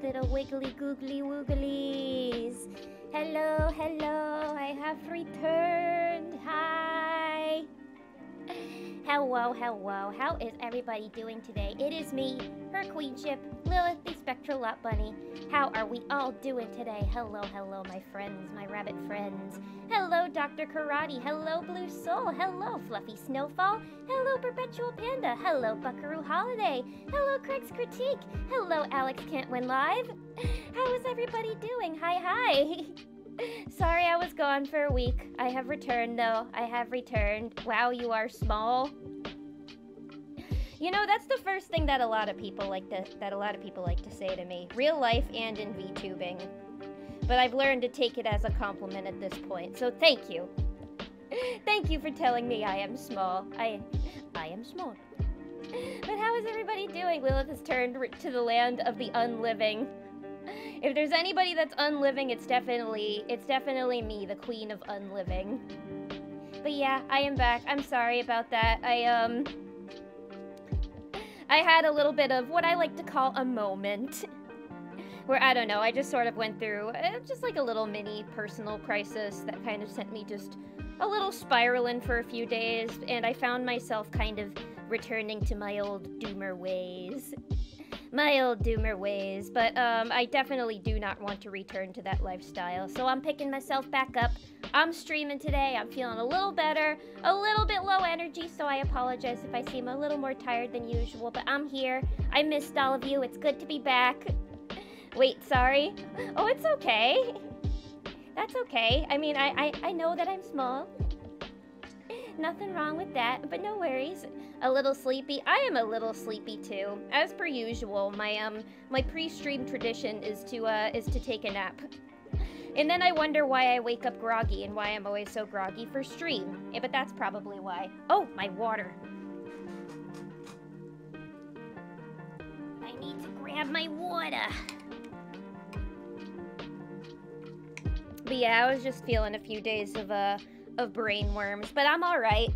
little wiggly googly wooglies. Hello, hello, I have returned. Hi. Hello, hello. How is everybody doing today? It is me, her queenship, Lilith the Spectral Lot Bunny. How are we all doing today? Hello, hello, my friends, my rabbit friends. Hello, Dr. Karate. Hello, Blue Soul. Hello, Fluffy Snowfall. Hello, Perpetual Panda. Hello, Buckaroo Holiday. Hello, Craig's Critique. Hello, Alex Can't Win Live. How is everybody doing? Hi, hi. Sorry I was gone for a week. I have returned though. I have returned. Wow, you are small. You know, that's the first thing that a lot of people like to say to me. Real life and in VTubing. But I've learned to take it as a compliment at this point. So thank you. Thank you for telling me I am small. I am small. But how is everybody doing? Lilith has turned to the land of the unliving. If there's anybody that's unliving, it's definitely me, the queen of unliving. But yeah, I am back. I'm sorry about that. I had a little bit of what I like to call a moment. Where, I don't know, I just sort of went through just like a little mini personal crisis that kind of sent me just a little spiraling for a few days. And I found myself kind of returning to my old doomer ways. My old doomer ways, but I definitely do not want to return to that lifestyle, so I'm picking myself back up. I'm streaming today. I'm feeling a little better, a little bit low energy, so I apologize if I seem a little more tired than usual, but I'm here. I missed all of you. It's good to be back. Wait, sorry? Oh, it's okay. That's okay. I mean, I know that I'm small. Nothing wrong with that, but no worries. A little sleepy. I am a little sleepy too. As per usual, my pre-stream tradition is to take a nap. And then I wonder why I wake up groggy and why I'm always so groggy for stream. Yeah, but that's probably why. Oh, my water. I need to grab my water. But yeah, I was just feeling a few days of brain worms, but I'm all right.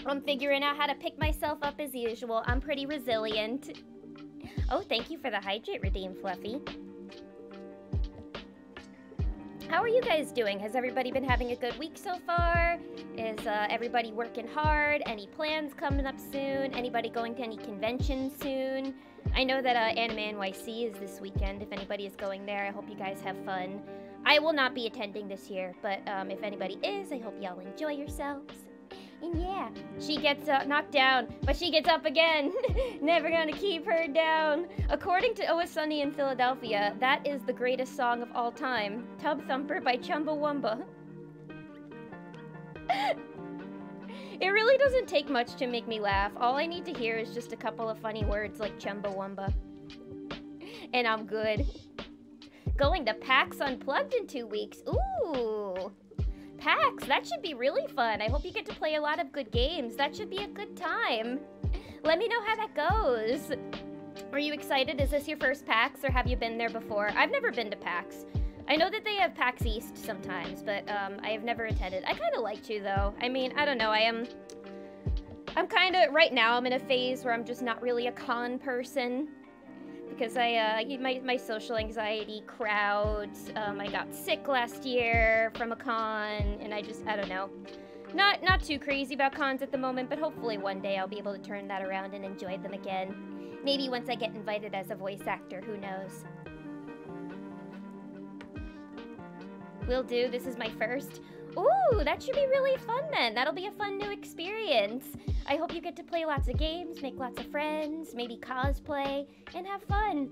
I'm figuring out how to pick myself up as usual. I'm pretty resilient. Oh, thank you for the hydrate redeem, Fluffy. How are you guys doing? Has everybody been having a good week so far? Is everybody working hard? Any plans coming up soon? Anybody going to any conventions soon? I know that Anime NYC is this weekend. If anybody is going there, I hope you guys have fun. I will not be attending this year, but if anybody is, I hope y'all enjoy yourselves. And yeah, she gets knocked down, but she gets up again. Never gonna keep her down. According to Always Sunny in Philadelphia, that is the greatest song of all time. Tub Thumper by Chumbawamba. It really doesn't take much to make me laugh. All I need to hear is just a couple of funny words like Chumbawamba. And I'm good. Going to PAX Unplugged in 2 weeks. Ooh. PAX, that should be really fun. I hope you get to play a lot of good games. That should be a good time. Let me know how that goes. Are you excited? Is this your first PAX, or have you been there before? I've never been to PAX. I know that they have PAX East sometimes, but I have never attended. I kind of like to, though. I mean, I don't know. I'm kind of, right now, I'm in a phase where I'm just not really a con person. Because my social anxiety crowds, I got sick last year from a con, and I don't know. Not too crazy about cons at the moment, but hopefully one day I'll be able to turn that around and enjoy them again. Maybe once I get invited as a voice actor, who knows. Will do, this is my first. Ooh, that should be really fun then. That'll be a fun new experience. I hope you get to play lots of games, make lots of friends, maybe cosplay, and have fun.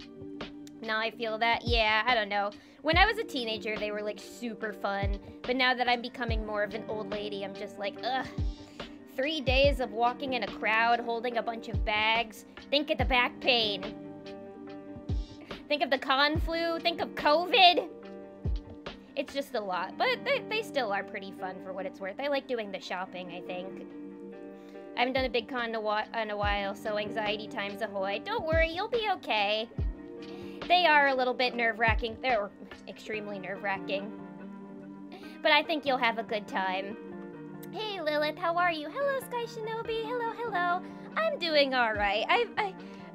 Now I feel that, yeah, I don't know. When I was a teenager, they were like super fun. But now that I'm becoming more of an old lady, I'm just like, ugh. 3 days of walking in a crowd, holding a bunch of bags. Think of the back pain. Think of the con flu. Think of COVID. It's just a lot, but they still are pretty fun for what it's worth. I like doing the shopping, I think. I haven't done a big con in a while, so anxiety times ahoy. Don't worry, you'll be okay. They are a little bit nerve-wracking. They're extremely nerve-wracking. But I think you'll have a good time. Hey, Lilith, how are you? Hello, Sky Shinobi. Hello, hello. I'm doing all right.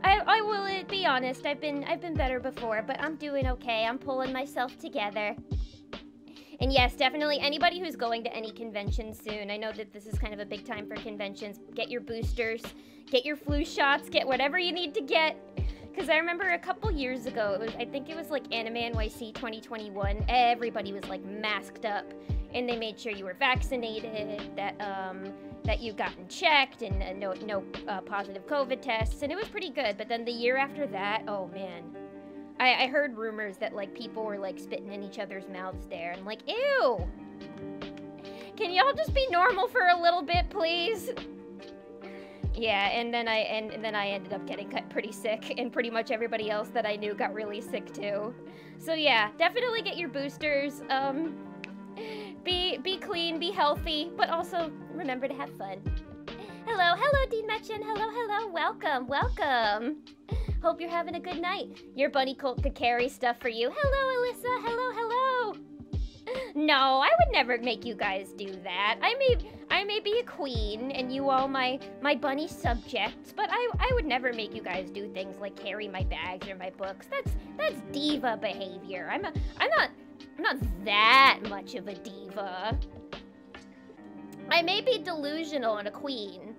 I will be honest. I've been better before, but I'm doing okay. I'm pulling myself together. And yes, definitely anybody who's going to any convention soon, I know that this is kind of a big time for conventions. Get your boosters, get your flu shots, get whatever you need to get. Because I remember a couple years ago, I think it was like Anime NYC 2021, everybody was like masked up. And they made sure you were vaccinated, that you gotten checked, and no positive COVID tests, and it was pretty good. But then the year after that, oh man. I heard rumors that, like, people were, like, spitting in each other's mouths there. And, like, ew! Can y'all just be normal for a little bit, please? Yeah, and then I ended up getting pretty sick, and pretty much everybody else that I knew got really sick, too. So, yeah, definitely get your boosters. Be clean, be healthy, but also remember to have fun. Hello, Dean Metchin. Hello, welcome. Hope you're having a good night. Your bunny colt could carry stuff for you. Hello, Alyssa. Hello. No, I would never make you guys do that. I may be a queen and you all my bunny subjects, but I would never make you guys do things like carry my bags or my books. That's diva behavior. I'm not that much of a diva. I may be delusional and a queen,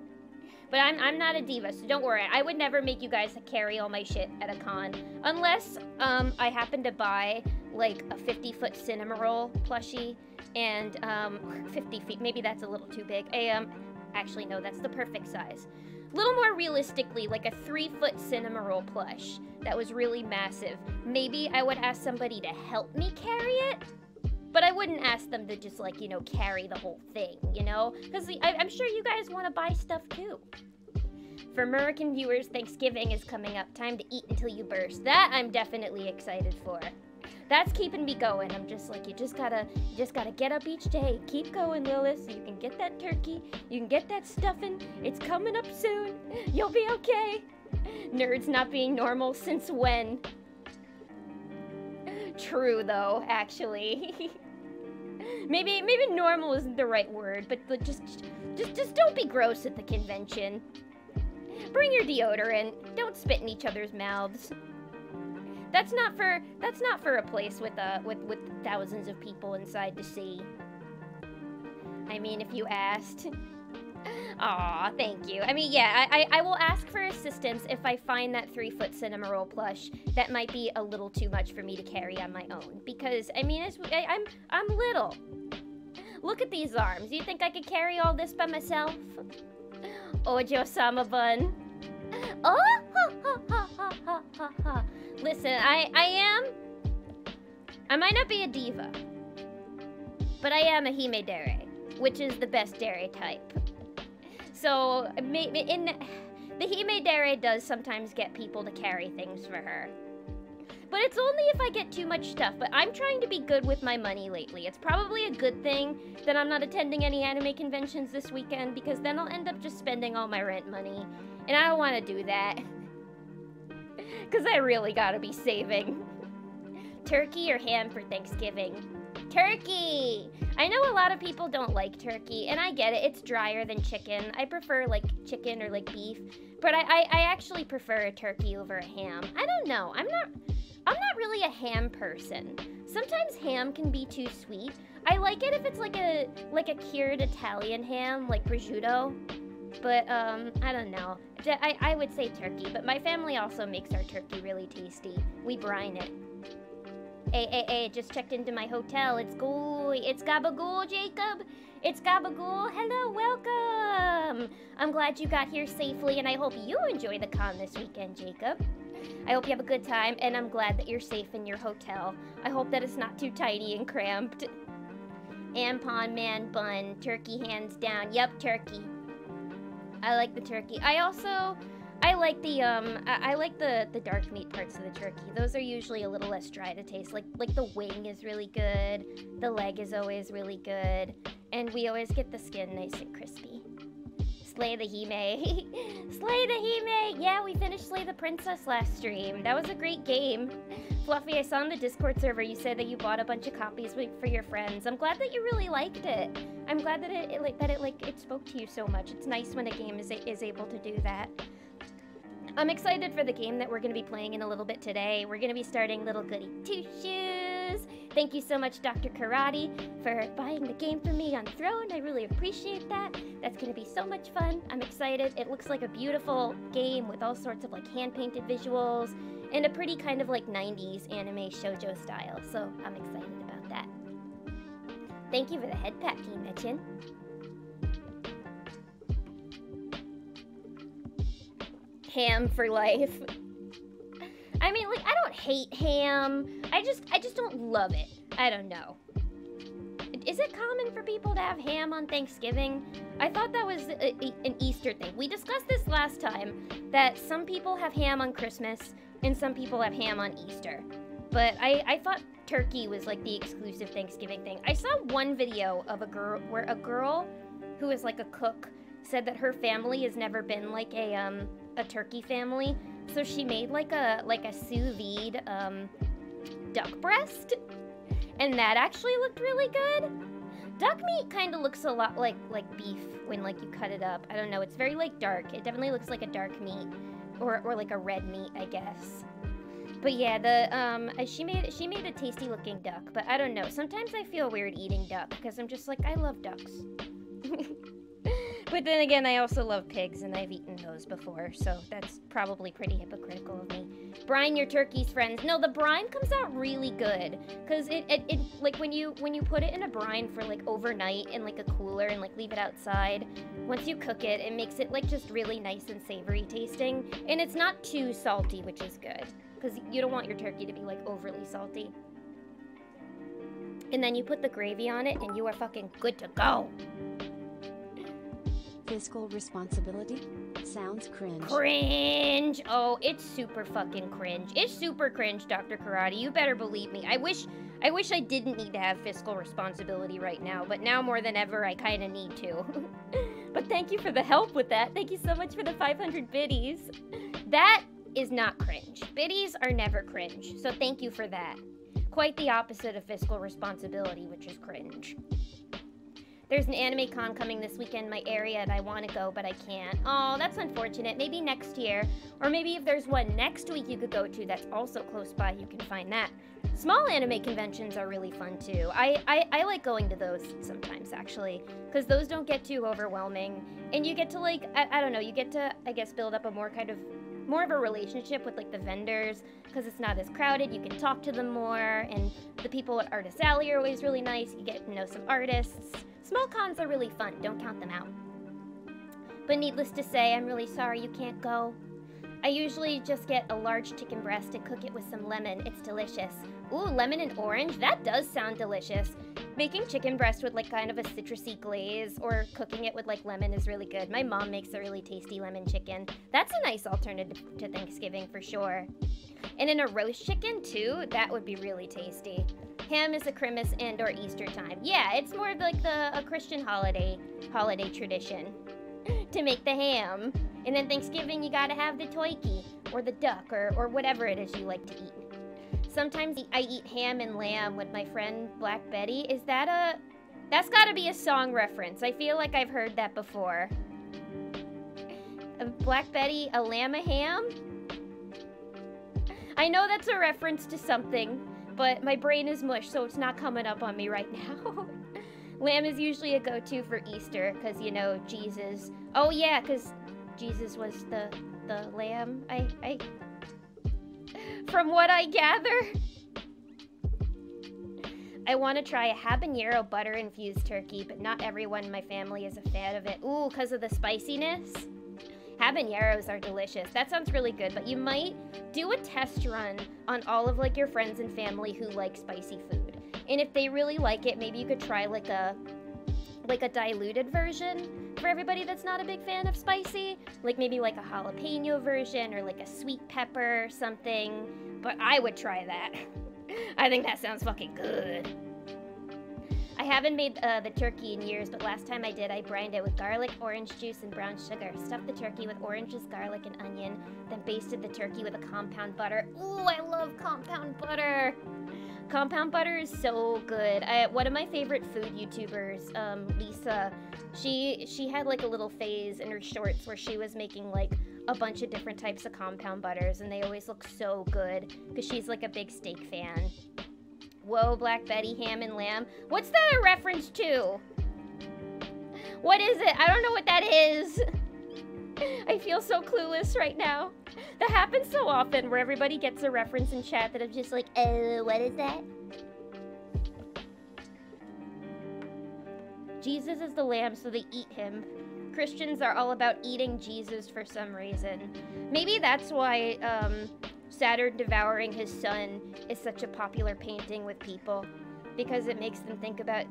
but I'm not a diva, so don't worry. I would never make you guys carry all my shit at a con. Unless, I happen to buy, like, a 50-foot Cinnamoroll plushie, and, 50 feet, maybe that's a little too big. Actually, no, that's the perfect size. A little more realistically, like a 3-foot Cinnamoroll plush that was really massive. Maybe I would ask somebody to help me carry it, but I wouldn't ask them to just, like, you know, carry the whole thing, you know? Because I'm sure you guys want to buy stuff, too. For American viewers, Thanksgiving is coming up. Time to eat until you burst. That I'm definitely excited for. That's keeping me going. I'm just like, you just gotta get up each day. Keep going, Lilith, so you can get that turkey. You can get that stuffing. It's coming up soon. You'll be okay. Nerds not being normal since when? True, though, actually. Maybe normal isn't the right word, but just don't be gross at the convention. Bring your deodorant. Don't spit in each other's mouths. That's not for a place with thousands of people inside to see. I mean, if you asked. Aw, thank you. I mean, yeah, I will ask for assistance if I find that 3-foot Cinnamoroll plush that might be a little too much for me to carry on my own. Because, I mean, I'm little. Look at these arms. You think I could carry all this by myself? Ojo-sama bun. Oh, ha, ha, ha, ha, ha, ha, ha. Listen, I might not be a diva, but I am a himedere, which is the best dere type. So, the himedere does sometimes get people to carry things for her. But it's only if I get too much stuff, but I'm trying to be good with my money lately. It's probably a good thing that I'm not attending any anime conventions this weekend, because then I'll end up just spending all my rent money, and I don't want to do that. Because I really gotta be saving. Turkey or ham for Thanksgiving? Turkey! I know a lot of people don't like turkey, and I get it. It's drier than chicken. I prefer, like, chicken or, like, beef. But I actually prefer a turkey over a ham. I don't know. I'm not really a ham person. Sometimes ham can be too sweet. I like it if it's like a cured Italian ham, like prosciutto. But, I don't know. I would say turkey, but my family also makes our turkey really tasty. We brine it. Hey, just checked into my hotel. It's gooey. It's gabagool, Jacob. It's gabagool. Hello, welcome. I'm glad you got here safely, and I hope you enjoy the con this weekend, Jacob. I hope you have a good time, and I'm glad that you're safe in your hotel. I hope that it's not too tiny and cramped. Ampon man bun. Turkey hands down. Yup, turkey. I like the turkey. I like the dark meat parts of the turkey. Those are usually a little less dry to taste. Like the wing is really good. The leg is always really good. And we always get the skin nice and crispy. Slay the Hime. Slay the Hime! Yeah, we finished Slay the Princess last stream. That was a great game. Fluffy, I saw on the Discord server you said that you bought a bunch of copies for your friends. I'm glad that you really liked it. I'm glad that it spoke to you so much. It's nice when a game is able to do that. I'm excited for the game that we're going to be playing in a little bit today. We're going to be starting Little Goody Two-Shoes. Thank you so much, Dr. Karate, for buying the game for me on Throne. I really appreciate that. That's going to be so much fun. I'm excited. It looks like a beautiful game with all sorts of like hand-painted visuals and a pretty kind of like 90s anime shoujo style. So I'm excited about that. Thank you for the head pat, Team Mitchin. Ham for life. I mean, like, I don't hate ham. I just don't love it. I don't know. Is it common for people to have ham on Thanksgiving? I thought that was an Easter thing. We discussed this last time, that some people have ham on Christmas and some people have ham on Easter. But I thought turkey was like the exclusive Thanksgiving thing. I saw one video of a girl where a girl who is like a cook said that her family has never been like a turkey family, so she made like a sous vide duck breast, and that actually looked really good. Duck meat kind of looks a lot like beef when like you cut it up. I don't know, it's very like dark. It definitely looks like a dark meat or like a red meat, I guess. But yeah, the she made a tasty looking duck, but I don't know. Sometimes I feel weird eating duck because I'm just like, I love ducks. But then again, I also love pigs, and I've eaten those before, so that's probably pretty hypocritical of me. Brine your turkeys, friends. No, the brine comes out really good, because it like when you put it in a brine for like overnight in like a cooler and like leave it outside, once you cook it, it makes it like just really nice and savory tasting, and it's not too salty, which is good, because you don't want your turkey to be like overly salty. And then you put the gravy on it, and you are fucking good to go. Fiscal responsibility? Sounds cringe. Cringe! Oh, it's super fucking cringe. It's super cringe, Dr. Karate. You better believe me. I wish I didn't need to have fiscal responsibility right now, but now more than ever, I kind of need to. But thank you for the help with that. Thank you so much for the 500 biddies. That is not cringe. Biddies are never cringe, so thank you for that. Quite the opposite of fiscal responsibility, which is cringe. There's an anime con coming this weekend in my area and I want to go, but I can't. Oh, that's unfortunate. Maybe next year. Or maybe if there's one next week you could go to that's also close by, you can find that. Small anime conventions are really fun too. I like going to those sometimes, actually, because those don't get too overwhelming. And you get to, like, I don't know, you get to, I guess, build up a more of a relationship with like the vendors, because it's not as crowded. You can talk to them more, and the people at Artist Alley are always really nice. You get to know some artists. Small cons are really fun, don't count them out. But needless to say, I'm really sorry you can't go. I usually just get a large chicken breast and cook it with some lemon. It's delicious. Ooh, lemon and orange? That does sound delicious. Making chicken breast with like kind of a citrusy glaze or cooking it with like lemon is really good. My mom makes a really tasty lemon chicken. That's a nice alternative to Thanksgiving for sure. And in a roast chicken too, that would be really tasty. Ham is a Christmas and or Easter time. Yeah, it's more of like a Christian holiday tradition to make the ham. And then Thanksgiving, you gotta have the turkey or the duck or whatever it is you like to eat. Sometimes I eat ham and lamb with my friend Black Betty. That's gotta be a song reference. I feel like I've heard that before. Black Betty, a lamb, a ham? I know that's a reference to something, but my brain is mush, so it's not coming up on me right now. Lamb is usually a go-to for Easter, because, you know, Jesus. Oh, yeah, because Jesus was the lamb. From what I gather. I want to try a habanero butter-infused turkey, but not everyone in my family is a fan of it. Ooh, because of the spiciness? Habaneros are delicious. That sounds really good, but you might do a test run on all of like your friends and family who like spicy food. And if they really like it, maybe you could try like a diluted version for everybody that's not a big fan of spicy. Like maybe like a jalapeno version or like a sweet pepper or something. But I would try that. I think that sounds fucking good. I haven't made the turkey in years, but last time I did, I brined it with garlic, orange juice, and brown sugar. Stuffed the turkey with oranges, garlic, and onion, then basted the turkey with a compound butter. Ooh, I love compound butter! Compound butter is so good. One of my favorite food YouTubers, Lisa, she had like a little phase in her shorts where she was making like a bunch of different types of compound butters, and they always look so good because she's like a big steak fan. Whoa, Black Betty, ham and lamb. What's that a reference to? What is it? I don't know what that is. I feel so clueless right now. That happens so often where everybody gets a reference in chat that I'm just like, what is that? Jesus is the lamb, so they eat him. Christians are all about eating Jesus for some reason. Maybe that's why Saturn devouring his son is such a popular painting with people. Because it makes them think about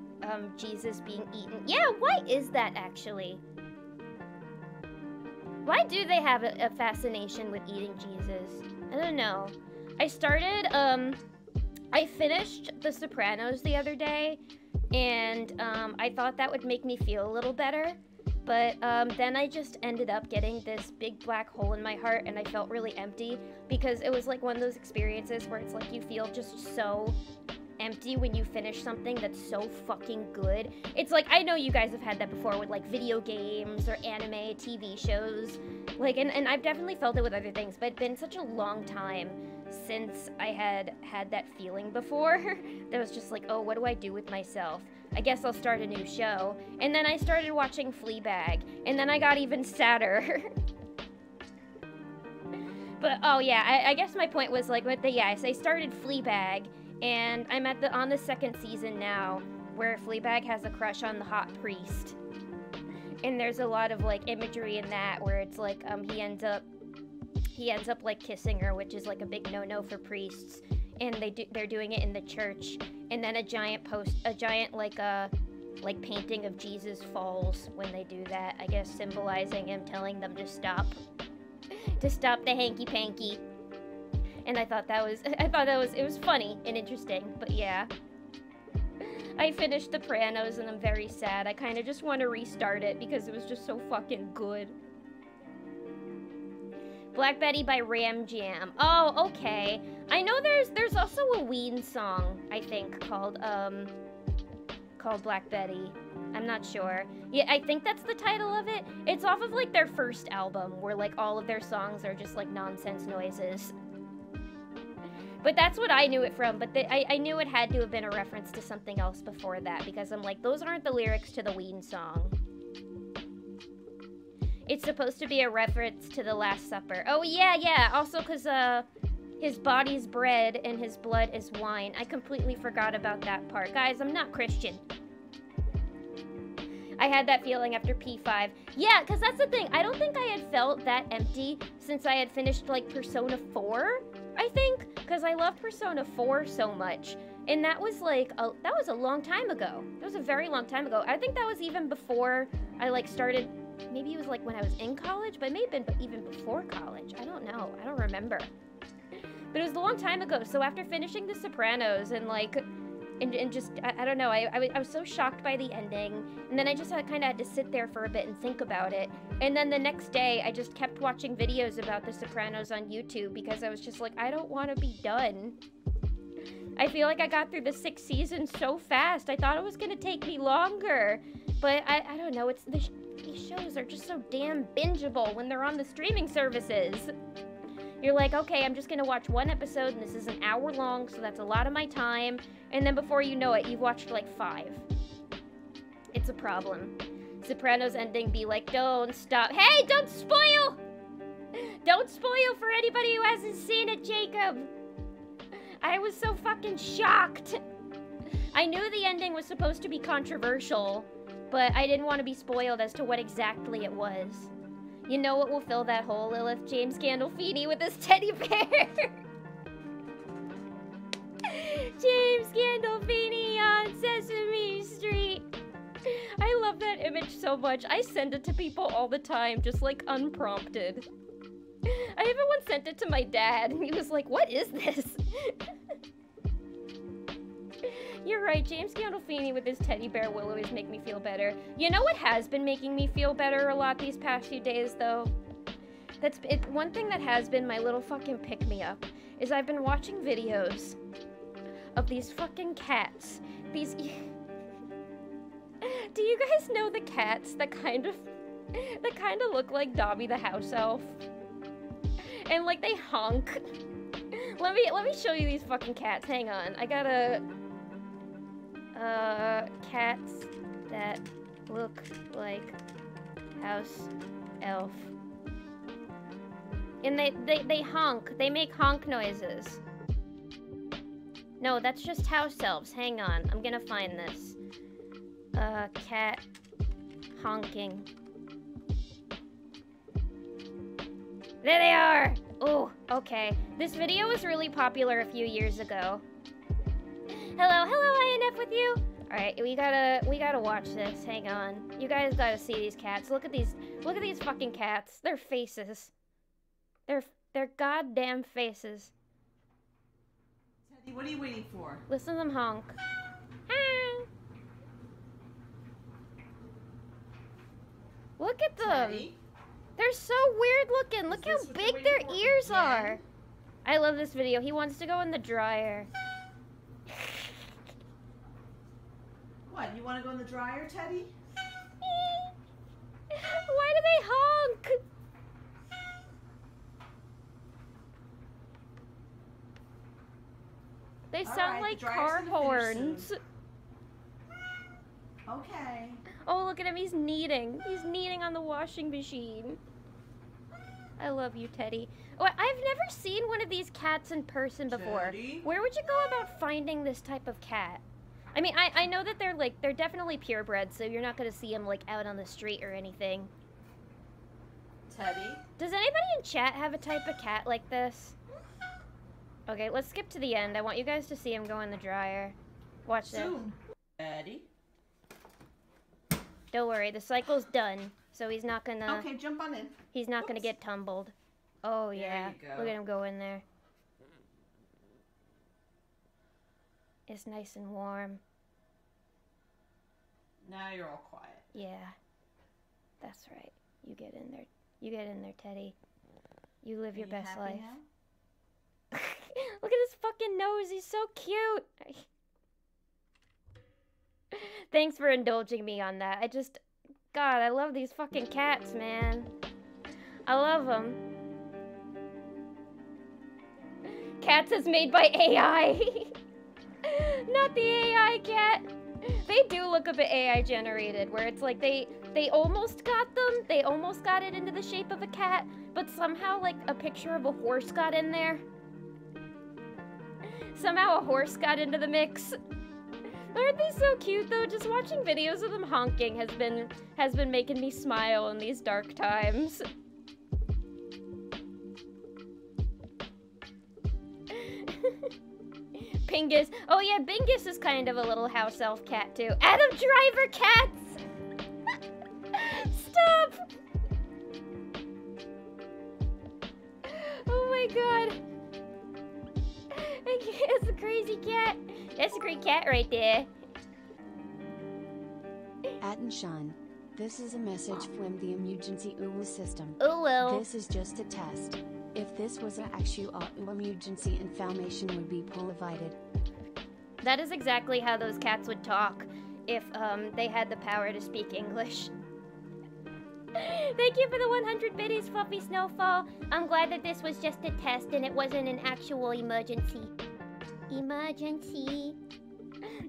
Jesus being eaten. Yeah, why is that actually? Why do they have a fascination with eating Jesus? I don't know. I finished The Sopranos the other day, and I thought that would make me feel a little better, but then I just ended up getting this big black hole in my heart, and I felt really empty, because it was like one of those experiences where it's like you feel just so empty when you finish something that's so fucking good. It's like, I know you guys have had that before with like video games or anime, TV shows, like, and I've definitely felt it with other things, but it's been such a long time since I had that feeling before that was just like, oh, what do I do with myself? I guess I'll start a new show. And then I started watching Fleabag, and then I got even sadder. But oh yeah, I guess my point was like with the, yes, I started Fleabag, and I'm on the second season now, where Fleabag has a crush on the hot priest. And there's a lot of like imagery in that where it's like he ends up like kissing her, which is like a big no-no for priests. And they're doing it in the church. And then a giant like painting of Jesus falls when they do that, I guess symbolizing him telling them to stop. To stop the hanky-panky. And I thought it was funny and interesting, but yeah. I finished The Sopranos and I'm very sad. I kind of just want to restart it because it was just so fucking good. Black Betty by Ram Jam. Oh, okay. I know there's also a Ween song, I think, called Black Betty. I'm not sure. Yeah, I think that's the title of it. It's off of like their first album where like all of their songs are just like nonsense noises. But that's what I knew it from, but I knew it had to have been a reference to something else before that, because I'm like, those aren't the lyrics to the Ween song. It's supposed to be a reference to the Last Supper. Oh, yeah, also because his body's bread and his blood is wine. I completely forgot about that part. Guys, I'm not Christian. I had that feeling after P5. Yeah, because that's the thing. I don't think I had felt that empty since I had finished, like, Persona 4, I think. Because I love Persona 4 so much. And that was, like, that was a long time ago. That was a very long time ago. I think that was even before I, like, started... Maybe it was, like, when I was in college, but it may have been even before college. I don't know. I don't remember. But it was a long time ago. So after finishing The Sopranos and, like... And just, I don't know, I was so shocked by the ending, and then I just kind of had to sit there for a bit and think about it, and then the next day, I just kept watching videos about The Sopranos on YouTube, because I was just like, I don't want to be done. I feel like I got through the 6th season so fast, I thought it was going to take me longer, but I don't know, these shows are just so damn bingeable when they're on the streaming services. You're like, okay, I'm just gonna watch one episode, and this is an hour long, so that's a lot of my time. And then before you know it, you've watched like 5. It's a problem. Sopranos ending be like, don't stop. Hey, don't spoil! Don't spoil for anybody who hasn't seen it, Jacob. I was so fucking shocked. I knew the ending was supposed to be controversial, but I didn't want to be spoiled as to what exactly it was. You know what will fill that hole, Lilith? James Gandolfini with his teddy bear. James Gandolfini on Sesame Street. I love that image so much. I send it to people all the time, just like unprompted. I even once sent it to my dad, and he was like, what is this? You're right, James Gandolfini with his teddy bear will always make me feel better. You know what has been making me feel better a lot these past few days, though? One thing that has been my little fucking pick-me-up is I've been watching videos of these fucking cats. Do you guys know the cats that kind of look like Dobby the house elf? And like they honk. Let me show you these fucking cats. Hang on. I got a cats that look like house elf. And they honk. They make honk noises. No, that's just house elves. Hang on. I'm gonna find this. Cat honking. There they are! Oh, okay. This video was really popular a few years ago. Hello, INF with you? Alright, we gotta watch this. Hang on. You guys gotta see these cats. Look at these fucking cats. Their faces. Their goddamn faces. Teddy, what are you waiting for? Listen to them honk. Look at them. Teddy? They're so weird looking. Look how big their ears are. I love this video. He wants to go in the dryer. What, you want to go in the dryer, Teddy? Why do they honk? They sound like car horns. Okay. Oh, look at him. He's kneading. He's kneading on the washing machine. I love you, Teddy. Oh, I've never seen one of these cats in person before. Teddy? Where would you go about finding this type of cat? I mean, I know that they're definitely purebred, so you're not going to see them like out on the street or anything. Teddy? Does anybody in chat have a type of cat like this? Okay, let's skip to the end. I want you guys to see him go in the dryer. Watch this. Soon. Teddy? Don't worry, the cycle's done, so he's not gonna... Okay, jump on in. He's not gonna get tumbled. Oh, yeah. There you go. Look at him go in there. It's nice and warm. Now you're all quiet. Yeah. That's right. You get in there. You get in there, Teddy. You live your best life. Look at his fucking nose. He's so cute. Thanks for indulging me on that. God, I love these fucking cats, man. I love them. Cats is made by AI. Not the AI cat. They do look a bit AI generated, where it's like they almost got them. They almost got it into the shape of a cat, but somehow like a picture of a horse got in there. Somehow a horse got into the mix. Aren't they so cute though? Just watching videos of them honking has been making me smile in these dark times. Pingus. Oh yeah, Bingus is kind of a little house elf cat too. Adam Driver cats! Stop! Oh my god. It's a crazy cat. That's a great cat right there. Attention. This is a message from the emergency system. Oh well. This is just a test. If this was an actual emergency, information would be provided. That is exactly how those cats would talk if they had the power to speak English. Thank you for the 100 biddies, Fluffy Snowfall. I'm glad that this was just a test and it wasn't an actual emergency. Emergency.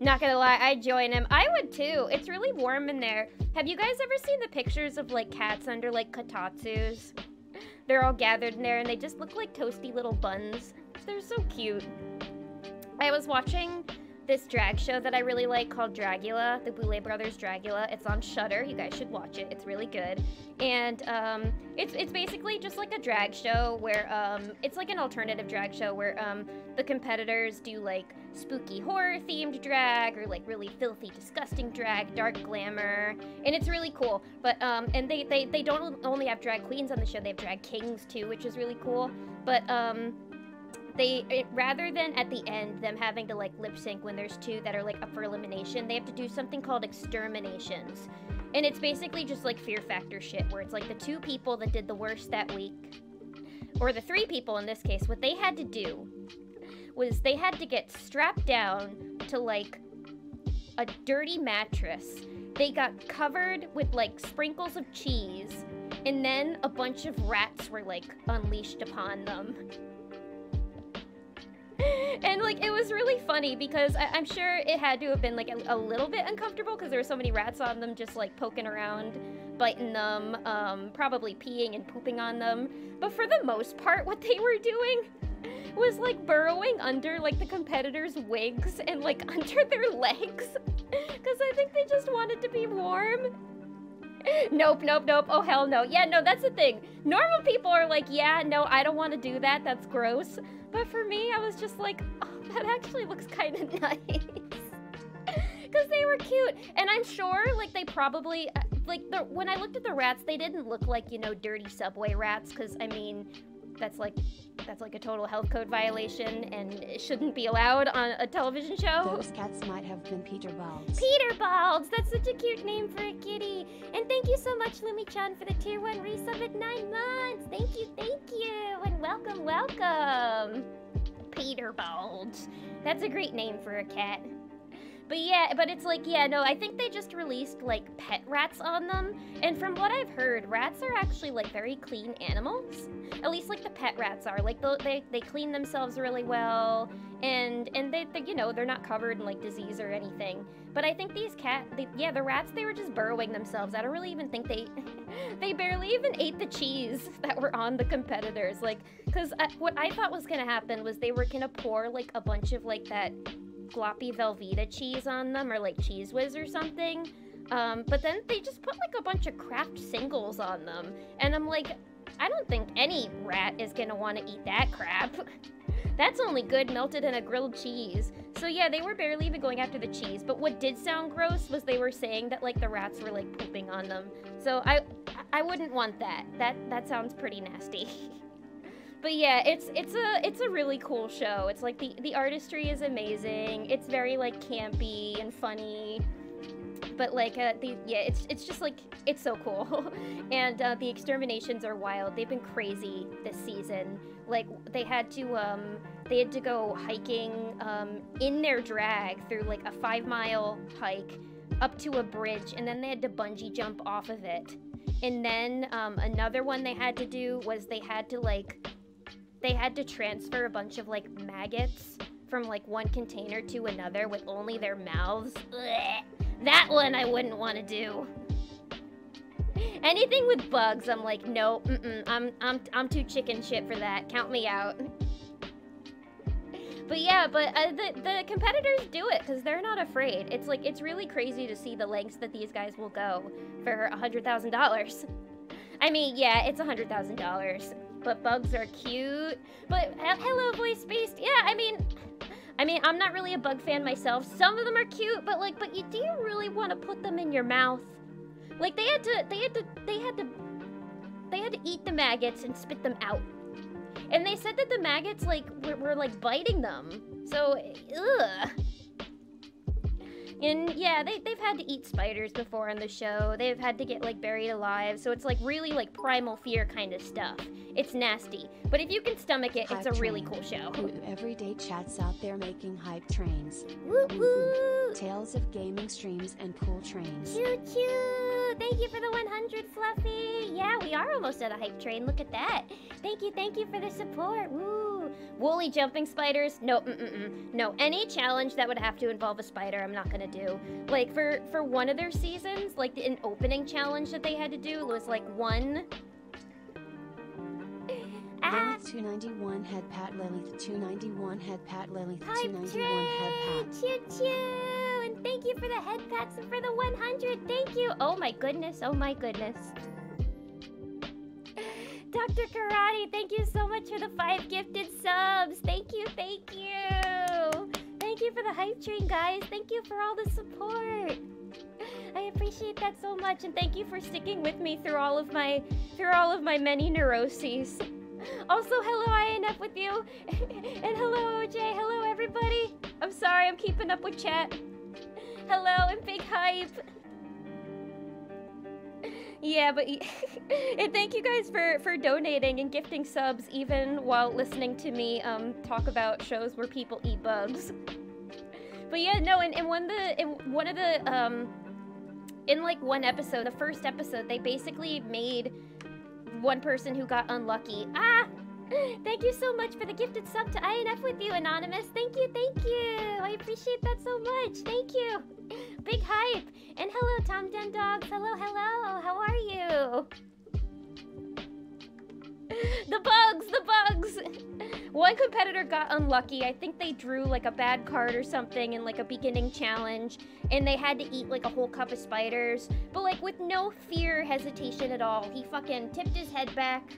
Not gonna lie, I'd join him. I would too. It's really warm in there. Have you guys ever seen the pictures of like cats under like kotatsus? They're all gathered in there and they just look like toasty little buns. They're so cute. I was watching this drag show that I really like called Dragula, the Boulet Brothers Dragula. It's on Shudder. You guys should watch it. It's really good. And it's basically just like a drag show where it's like an alternative drag show where the competitors do like spooky horror themed drag or like really filthy disgusting drag, dark glamour, and it's really cool. But and they don't only have drag queens on the show, they have drag kings too, which is really cool. But rather than at the end them having to like lip sync when there's two that are like up for elimination, they have to do something called exterminations. And it's basically just like Fear Factor shit where it's like the two people that did the worst that week, or the three people in this case, what they had to do was they had to get strapped down to like a dirty mattress. They got covered with like sprinkles of cheese and then a bunch of rats were, like, unleashed upon them. And, like, it was really funny because I'm sure it had to have been, like, a little bit uncomfortable because there were so many rats on them just, like, poking around, biting them, probably peeing and pooping on them. But for the most part, what they were doing was, like, burrowing under, like, the competitors' wigs and, like, under their legs. Because I think they just wanted to be warm. Nope, nope, nope. Oh, hell no. Yeah, no, that's the thing. Normal people are like, yeah, no, I don't want to do that. That's gross. But for me, I was just like, oh, that actually looks kind of nice. Because they were cute. And I'm sure, like, they probably, like, when I looked at the rats, they didn't look like, you know, dirty subway rats. Because, I mean, that's like a total health code violation, and it shouldn't be allowed on a television show. Those cats might have been Peter Balds. Peter Balds! That's such a cute name for a kitty. And thank you so much, Lumi-chan, for the Tier 1 resub at 9 months. Thank you, and welcome, welcome. Peter Balds. That's a great name for a cat. But yeah, but it's like, yeah, no, I think they just released, like, pet rats on them. And from what I've heard, rats are actually, like, very clean animals. At least, like, the pet rats are. Like, they clean themselves really well. And they, you know, they're not covered in, like, disease or anything. But I think these the rats, they were just burrowing themselves. I don't really even think they barely even ate the cheese that were on the competitors. Like, because what I thought was going to happen was they were going to pour, like, a bunch of, like, that gloppy Velveeta cheese on them, or like Cheese Whiz or something, but then they just put like a bunch of Kraft singles on them, and I'm like, I don't think any rat is gonna want to eat that crap. That's only good melted in a grilled cheese. So yeah, they were barely even going after the cheese, but what did sound gross was they were saying that like the rats were like pooping on them. So I wouldn't want that. That sounds pretty nasty. But yeah, it's a really cool show. It's like the artistry is amazing. It's very like campy and funny. But like it's just like, it's so cool. And the exterminations are wild. They've been crazy this season. Like they had to go hiking in their drag through like a 5-mile hike up to a bridge, and then they had to bungee jump off of it. And then another one they had to do was they had to transfer a bunch of like maggots from like one container to another with only their mouths. Blech. That one I wouldn't want to do. Anything with bugs, I'm like, no, I'm too chicken shit for that. Count me out. But yeah, the competitors do it because they're not afraid. It's like, it's really crazy to see the lengths that these guys will go for $100,000. I mean, yeah, it's $100,000. But bugs are cute. But hello, voice based. Yeah, I mean, I'm not really a bug fan myself. Some of them are cute, but do you really want to put them in your mouth? Like they had to eat the maggots and spit them out. And they said that the maggots like were like biting them. So, ugh. And yeah, they've had to eat spiders before on the show. They've had to get like buried alive. So it's like really like primal fear kind of stuff. It's nasty. But if you can stomach it, it's a really cool show. Everyday chats out there making hype trains. Woo woo! Tales of gaming streams and cool trains. Choo choo! Thank you for the 100, Fluffy. Yeah, we are almost at a hype train. Look at that. Thank you for the support. Woo! Woolly jumping spiders? No, no. Any challenge that would have to involve a spider, I'm not gonna do. Like for one of their seasons, like an opening challenge that they had to do was like one. Lilith 291 had Pat Lilith 291 had Pat Lilith 291 had Pat. Choo choo! And thank you for the head pats and for the 100. Thank you. Oh my goodness. Oh my goodness. Dr. Karate, thank you so much for the 5 gifted subs. Thank you, thank you. Thank you for the hype train, guys. Thank you for all the support. I appreciate that so much, and thank you for sticking with me through all of my many neuroses. Also, hello INF with you, and hello OJ, hello everybody. I'm sorry, I'm keeping up with chat. Hello and big hype. Yeah, but and thank you guys for donating and gifting subs even while listening to me talk about shows where people eat bugs. But yeah, no, in one episode, the first episode, they basically made one person who got unlucky. Ah! Thank you so much for the gifted sub to INF with you, Anonymous. Thank you, thank you. I appreciate that so much. Thank you. Big hype. And hello, Tom Dem Dogs. Hello, hello. How are you? The bugs, the bugs. One competitor got unlucky. I think they drew like a bad card or something in like a beginning challenge, and they had to eat like a whole cup of spiders. But like with no fear, hesitation at all, he fucking tipped his head back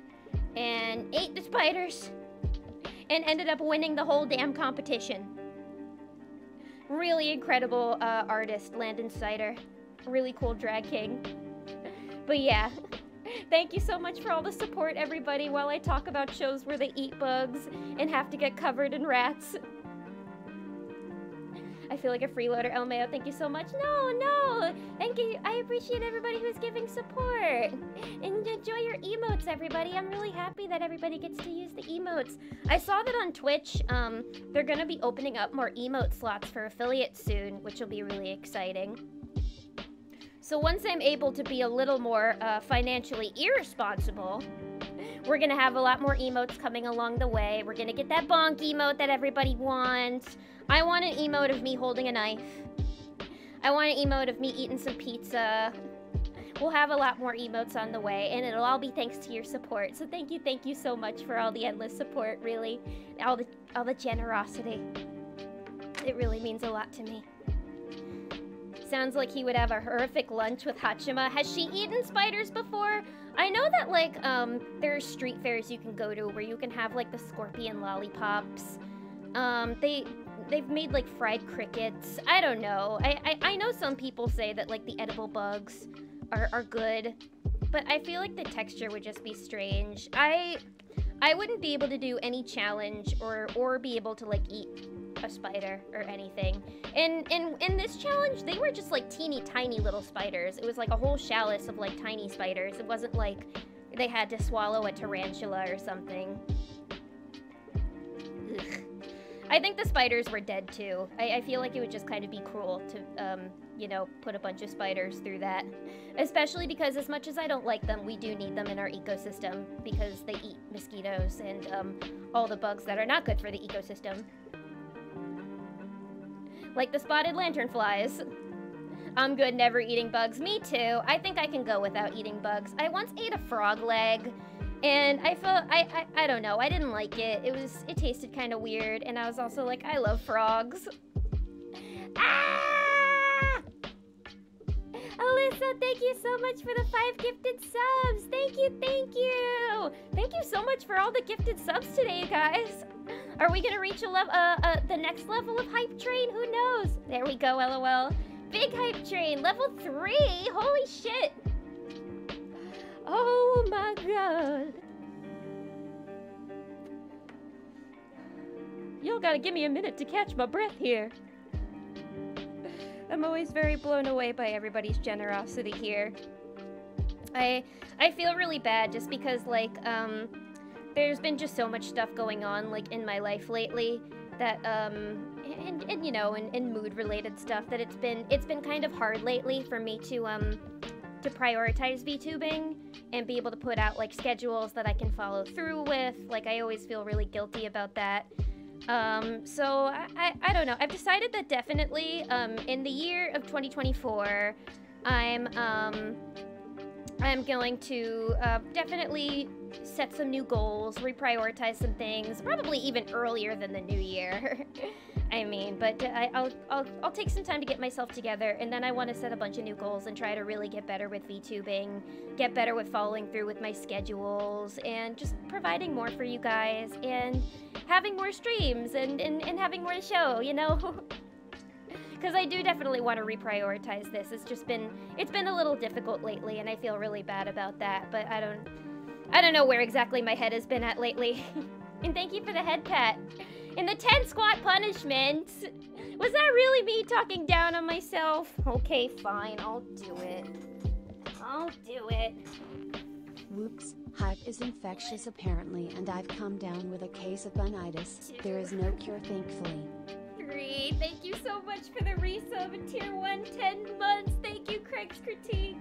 and ate the spiders and ended up winning the whole damn competition. Really incredible artist, Landon Sider. Really cool drag king. But yeah. Thank you so much for all the support, everybody, while I talk about shows where they eat bugs and have to get covered in rats. I feel like a freeloader, El Mayo. Thank you so much. No. Thank you. I appreciate everybody who's giving support. And enjoy your emotes, everybody. I'm really happy that everybody gets to use the emotes. I saw that on Twitch, they're going to be opening up more emote slots for affiliates soon, which will be really exciting. So once I'm able to be a little more financially irresponsible, we're going to have a lot more emotes coming along the way. We're going to get that bonk emote that everybody wants. I want an emote of me holding a knife. I want an emote of me eating some pizza. We'll have a lot more emotes on the way, and it'll all be thanks to your support. So thank you so much for all the endless support, really. All the generosity. It really means a lot to me. Sounds like he would have a horrific lunch with Hachima. Has she eaten spiders before? I know that, like, there are street fairs you can go to where you can have, like, the scorpion lollipops. They've made, like, fried crickets. I don't know. I know some people say that, like, the edible bugs are good, but I feel like the texture would just be strange. I wouldn't be able to do any challenge or be able to, like, eat a spider or anything. In this challenge, they were just like teeny tiny little spiders. It was like a whole chalice of like tiny spiders. It wasn't like they had to swallow a tarantula or something. Ugh. I think the spiders were dead too. I feel like it would just kind of be cruel to, you know, put a bunch of spiders through that. Especially because as much as I don't like them, we do need them in our ecosystem because they eat mosquitoes and all the bugs that are not good for the ecosystem. Like the spotted lanternflies. I'm good never eating bugs. Me too. I think I can go without eating bugs. I once ate a frog leg, and I felt, I don't know, I didn't like it. It tasted kind of weird, and I was also like, I love frogs. Ah! Alyssa, thank you so much for the 5 gifted subs. Thank you, thank you. Thank you so much for all the gifted subs today, you guys. Are we gonna reach the next level of hype train? Who knows? There we go, LOL. Big hype train, level 3. Holy shit. Oh my god. Y'all gotta give me a minute to catch my breath here. I'm always very blown away by everybody's generosity here. I feel really bad just because, like, there's been just so much stuff going on, like, in my life lately that, and you know, and mood-related stuff that it's been kind of hard lately for me to prioritize VTubing and be able to put out, like, schedules that I can follow through with. Like, I always feel really guilty about that. So I don't know. I've decided that definitely, in the year of 2024, I'm going to, definitely set some new goals, reprioritize some things, probably even earlier than the new year. I mean, but I'll take some time to get myself together, and then I want to set a bunch of new goals and try to really get better with VTubing, get better with following through with my schedules, and just providing more for you guys, and having more streams, and having more to show, you know? Because I do definitely want to reprioritize this. It's been a little difficult lately, and I feel really bad about that, but I don't know where exactly my head has been at lately. And thank you for the head pat. And the 10 squat punishment. Was that really me talking down on myself? Okay, fine, I'll do it. I'll do it. Whoops, hype is infectious apparently, and I've come down with a case of bunitis. There is no cure, thankfully. 3, thank you so much for the resub and tier 1, 10 months. Thank you, Craig's Critique.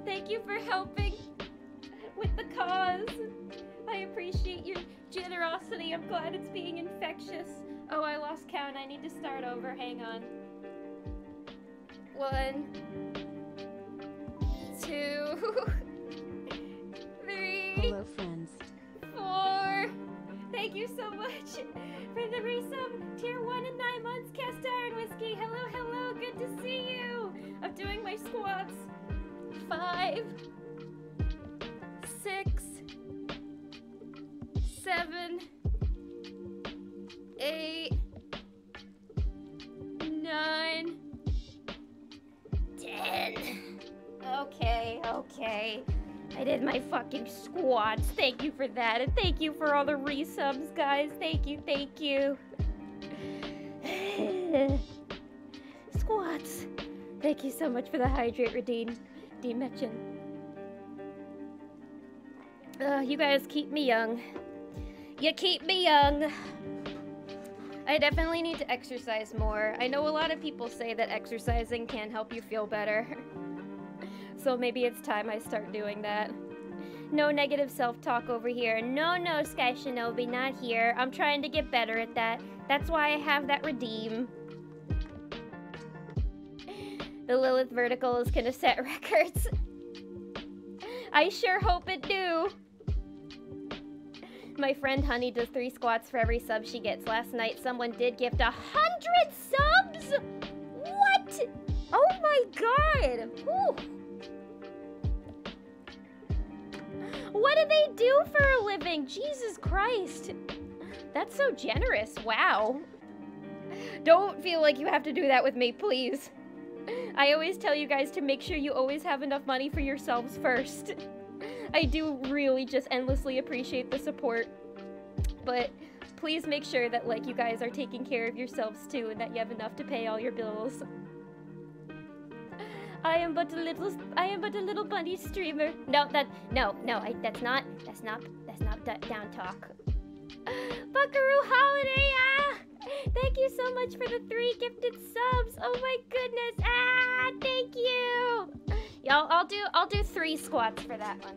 Thank you for helping with the cause. I appreciate your generosity. I'm glad it's being infectious. Oh, I lost count. I need to start over. Hang on. 1, 2, 3. Hello, friends. 4. Thank you so much for the resub. Tier 1 and 9 months. Cast Iron Whiskey. Hello, hello. Good to see you. I'm doing my squats. 5, 6, 7, 8, 9, 10. Okay. I did my fucking squats. Thank you for that. And thank you for all the resubs, guys. Thank you. Squats. Thank you so much for the hydrate redeem mention. You guys keep me young. You keep me young. I definitely need to exercise more. I know a lot of people say that exercising can help you feel better. So maybe it's time I start doing that. No negative self-talk over here. No, Sky Shinobi, not here. I'm trying to get better at that. That's why I have that redeem. The Lilith Vertical is gonna set records. I sure hope it do. My friend Honey does 3 squats for every sub she gets. Last night, someone did gift 100 subs? What? Oh my god. Whew. What do they do for a living? Jesus Christ. That's so generous. Wow. Don't feel like you have to do that with me, please. I always tell you guys to make sure you always have enough money for yourselves first. I do really just endlessly appreciate the support. But please make sure that, like, you guys are taking care of yourselves too and that you have enough to pay all your bills. I am but a little bunny streamer. That's not down talk. Buckaroo Holiday, thank you so much for the 3 gifted subs. Oh my goodness, thank you. Y'all, I'll do 3 squats for that one.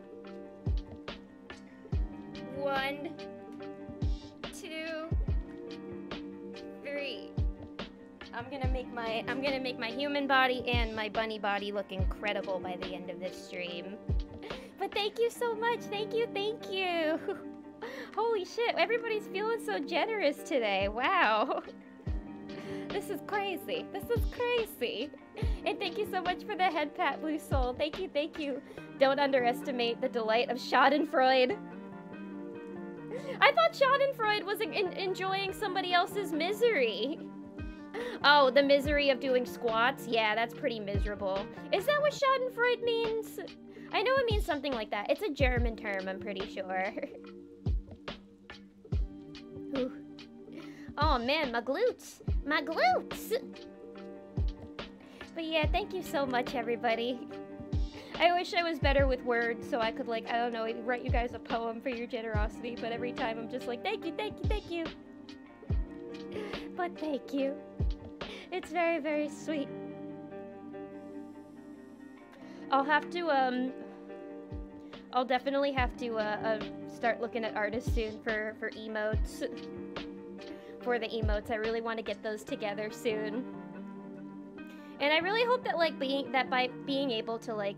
1, 2, 3. I'm gonna make my human body and my bunny body look incredible by the end of this stream. But thank you so much. Thank you. Holy shit, everybody's feeling so generous today. Wow. This is crazy. And thank you so much for the head pat, Blue Soul. Thank you. Don't underestimate the delight of Schadenfreude. I thought Schadenfreude was enjoying somebody else's misery. Oh, the misery of doing squats? Yeah, that's pretty miserable. Is that what Schadenfreude means? I know it means something like that. It's a German term, I'm pretty sure. Ooh. Oh man, my glutes! But yeah, thank you so much, everybody. I wish I was better with words so I could, like, I don't know, write you guys a poem for your generosity, but every time I'm just like, thank you. But thank you. It's very, very sweet. I'll definitely have to start looking at artists soon for emotes. For the emotes, I really want to get those together soon. And I really hope that, like, by being able to, like,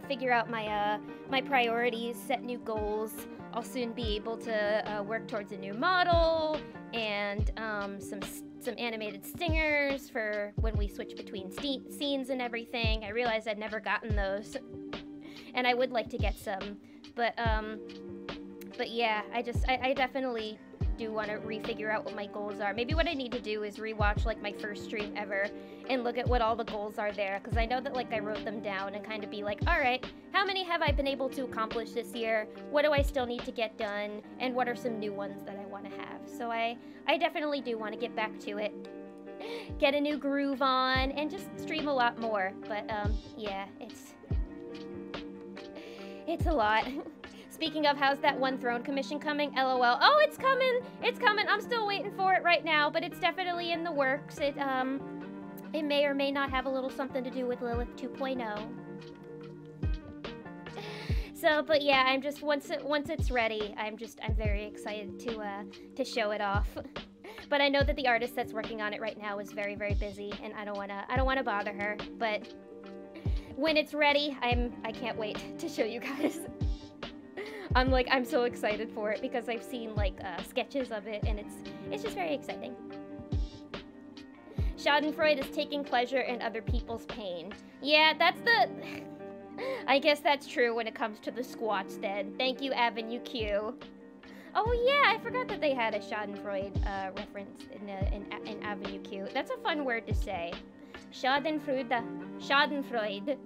figure out my my priorities, set new goals, I'll soon be able to work towards a new model and some animated stingers for when we switch between scenes and everything. I realized I'd never gotten those, and I would like to get some, but yeah, I definitely do want to refigure out what my goals are. Maybe what I need to do is rewatch, like, my first stream ever and look at what all the goals are there, because I know that, like, I wrote them down and kind of be like, all right, how many have I been able to accomplish this year? What do I still need to get done? And what are some new ones that I want to have? So I definitely do want to get back to it, get a new groove on, and just stream a lot more. But yeah, it's a lot. Speaking of, how's that one throne commission coming? LOL. Oh, it's coming! It's coming! I'm still waiting for it right now, but it's definitely in the works. It may or may not have a little something to do with Lilith 2.0. So, but yeah, I'm just once it's ready, I'm very excited to show it off. But I know that the artist that's working on it right now is very, very busy, and I don't wanna bother her. But when it's ready, I can't wait to show you guys. I'm so excited for it because I've seen like sketches of it, and it's just very exciting. Schadenfreude is taking pleasure in other people's pain. Yeah, that's the. I guess that's true when it comes to the squats then. Thank you, Avenue Q. Oh yeah, I forgot that they had a Schadenfreude reference in Avenue Q. That's a fun word to say. Schadenfreude. Schadenfreude.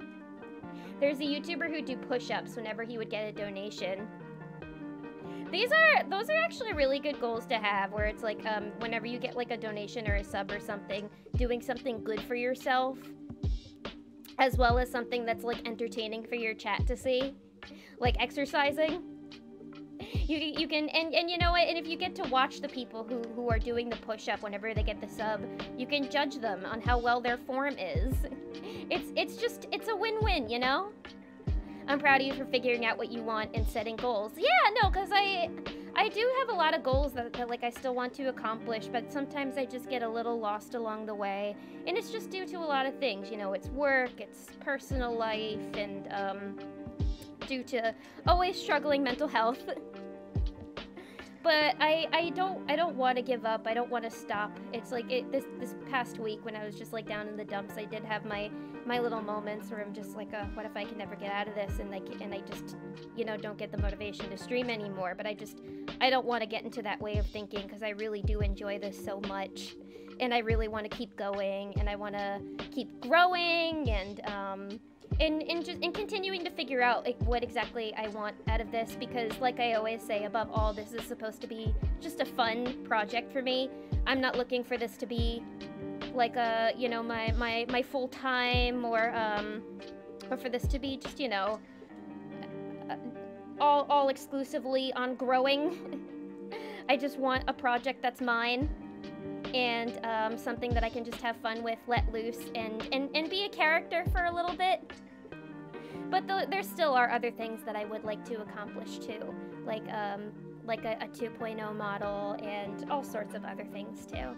There's a YouTuber who do push-ups whenever he would get a donation. Those are actually really good goals to have, where it's like whenever you get like a donation or a sub or something, doing something good for yourself, as well as something that's like entertaining for your chat to see, like exercising. You can and you know what, and if you get to watch the people who are doing the push-up whenever they get the sub, you can judge them on how well their form is. It's a win-win, you know? I'm proud of you for figuring out what you want and setting goals. Yeah, no, because I do have a lot of goals that like I still want to accomplish, but sometimes I just get a little lost along the way, and it's just due to a lot of things, you know. It's work, it's personal life, and due to always struggling mental health. But I don't want to give up. I don't want to stop. It's like this past week when I was just like down in the dumps, I did have my little moments where I'm just like, what if I can never get out of this, and I just, you know, don't get the motivation to stream anymore. But I don't want to get into that way of thinking, because I really do enjoy this so much, and I really want to keep going, and I want to keep growing, and continuing to figure out like what exactly I want out of this, because like I always say, above all, this is supposed to be just a fun project for me. I'm not looking for this to be like a, you know, my full-time, or for this to be just, you know, all exclusively on growing. I just want a project that's mine, and something that I can just have fun with, let loose, and be a character for a little bit. But there still are other things that I would like to accomplish too, like a 2.0 model and all sorts of other things too.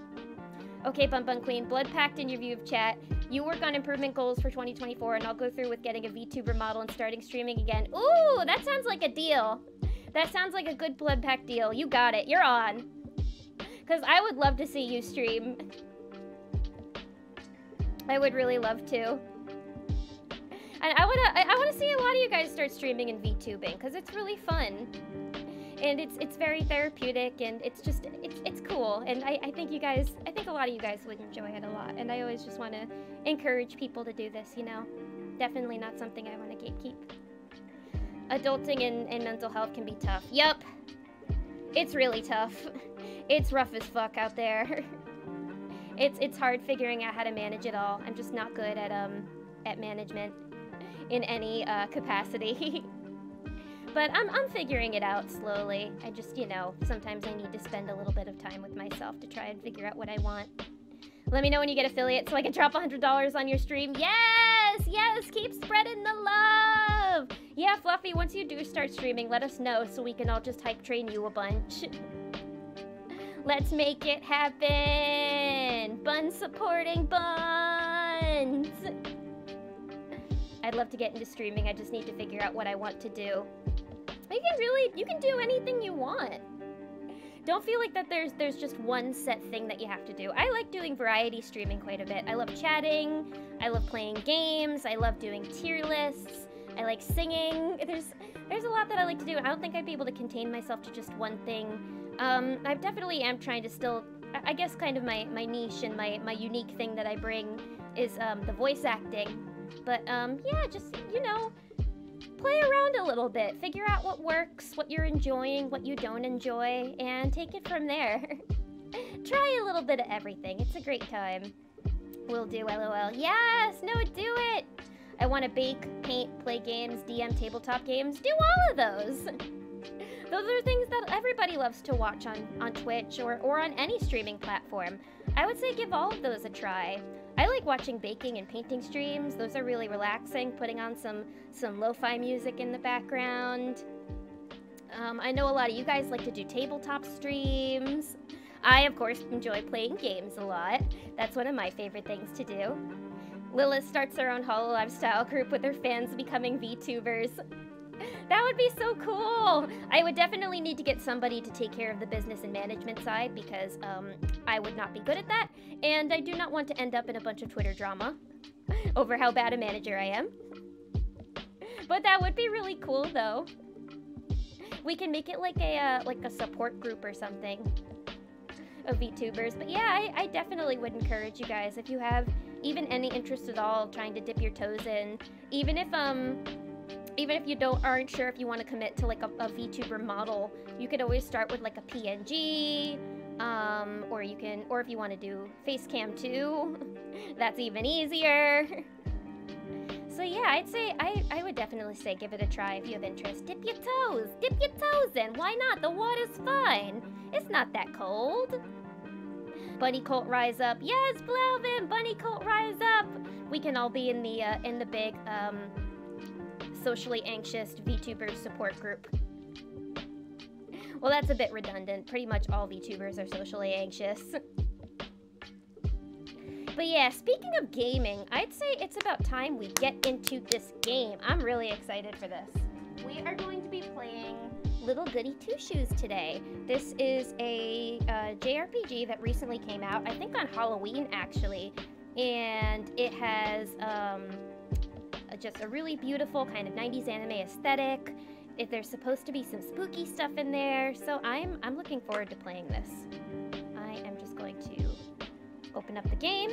Okay, Bun Bun Queen, Blood Pact in your view of chat. You work on improvement goals for 2024, and I'll go through with getting a VTuber model and starting streaming again. Ooh, that sounds like a deal. That sounds like a good Blood Pact deal. You got it. You're on. Because I would love to see you stream. I would really love to. And I want to see a lot of you guys start streaming and VTubing, because it's really fun. And it's very therapeutic, and it's just, it's cool. And I think a lot of you guys would enjoy it a lot. And I always just want to encourage people to do this, you know? Definitely not something I want to gatekeep. Adulting and mental health can be tough. Yup. It's really tough. It's rough as fuck out there. It's hard figuring out how to manage it all. I'm just not good at management in any capacity. But I'm figuring it out slowly. I just, you know, sometimes I need to spend a little bit of time with myself to try and figure out what I want. Let me know when you get affiliate so I can drop $100 on your stream. Yes! Yes! Keep spreading the love! Yeah, Fluffy, once you do start streaming, let us know so we can all just hype train you a bunch. Let's make it happen! Buns supporting buns! I'd love to get into streaming. I just need to figure out what I want to do. You can do anything you want. Don't feel like that there's just one set thing that you have to do. I like doing variety streaming quite a bit. I love chatting, I love playing games, I love doing tier lists, I like singing. There's a lot that I like to do. I don't think I'd be able to contain myself to just one thing. I definitely am trying to still, I guess kind of my niche and my unique thing that I bring is the voice acting. But yeah, just, you know, play around a little bit. Figure out what works, what you're enjoying, what you don't enjoy, and take it from there. Try a little bit of everything. It's a great time. Will do, LOL. Yes! No, do it! I want to bake, paint, play games, DM tabletop games. Do all of those! Those are things that everybody loves to watch on Twitch or on any streaming platform. I would say give all of those a try. I like watching baking and painting streams. Those are really relaxing, putting on some lo-fi music in the background. I know a lot of you guys like to do tabletop streams. I, of course, enjoy playing games a lot. That's one of my favorite things to do. Lilith starts her own Hololive style group with her fans becoming VTubers. That would be so cool! I would definitely need to get somebody to take care of the business and management side because I would not be good at that, and I do not want to end up in a bunch of Twitter drama over how bad a manager I am. But that would be really cool, though. We can make it like a support group or something of VTubers. But yeah, I definitely would encourage you guys, if you have even any interest at all trying to dip your toes in, even if you aren't sure if you want to commit to like a VTuber model, you could always start with like a PNG, or if you want to do face cam too, that's even easier. So yeah, I'd say I would definitely say give it a try if you have interest. Dip your toes in. Why not? The water's fine. It's not that cold. Bunny Colt rise up. Yes, Blauvin, Bunny Colt rise up. We can all be in the big socially anxious VTuber support group. Well, that's a bit redundant. Pretty much all VTubers are socially anxious. But yeah, speaking of gaming, I'd say it's about time we get into this game. I'm really excited for this. We are going to be playing Little Goody Two Shoes today. This is a JRPG that recently came out, I think on Halloween actually, and it has just a really beautiful kind of 90s anime aesthetic. There's supposed to be some spooky stuff in there, so I'm looking forward to playing this. I am just going to open up the game,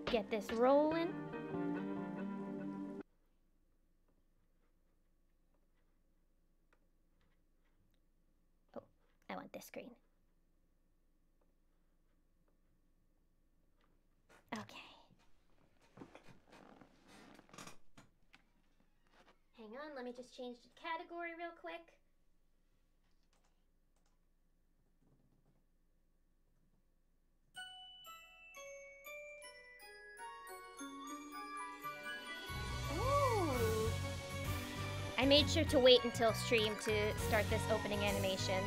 get this rolling. Oh, I want this screen. Okay. Hang on, let me just change the category real quick. I made sure to wait until stream to start this opening animation,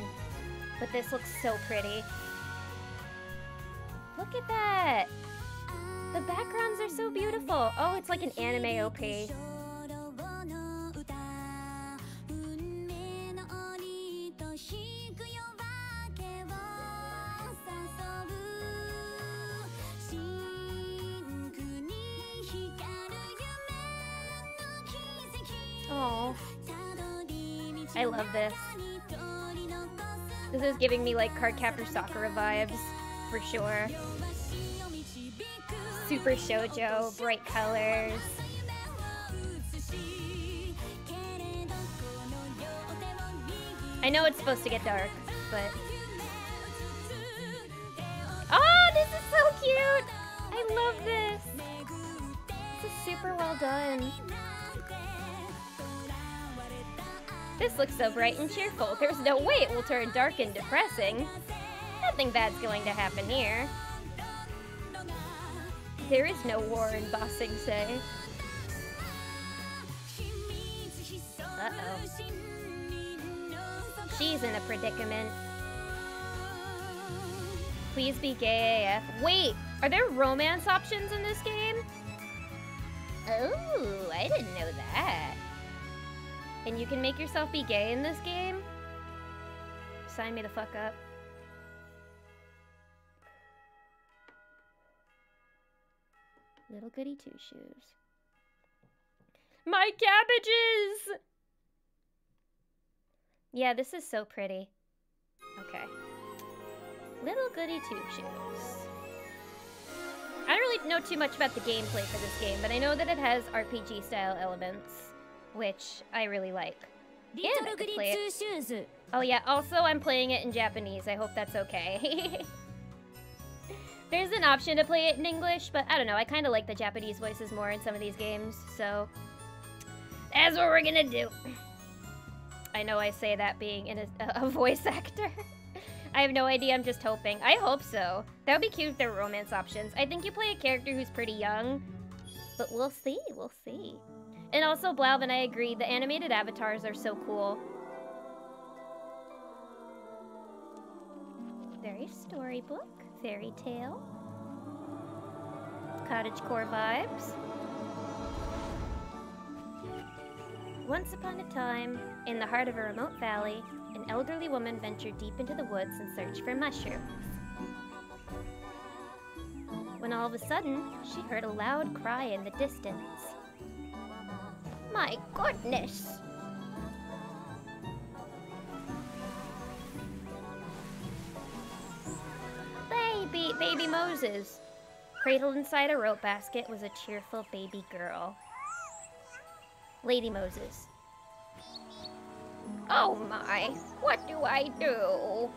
but this looks so pretty. Look at that! The backgrounds are so beautiful. Oh, it's like an anime OP. Oh, I love this. This is giving me like Cardcaptor Sakura vibes, for sure. Super shoujo, bright colors. I know it's supposed to get dark, but... Oh, this is so cute! I love this! This is super well done. This looks so bright and cheerful. There's no way it will turn dark and depressing. Nothing bad's going to happen here. There is no war in Ba Sing Se. Uh-oh. She's in a predicament. Please be gay AF. Wait, are there romance options in this game? Oh, I didn't know that. And you can make yourself be gay in this game? Sign me the fuck up. Little Goody Two Shoes. My cabbages! Yeah, this is so pretty. Okay. Little Goody Two Shoes. I don't really know too much about the gameplay for this game, but I know that it has RPG-style elements, which I really like. And I could play it. Oh yeah, also I'm playing it in Japanese. I hope that's okay. There's an option to play it in English, but I don't know. I kind of like the Japanese voices more in some of these games, so that's what we're gonna do. I know I say that being a voice actor. I have no idea, I'm just hoping. I hope so. That would be cute if there were romance options. I think you play a character who's pretty young, but we'll see, we'll see. And also, Blaub and I agree, the animated avatars are so cool. Very storybook, fairy tale. Cottagecore vibes. Once upon a time, in the heart of a remote valley, an elderly woman ventured deep into the woods in search for mushrooms. When all of a sudden, she heard a loud cry in the distance. My goodness! Baby Moses. Cradled inside a rope basket was a cheerful baby girl. Lady Moses. Oh my, what do I do?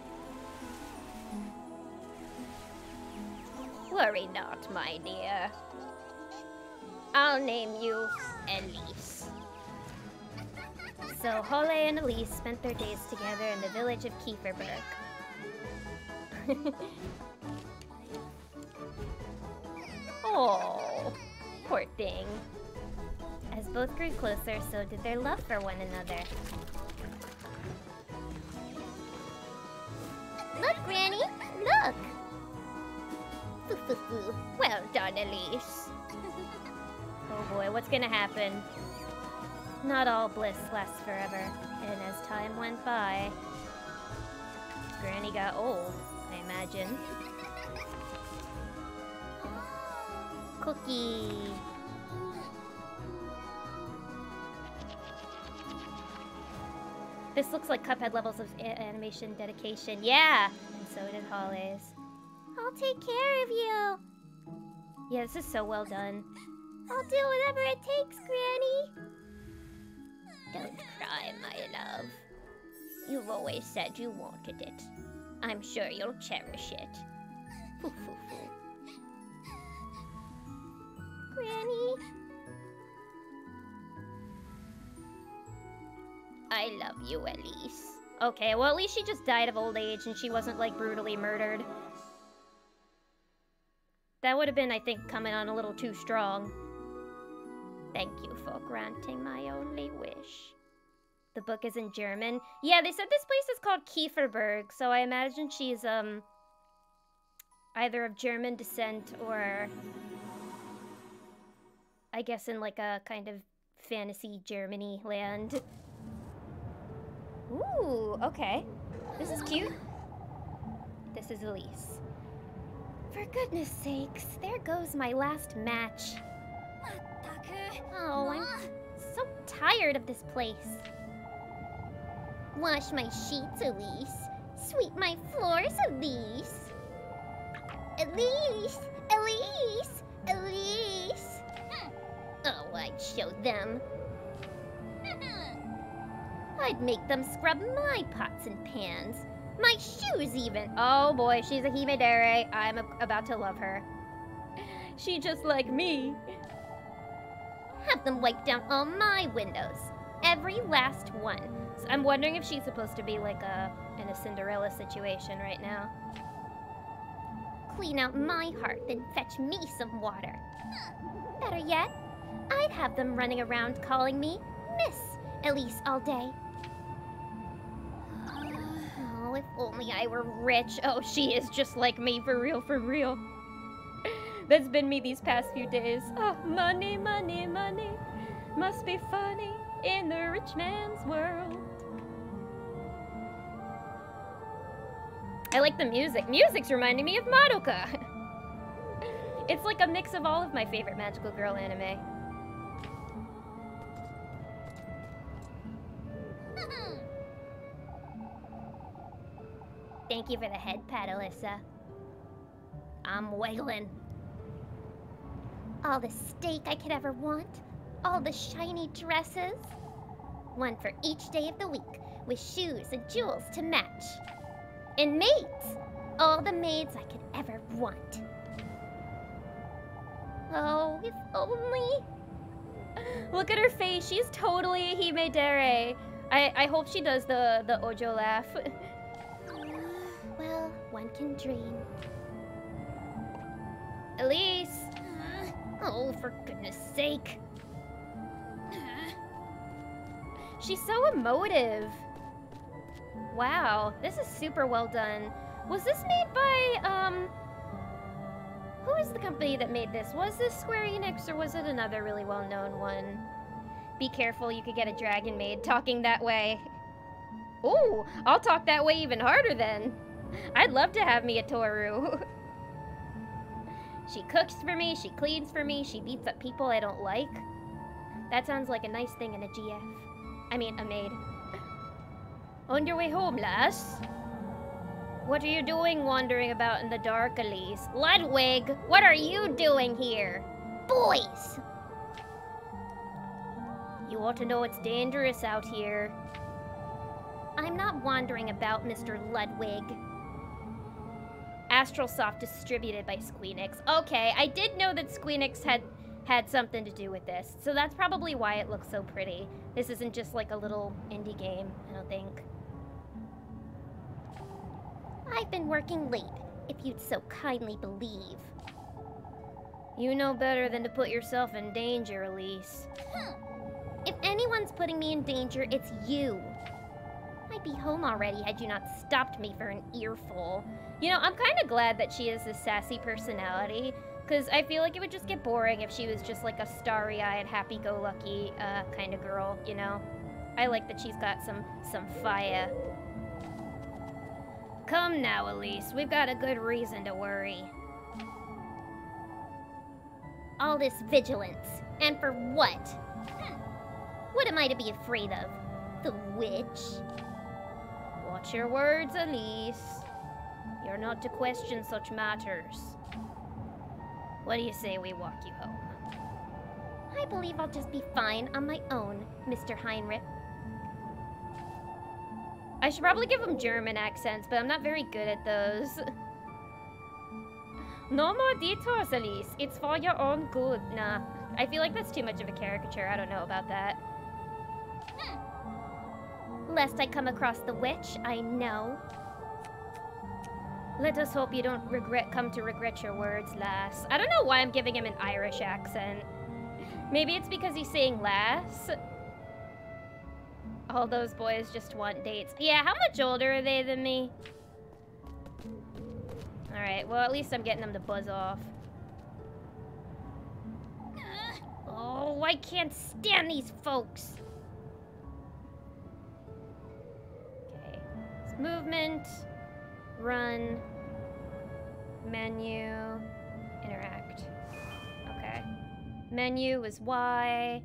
Worry not, my dear. I'll name you Elise. So Hole and Elise spent their days together in the village of Kieferberg. Oh, poor thing. As both grew closer, so did their love for one another. Look, Granny! Look! Foo-foo-foo. Well done, Elise. Oh boy, what's gonna happen? Not all bliss lasts forever, and as time went by, Granny got old, I imagine. Cookie. This looks like Cuphead levels of animation dedication. Yeah! And so did Holly's. I'll take care of you. Yeah, this is so well done. I'll do whatever it takes, Granny. Don't cry, my love. You've always said you wanted it. I'm sure you'll cherish it. Foo, foo, foo. Granny. I love you, Elise. Okay, well at least she just died of old age and she wasn't like brutally murdered. That would have been, I think, coming on a little too strong. Thank you for granting my only wish. The book is in German. Yeah, they said this place is called Kieferberg, so I imagine she's either of German descent or I guess in like a kind of fantasy Germany land. Ooh, okay. This is cute. This is Elise. For goodness sakes, there goes my last match. Oh, I'm so tired of this place. Wash my sheets, Elise. Sweep my floors, Elise. Elise! Elise! Elise! Oh, I'd show them. I'd make them scrub my pots and pans. My shoes, even. Oh boy, she's a himedere. I'm about to love her. She just like me. Have them wipe down all my windows. Every last one. So I'm wondering if she's supposed to be like in a Cinderella situation right now. Clean out my hearth and fetch me some water. Better yet, I'd have them running around calling me Miss Elise all day. Oh, if only I were rich. Oh, she is just like me, for real, for real. That's been me these past few days. Oh, money, money, money. Must be funny in the rich man's world. I like the music. Music's reminding me of Madoka. It's like a mix of all of my favorite magical girl anime. Thank you for the head pat, Alyssa. I'm wiggling. All the steak I could ever want. All the shiny dresses. One for each day of the week, with shoes and jewels to match. And maids. All the maids I could ever want. Oh, if only. Look at her face. She's totally a himedere. I hope she does the Ojo laugh. Well, one can dream. Elise! Oh, for goodness sake. She's so emotive. Wow, this is super well done. Was this made by, who is the company that made this? Was this Square Enix or was it another really well-known one? Be careful, you could get a dragon maid talking that way. Ooh, I'll talk that way even harder then. I'd love to have me a Toru. She cooks for me, she cleans for me, she beats up people I don't like. That sounds like a nice thing in a GF. I mean, a maid. On your way home, lass? What are you doing wandering about in the dark, Elise? Ludwig, what are you doing here? Boys! You ought to know it's dangerous out here. I'm not wandering about, Mr. Ludwig. Astral Soft distributed by Squeenix. Okay, I did know that Squeenix had something to do with this, so that's probably why it looks so pretty. This isn't just like a little indie game, I don't think. I've been working late, if you'd so kindly believe. You know better than to put yourself in danger, Elise. If anyone's putting me in danger, it's you. I'd be home already had you not stopped me for an earful. You know, I'm kind of glad that she has this sassy personality, because I feel like it would just get boring if she was just like a starry-eyed, happy-go-lucky kind of girl, you know? I like that she's got some fire. Come now, Elise, we've got a good reason to worry. All this vigilance, and for what? What am I to be afraid of? The witch? Watch your words, Elise. You're not to question such matters. What do you say we walk you home? I believe I'll just be fine on my own, Mr. Heinrich. I should probably give him German accents, but I'm not very good at those. No more detours, Elise. It's for your own good. Nah, I feel like that's too much of a caricature. I don't know about that. Lest I come across the witch, I know. Let us hope you don't come to regret your words, lass. I don't know why I'm giving him an Irish accent. Maybe it's because he's saying lass. All those boys just want dates. Yeah, how much older are they than me? Alright, well at least I'm getting them to buzz off. Oh, I can't stand these folks. Okay, it's movement, run, menu, interact. Okay, menu is Y.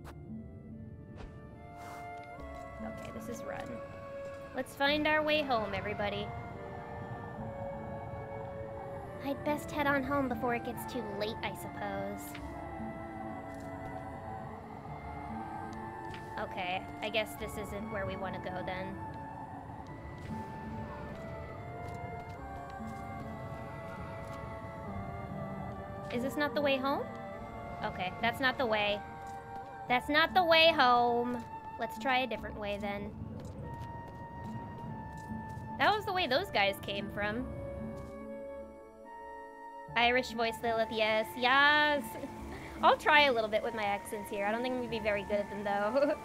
Okay, this is run. Let's find our way home, everybody. I'd best head on home before it gets too late, I suppose. Okay, I guess this isn't where we want to go then. Is this not the way home? Okay, that's not the way. That's not the way home. Let's try a different way then. That was the way those guys came from. Irish voice Lilith, yes, yes. I'll try a little bit with my accents here. I don't think I'm gonna be very good at them though.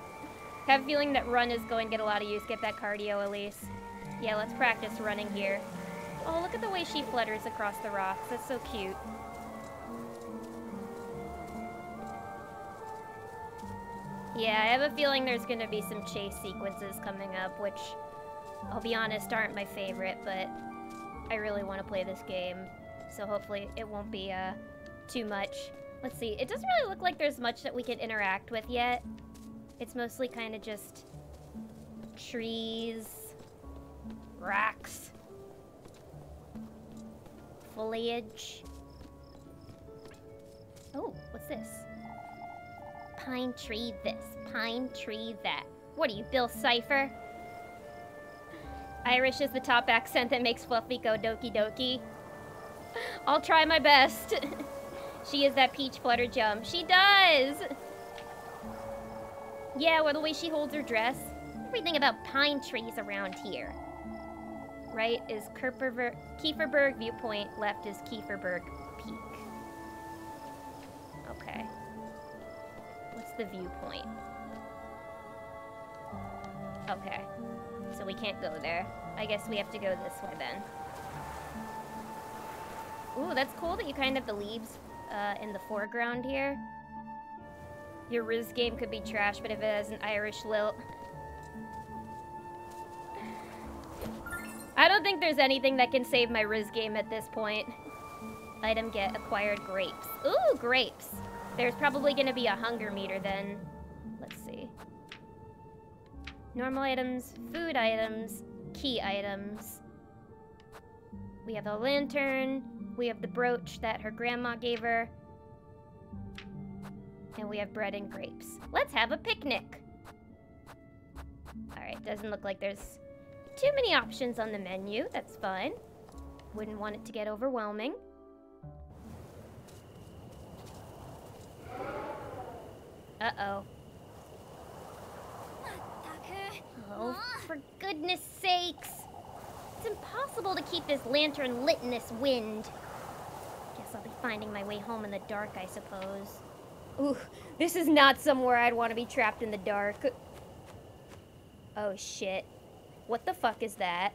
I have a feeling that run is going to get a lot of use. Get that cardio, Elise. Yeah, let's practice running here. Oh, look at the way she flutters across the rocks. That's so cute. Yeah, I have a feeling there's gonna be some chase sequences coming up, which, I'll be honest, aren't my favorite, but I really want to play this game, so hopefully it won't be too much. Let's see, it doesn't really look like there's much that we can interact with yet. It's mostly kind of just trees, rocks, foliage. Oh, what's this? Pine tree this, pine tree that. What are you, Bill Cipher? Irish is the top accent that makes Fluffy go doki doki. I'll try my best. She is that peach flutter jump. She does! Yeah, well, the way she holds her dress. Everything about pine trees around here. Right is Kieferberg Viewpoint. Left is Kieferberg Peak. Okay. What's the viewpoint? Okay. So we can't go there. I guess we have to go this way then. Ooh, that's cool that you kind of have the leaves in the foreground here. Your Riz game could be trash, but if it has an Irish lilt... I don't think there's anything that can save my Riz game at this point. Item get acquired grapes. Ooh, grapes. There's probably gonna be a hunger meter then. Let's see. Normal items, food items, key items. We have a lantern. We have the brooch that her grandma gave her. And we have bread and grapes. Let's have a picnic. Alright, doesn't look like there's too many options on the menu. That's fine. Wouldn't want it to get overwhelming. Uh-oh. Oh, for goodness sakes. It's impossible to keep this lantern lit in this wind. Guess I'll be finding my way home in the dark, I suppose. Ooh, this is not somewhere I'd want to be trapped in the dark. Oh, shit. What the fuck is that?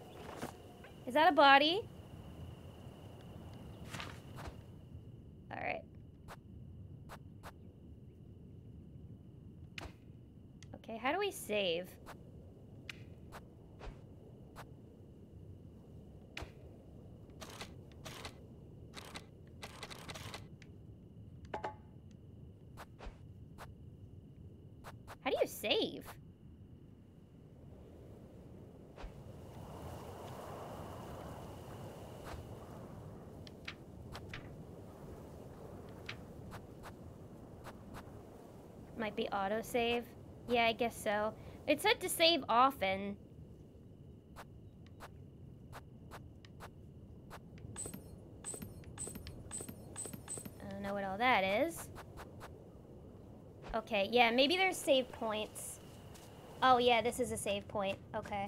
Is that a body? Alright. Okay, how do we save? How do you save? Might be autosave. Yeah, I guess so. It said to save often. I don't know what all that is. Okay, yeah, maybe there's save points. Oh, yeah, this is a save point. Okay.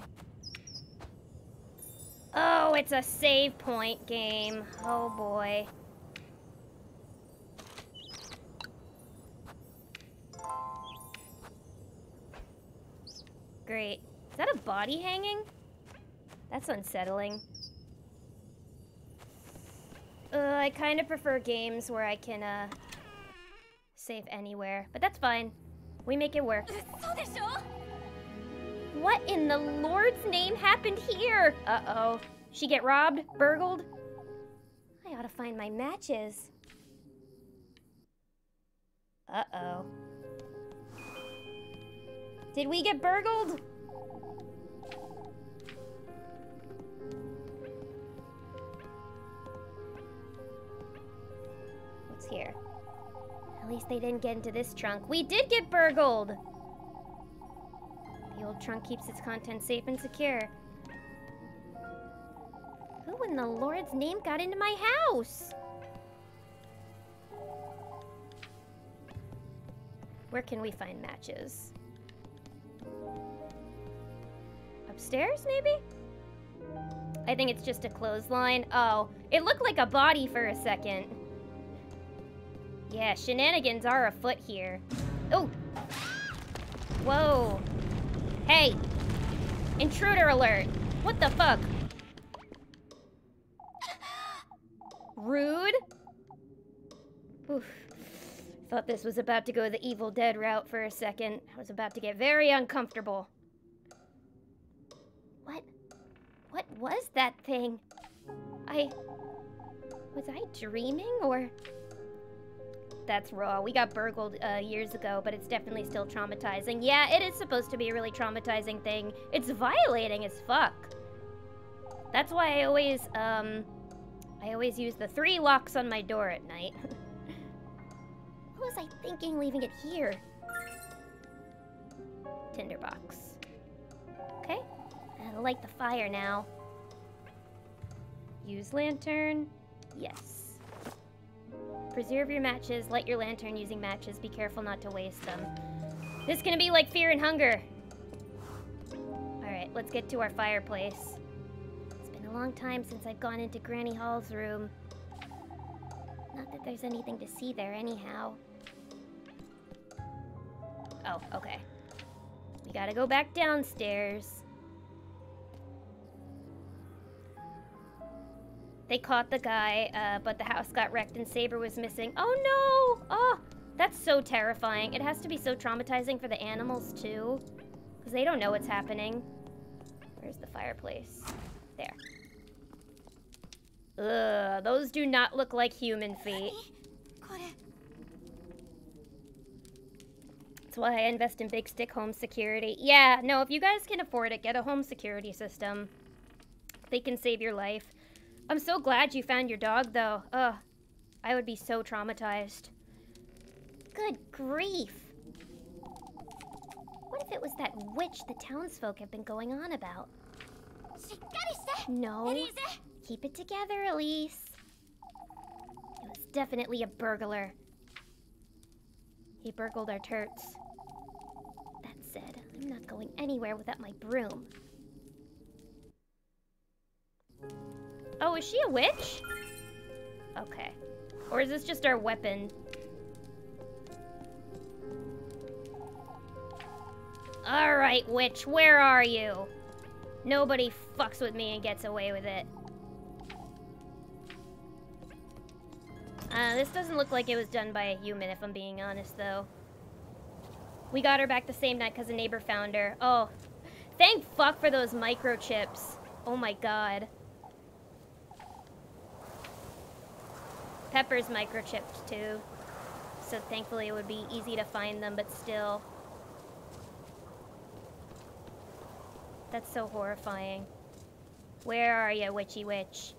Oh, it's a save point game. Oh, boy. Great. Is that a body hanging? That's unsettling. I kind of prefer games where I can, save anywhere. But that's fine. We make it work. What in the Lord's name happened here? Uh-oh. She get robbed? Burgled? I ought to find my matches. Uh-oh. Did we get burgled? What's here? At least they didn't get into this trunk. We did get burgled! The old trunk keeps its contents safe and secure. Who in the Lord's name got into my house? Where can we find matches? Upstairs, maybe? I think it's just a clothesline. Oh, it looked like a body for a second. Yeah, shenanigans are afoot here. Oh! Whoa. Hey! Intruder alert! What the fuck? Rude? Oof. Thought this was about to go the Evil Dead route for a second. I was about to get very uncomfortable. What was that thing? Was I dreaming, or? That's raw. We got burgled years ago, but it's definitely still traumatizing. Yeah, it is supposed to be a really traumatizing thing. It's violating as fuck. That's why I always use the 3 locks on my door at night. What was I thinking leaving it here? Tinderbox. Okay. I'll light the fire now. Use lantern. Yes. Preserve your matches. Light your lantern using matches. Be careful not to waste them. This is gonna be like Fear and Hunger. Alright, let's get to our fireplace. It's been Been a long time since I've gone into Granny Hall's room. Not that there's anything to see there anyhow. Oh, okay. We gotta go back downstairs. They caught the guy, but the house got wrecked and Saber was missing. Oh no! Oh, that's so terrifying. It has to be so traumatizing for the animals too, because they don't know what's happening. Where's the fireplace? There. Ugh, those do not look like human feet. That's why I invest in big stick home security. Yeah, no, if you guys can afford it, get a home security system. They can save your life. I'm so glad you found your dog, though. Ugh, I would be so traumatized. Good grief. What if it was that witch the townsfolk have been going on about? No. Keep it together, Elise. It was definitely a burglar. He burgled our turts. That said, I'm not going anywhere without my broom. Oh, is she a witch? Okay. Or is this just our weapon? Alright, witch, where are you? Nobody fucks with me and gets away with it. This doesn't look like it was done by a human, if I'm being honest, though. We got her back the same night because a neighbor found her. Oh, thank fuck for those microchips. Oh my god. Pepper's microchipped, too. So thankfully it would be easy to find them, but still. That's so horrifying. Where are you, witchy witch?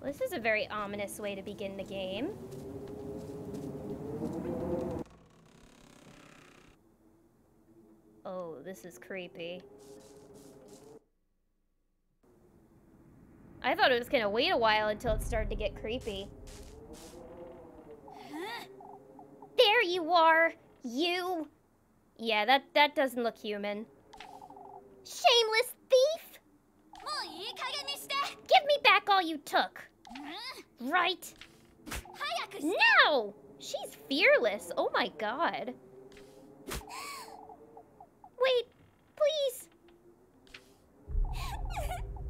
Well, this is a very ominous way to begin the game. Oh, this is creepy. I thought it was gonna wait a while until it started to get creepy. There you are! You! Yeah, that doesn't look human. Shameless thief! Give me back all you took! Right? No! She's fearless. Oh my god. Wait, please.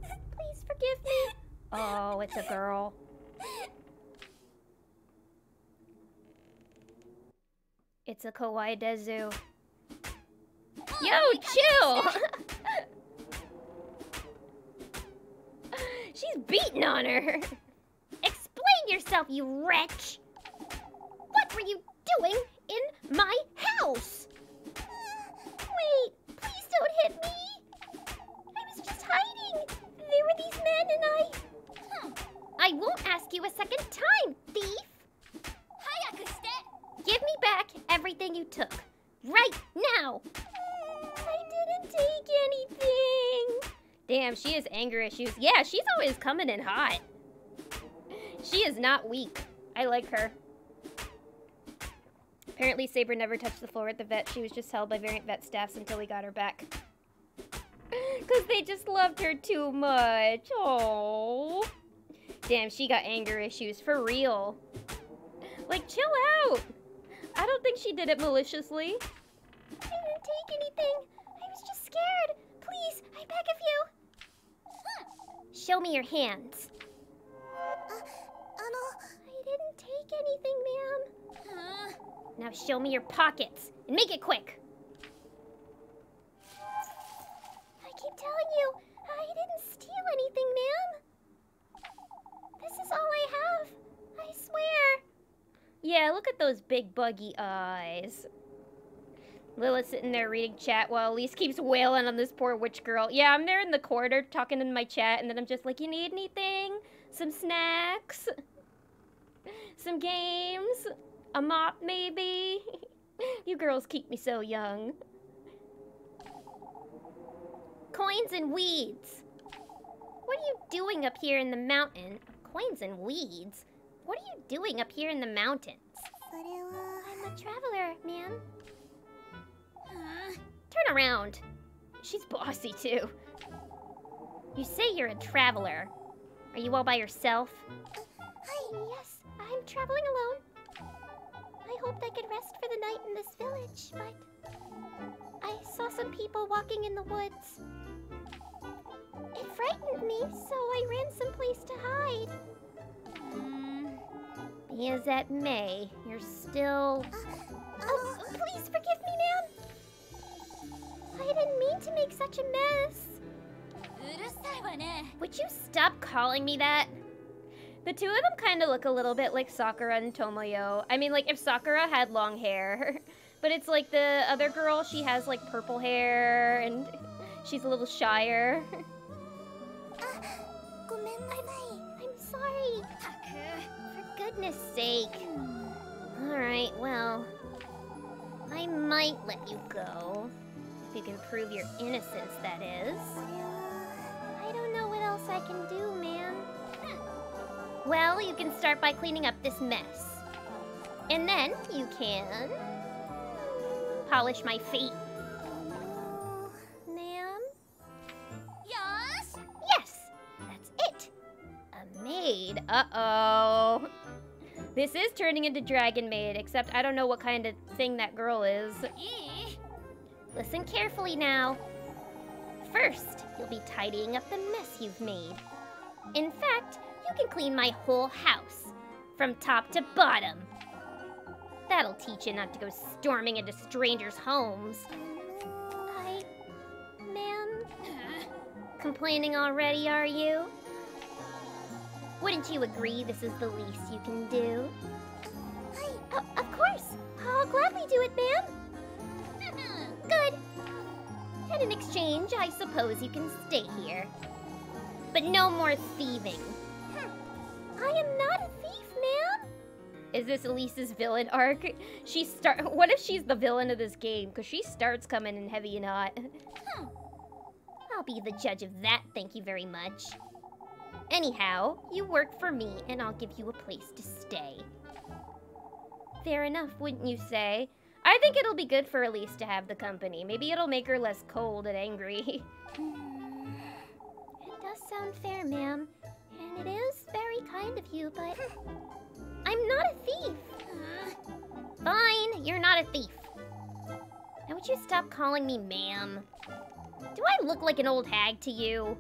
Please forgive me. Oh, it's a girl. It's a kawaii dezu. Yo, chill! She's beating on her. Explain yourself, you wretch. What were you doing in my house? Wait, please don't hit me. I was just hiding. There were these men and I won't ask you a second time, thief. Give me back everything you took. Right now. I didn't take anything. Damn, she has anger issues. Yeah, she's always coming in hot. She is not weak. I like her. Apparently, Saber never touched the floor at the vet. She was just held by variant vet staffs until we got her back. Because they just loved her too much. Oh. Damn, she got anger issues. For real. Like, chill out. I don't think she did it maliciously. I didn't take anything. I was just scared. Please, I beg of you. Show me your hands. I didn't take anything, ma'am. Now show me your pockets, and make it quick. I keep telling you, I didn't steal anything, ma'am. This is all I have. I swear. Yeah, look at those big buggy eyes. Lilith's sitting there reading chat while Elise keeps wailing on this poor witch girl. Yeah, I'm there in the corner talking in my chat, and then I'm just like, you need anything? Some snacks? Some games? A mop, maybe? You girls keep me so young. Coins and weeds. What are you doing up here in the mountain? Coins and weeds? What are you doing up here in the mountains? I'm a traveler, ma'am. Turn around. She's bossy, too. You say you're a traveler. Are you all by yourself? Yes, I'm traveling alone. I hoped I could rest for the night in this village, but I saw some people walking in the woods. It frightened me, so I ran someplace to hide. Be as that may, you're still... Oh, please forgive me, ma'am. I didn't mean to make such a mess. Would you stop calling me that? The two of them kind of look a little bit like Sakura and Tomoyo. I mean, like, if Sakura had long hair. But it's like the other girl, she has, like, purple hair, and she's a little shyer. I'm sorry. For goodness sake. Alright, well, I might let you go. If you can prove your innocence, that is. I don't know what else I can do, ma'am. Well, you can start by cleaning up this mess. And then you can polish my feet. Ma'am? Yes? Yes, that's it. A maid. Uh-oh. This is turning into Dragon Maid, except I don't know what kind of thing that girl is. Listen carefully now. First, you'll be tidying up the mess you've made. In fact, you can clean my whole house, from top to bottom. That'll teach you not to go storming into strangers' homes. Ma'am? Complaining already, are you? Wouldn't you agree this is the least you can do? Of course! I'll gladly do it, ma'am! Good! And in exchange, I suppose you can stay here. But no more thieving. I am not a thief, ma'am! Is this Elise's villain arc? What if she's the villain of this game? Because she starts coming in heavy and hot. I'll be the judge of that, thank you very much. Anyhow, you work for me, and I'll give you a place to stay. Fair enough, wouldn't you say? I think it'll be good for Elise to have the company. Maybe it'll make her less cold and angry. It does sound fair, ma'am. And it is very kind of you, but I'm not a thief. Fine, you're not a thief. Now would you stop calling me ma'am? Do I look like an old hag to you?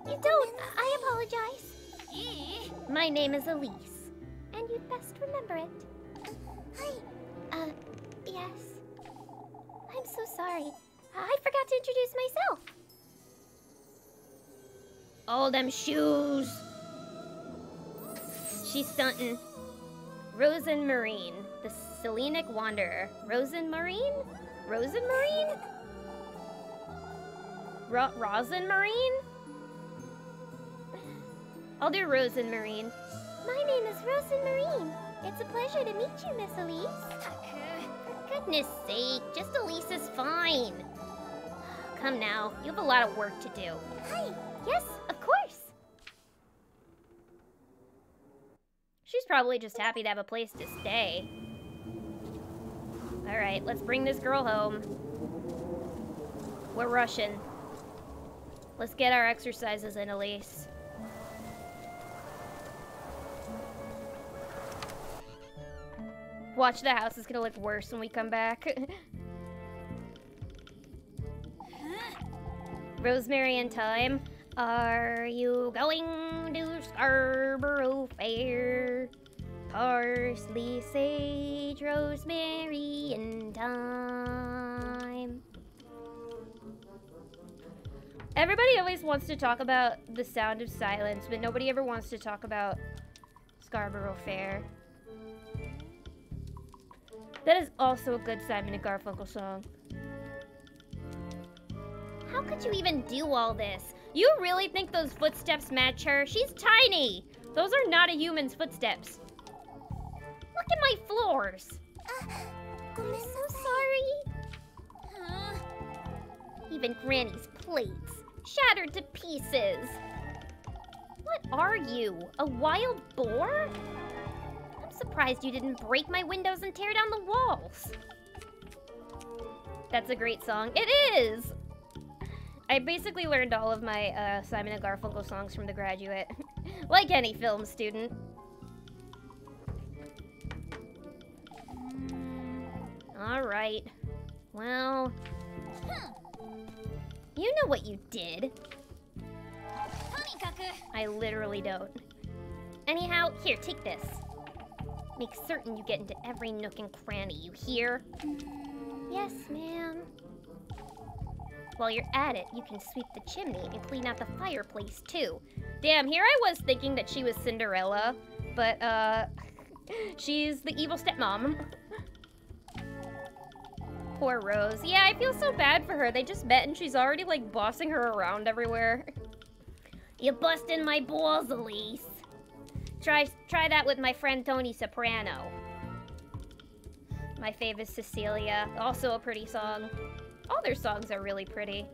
You don't. I apologize. My name is Elise, and you'd best remember it. Yes. I'm so sorry. I forgot to introduce myself. Oh, them shoes. She's stunting. Rosenmarine, the Selenic Wanderer. Rosenmarine? Rosenmarine? Rosenmarine? I'll do Rosenmarine. My name is Rosenmarine. It's a pleasure to meet you, Miss Elise. For goodness sake, just Elise is fine. Come now, you have a lot of work to do. Hi. Yes, of course. She's probably just happy to have a place to stay. All right, let's bring this girl home. We're rushing. Let's get our exercises in, Elise. Watch, the house is gonna look worse when we come back. Rosemary and Thyme, are you going to Scarborough Fair? Parsley, sage, rosemary, and thyme. Everybody always wants to talk about The Sound of Silence, but nobody ever wants to talk about Scarborough Fair. That is also a good Simon and Garfunkel song. How could you even do all this? You really think those footsteps match her? She's tiny! Those are not a human's footsteps. Look at my floors. I'm so sorry. Even Granny's plates, shattered to pieces. What are you, a wild boar? I'm surprised you didn't break my windows and tear down the walls. That's a great song. It is! I basically learned all of my Simon and Garfunkel songs from The Graduate. Like any film student. Alright. Well... You know what you did. I literally don't. Anyhow, here, take this. Make certain you get into every nook and cranny, you hear? Yes, ma'am. While you're at it, you can sweep the chimney and clean out the fireplace, too. Damn, here I was thinking that she was Cinderella, but, she's the evil stepmom. Poor Rose. Yeah, I feel so bad for her. They just met and she's already, like, bossing her around everywhere. You busting my balls, Elise. Try that with my friend Tony Soprano. My fave is Cecilia. Also a pretty song. All their songs are really pretty.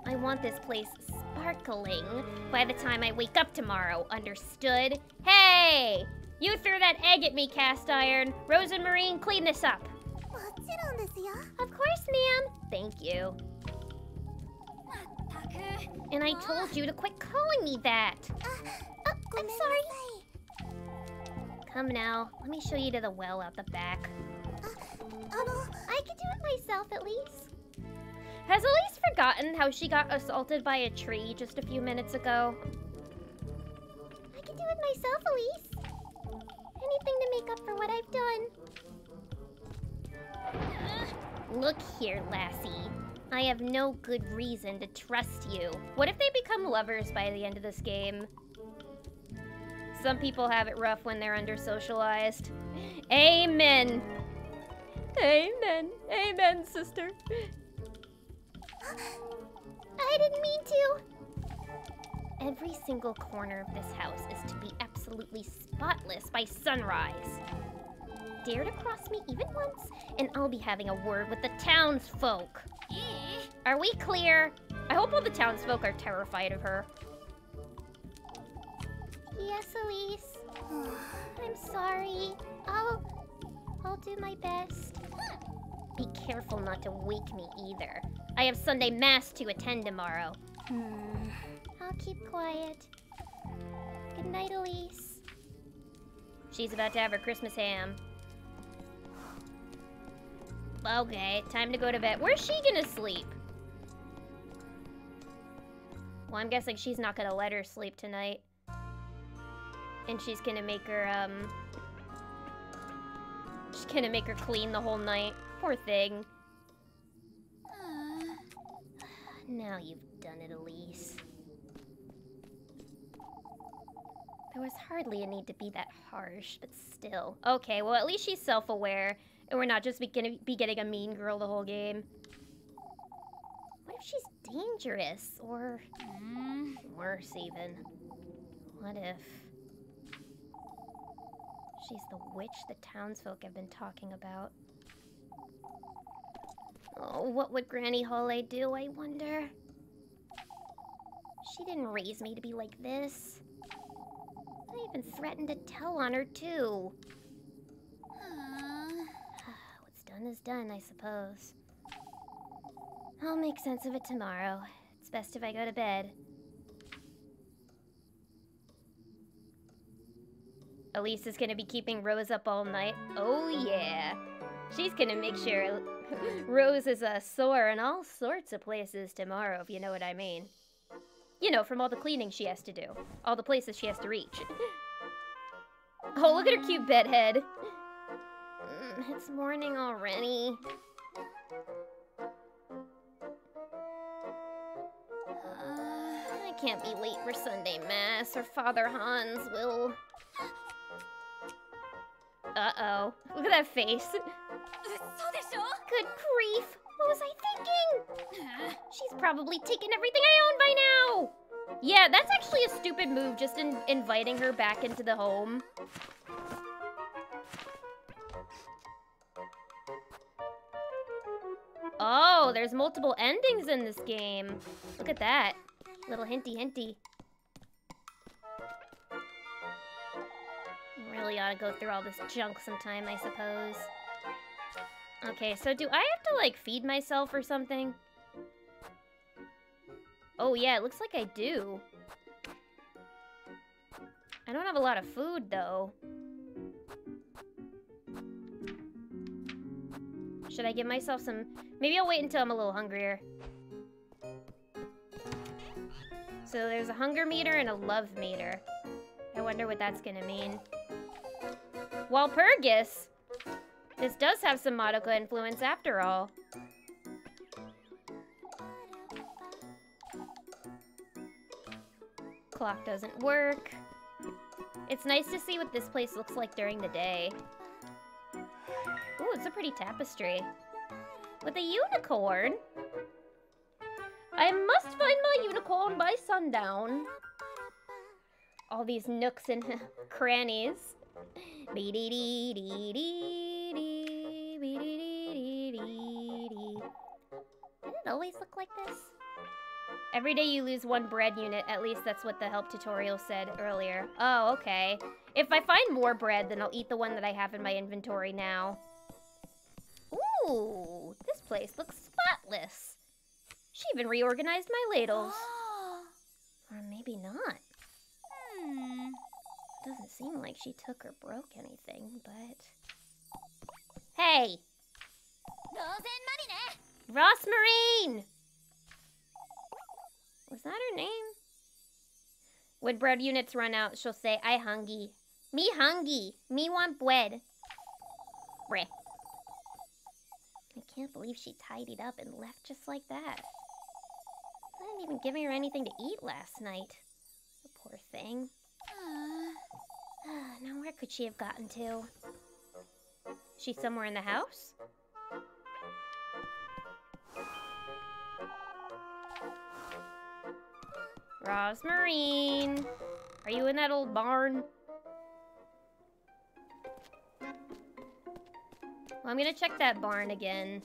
I want this place sparkling by the time I wake up tomorrow, understood? Hey! You threw that egg at me, cast iron. Rose and Marine, clean this up. Of course, ma'am. Thank you. And I told you to quit calling me that. I'm sorry. Come now, let me show you to the well out the back. I can do it myself, at least. Has Elise forgotten how she got assaulted by a tree just a few minutes ago? I can do it myself, Elise. Anything to make up for what I've done. Look here, lassie. I have no good reason to trust you. What if they become lovers by the end of this game? Some people have it rough when they're under-socialized. Amen. Amen. Amen, sister. I didn't mean to. Every single corner of this house is to be absolutely spotless by sunrise. Dare to cross me even once, and I'll be having a word with the townsfolk. Are we clear? I hope all the townsfolk are terrified of her. Yes, Elise. I'm sorry. I'll do my best. Be careful not to wake me either. I have Sunday Mass to attend tomorrow. I'll keep quiet. Good night, Elise. She's about to have her Christmas ham. Okay, time to go to bed. Where's she gonna sleep? Well, I'm guessing she's not gonna let her sleep tonight. And she's gonna make her, she's gonna make her clean the whole night. Poor thing. Now you've done it, Elise. There was hardly a need to be that harsh, but still. Okay, well, at least she's self-aware, and we're not just gonna be getting a mean girl the whole game. What if she's dangerous, or worse even? What if she's the witch the townsfolk have been talking about? Oh, what would Granny Holly do, I wonder? She didn't raise me to be like this. I even threatened to tell on her, too. What's done is done, I suppose. I'll make sense of it tomorrow. It's best if I go to bed. Elise is gonna be keeping Rose up all night. Oh, yeah. She's gonna make sure Rose is sore in all sorts of places tomorrow, if you know what I mean. You know, from all the cleaning she has to do. All the places she has to reach. Oh, look at her cute bedhead. It's morning already. I can't be late for Sunday Mass, or Father Hans will... Uh-oh. Look at that face. Good grief! What was I thinking? She's probably taken everything I own by now! Yeah, that's actually a stupid move, just inviting her back into the home. Oh, there's multiple endings in this game. Look at that. Little hinty hinty. really ought to go through all this junk sometime, I suppose. Okay, so do I have to, like, feed myself or something? Oh, yeah, it looks like I do. I don't have a lot of food, though. Should I give myself some... Maybe I'll wait until I'm a little hungrier. So there's a hunger meter and a love meter. I wonder what that's gonna mean. Walpurgis! This does have some Madoka influence after all. Clock doesn't work. It's nice to see what this place looks like during the day. Ooh, it's a pretty tapestry. With a unicorn. I must find my unicorn by sundown. All these nooks and crannies. Did it always look like this? Every day you lose 1 bread unit. At least that's what the help tutorial said earlier. Oh, okay. If I find more bread, then I'll eat the one that I have in my inventory now. Ooh, this place looks spotless. She even reorganized my ladles. Or maybe not. Doesn't seem like she took or broke anything, but... Hey! Rosmarine! Was that her name? When bread units run out, she'll say, I hungry. Me hungry. Me want bread. Breh. I can't believe she tidied up and left just like that. I didn't even give her anything to eat last night. The poor thing. Now where could she have gotten to? She's somewhere in the house? Rosmarine! Are you in that old barn? Well, I'm gonna check that barn again.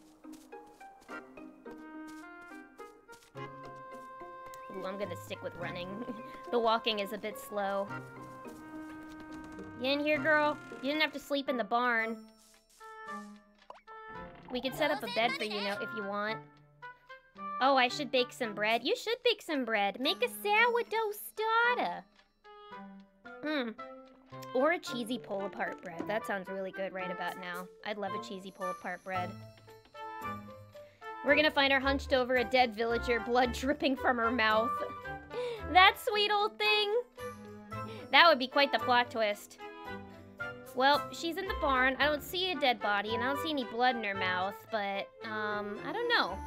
Ooh, I'm gonna stick with running. The walking is a bit slow. You in here, girl? You didn't have to sleep in the barn. We could set up a bed for you now if you want. Oh, I should bake some bread. You should bake some bread. Make a sourdough starter. Or a cheesy pull-apart bread. That sounds really good right about now. I'd love a cheesy pull-apart bread. We're gonna find her hunched over a dead villager, blood dripping from her mouth. That sweet old thing. That would be quite the plot twist. Well, she's in the barn. I don't see a dead body, and I don't see any blood in her mouth, but, I don't know.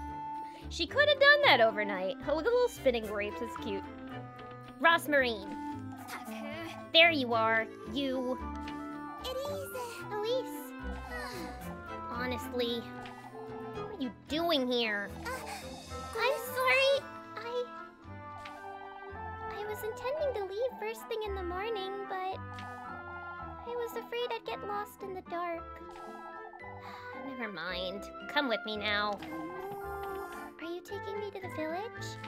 She could have done that overnight. Oh, look at the little spinning grapes. It's cute. Rosmarine. There you are. You. Elise. Honestly. What are you doing here? I'm sorry. I was intending to leave first thing in the morning, but I was afraid I'd get lost in the dark. Never mind. Come with me now. Are you taking me to the village?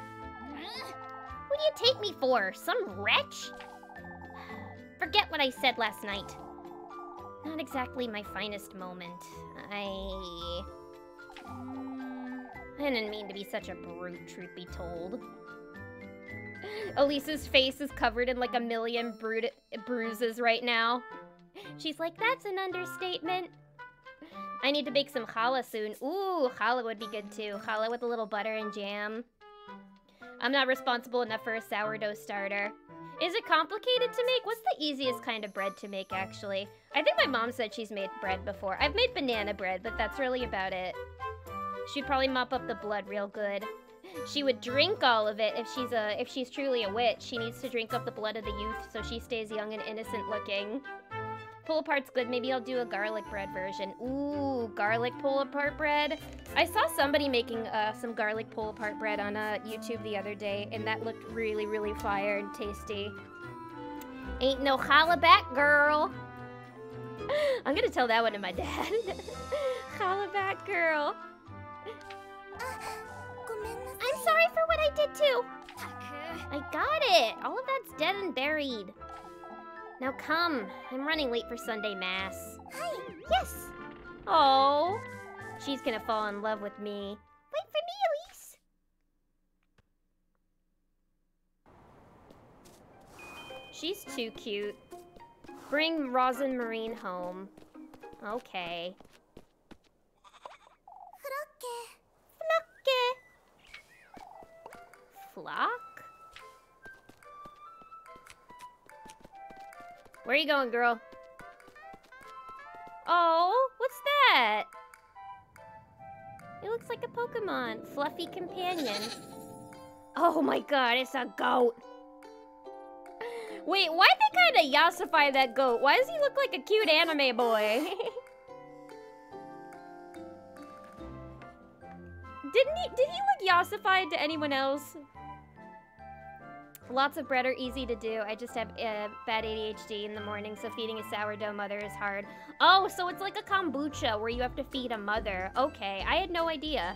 Who do you take me for? Some wretch? Forget what I said last night. Not exactly my finest moment. I didn't mean to be such a brute, truth be told. Elise's face is covered in like a million bruises right now. She's like, that's an understatement. I need to bake some challah soon. Ooh, challah would be good too. Challah with a little butter and jam. I'm not responsible enough for a sourdough starter. Is it complicated to make? What's the easiest kind of bread to make, actually? I think my mom said she's made bread before. I've made banana bread, but that's really about it. She'd probably mop up the blood real good. She would drink all of it. If she's truly a witch, she needs to drink up the blood of the youth so she stays young and innocent looking. Pull-apart's good. Maybe I'll do a garlic bread version. Ooh, garlic pull-apart bread. I saw somebody making some garlic pull-apart bread on YouTube the other day, and that looked really, really fire and tasty. Ain't no challah back, girl. I'm gonna tell that one to my dad. Challah back, girl. I'm sorry for what I did too. I got it. All of that's dead and buried. Now come. I'm running late for Sunday Mass. Hi. Yes. Oh. She's gonna fall in love with me. Wait for me, Elise. She's too cute. Bring Rosin Marine home. Okay. Flock? Where are you going, girl? Oh, what's that? It looks like a Pokemon. Fluffy companion. Oh my god, it's a goat. Wait, why'd they kind of yassify that goat? Why does he look like a cute anime boy? Did he look yassified to anyone else? Lots of bread are easy to do. I just have bad ADHD in the morning, so feeding a sourdough mother is hard. Oh, so it's like a kombucha where you have to feed a mother. Okay, I had no idea.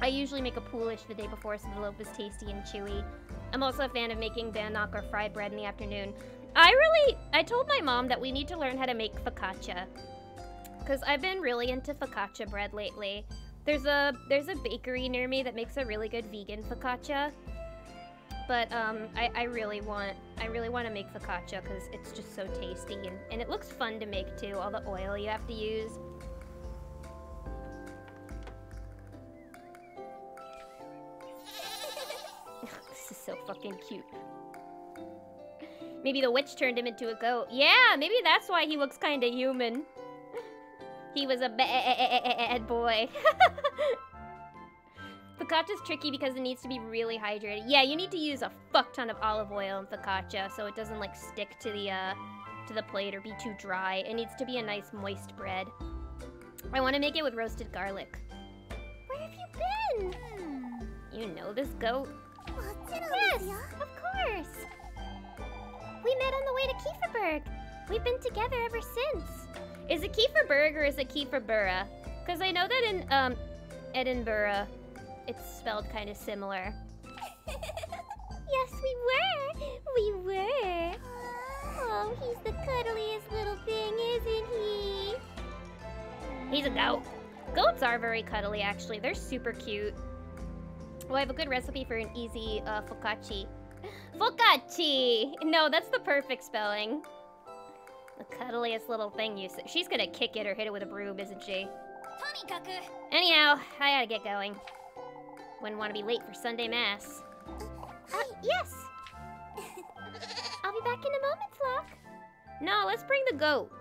I usually make a poolish the day before so the loaf is tasty and chewy. I'm also a fan of making bannock or fried bread in the afternoon. I told my mom that we need to learn how to make focaccia. Because I've been really into focaccia bread lately. There's a bakery near me that makes a really good vegan focaccia. But I really want to make focaccia because it's just so tasty and it looks fun to make too, all the oil you have to use. This is so fucking cute. Maybe the witch turned him into a goat. Yeah, maybe that's why he looks kind of human. He was a bad boy. Focaccia's tricky because it needs to be really hydrated. Yeah, you need to use a fuck ton of olive oil in focaccia so it doesn't like stick to the plate or be too dry. It needs to be a nice moist bread. I want to make it with roasted garlic. Where have you been? You know this goat? Yes, of course. We met on the way to Kieferberg. We've been together ever since. Is it Kieferberg or is it Kieferborough? Because I know that in Edinburgh, it's spelled kind of similar. Yes, we were. Oh, he's the cuddliest little thing, isn't he? He's a goat. Goats are very cuddly, actually. They're super cute. Well, I have a good recipe for an easy focaccia. Focaccia! No, that's the perfect spelling. The cuddliest little thing you said. She's gonna kick it or hit it with a broom, isn't she? Anyhow, I gotta get going. Wouldn't want to be late for Sunday Mass. Yes! I'll be back in a moment, Flock. No, let's bring the goat.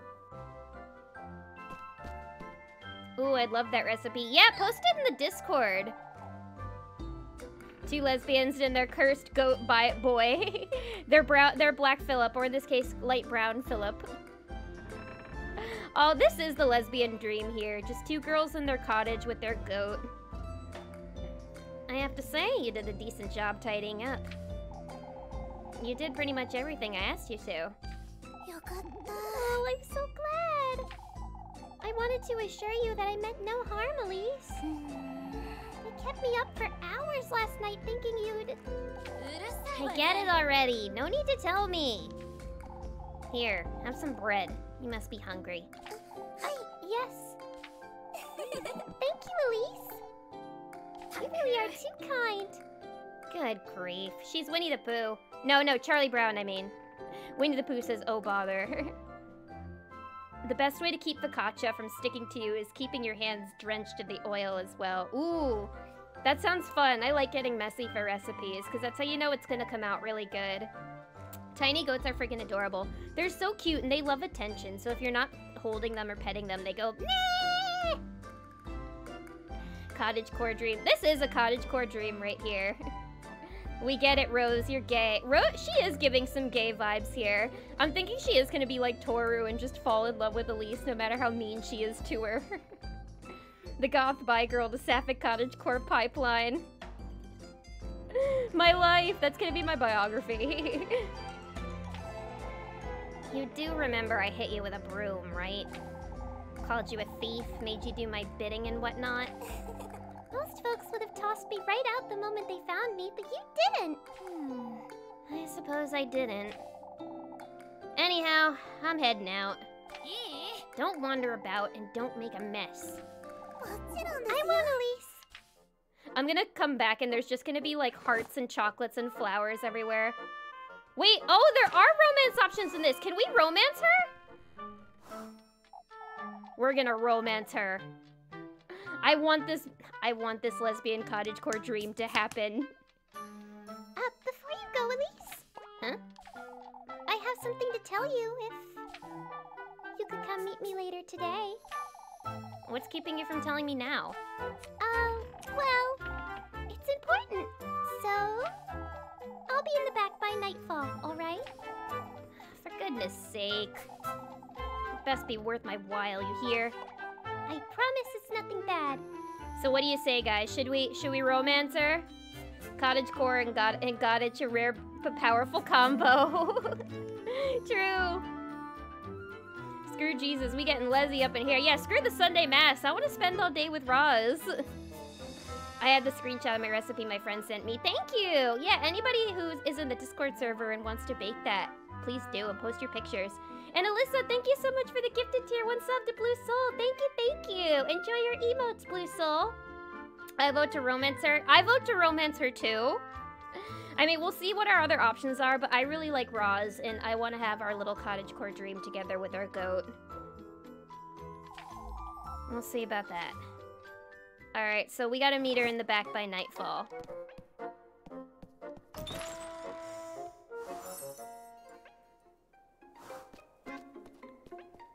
Ooh, I'd love that recipe. Yeah, post it in the Discord. Two lesbians and their cursed goat boy. They're Black Phillip, or in this case, light brown Phillip. Oh, this is the lesbian dream here. Just two girls in their cottage with their goat. I have to say, you did a decent job tidying up. You did pretty much everything I asked you to. Oh, I'm so glad. I wanted to assure you that I meant no harm, Elise. You kept me up for hours last night thinking you'd... I get it already. No need to tell me. Here, have some bread. You must be hungry. Yes. Thank you, Elise. You really are too kind. Good grief. She's Winnie the Pooh. No, Charlie Brown, I mean. Winnie the Pooh says, oh bother. The best way to keep focaccia from sticking to you is keeping your hands drenched in the oil as well. Ooh, that sounds fun. I like getting messy for recipes, because that's how you know it's gonna come out really good. Tiny goats are freaking adorable. They're so cute, and they love attention, so if you're not holding them or petting them, they go, nah! Cottagecore dream. This is a cottagecore dream right here. We get it, Rose. You're gay. She is giving some gay vibes here. I'm thinking she is going to be like Toru and just fall in love with Elise no matter how mean she is to her. The goth bi girl, the sapphic cottagecore pipeline. My life. That's going to be my biography. You do remember I hit you with a broom, right? Called you a thief, made you do my bidding and whatnot. Most Most folks would have tossed me right out the moment they found me, but you didn't. I suppose I didn't. Anyhow, I'm heading out. Don't wander about and don't make a mess. I won't, Elise. I'm gonna come back and there's just gonna be like hearts and chocolates and flowers everywhere. Wait, oh, there are romance options in this. Can we romance her? We're gonna romance her. I want this lesbian cottagecore dream to happen. Before you go, Elise. Huh? I have something to tell you if you could come meet me later today. What's keeping you from telling me now? Well, it's important. So, I'll be in the back by nightfall, alright? For goodness sake. It best be worth my while, you hear? I promise it's nothing bad. So what do you say, guys? Should we romance her? Cottagecore and Goddage, a rare but powerful combo. True. Screw Jesus, we getting Leslie up in here. Yeah, screw the Sunday Mass. I want to spend all day with Roz. I had the screenshot of my recipe my friend sent me. Thank you! Yeah, anybody who is in the Discord server and wants to bake that, please do and post your pictures. And Alyssa, thank you so much for the gifted tier 1 sub to Blue Soul. Thank you. Enjoy your emotes, Blue Soul. I vote to romance her. I vote to romance her too. I mean, we'll see what our other options are, but I really like Roz, and I want to have our little cottagecore dream together with our goat. We'll see about that. Alright, so we gotta meet her in the back by nightfall.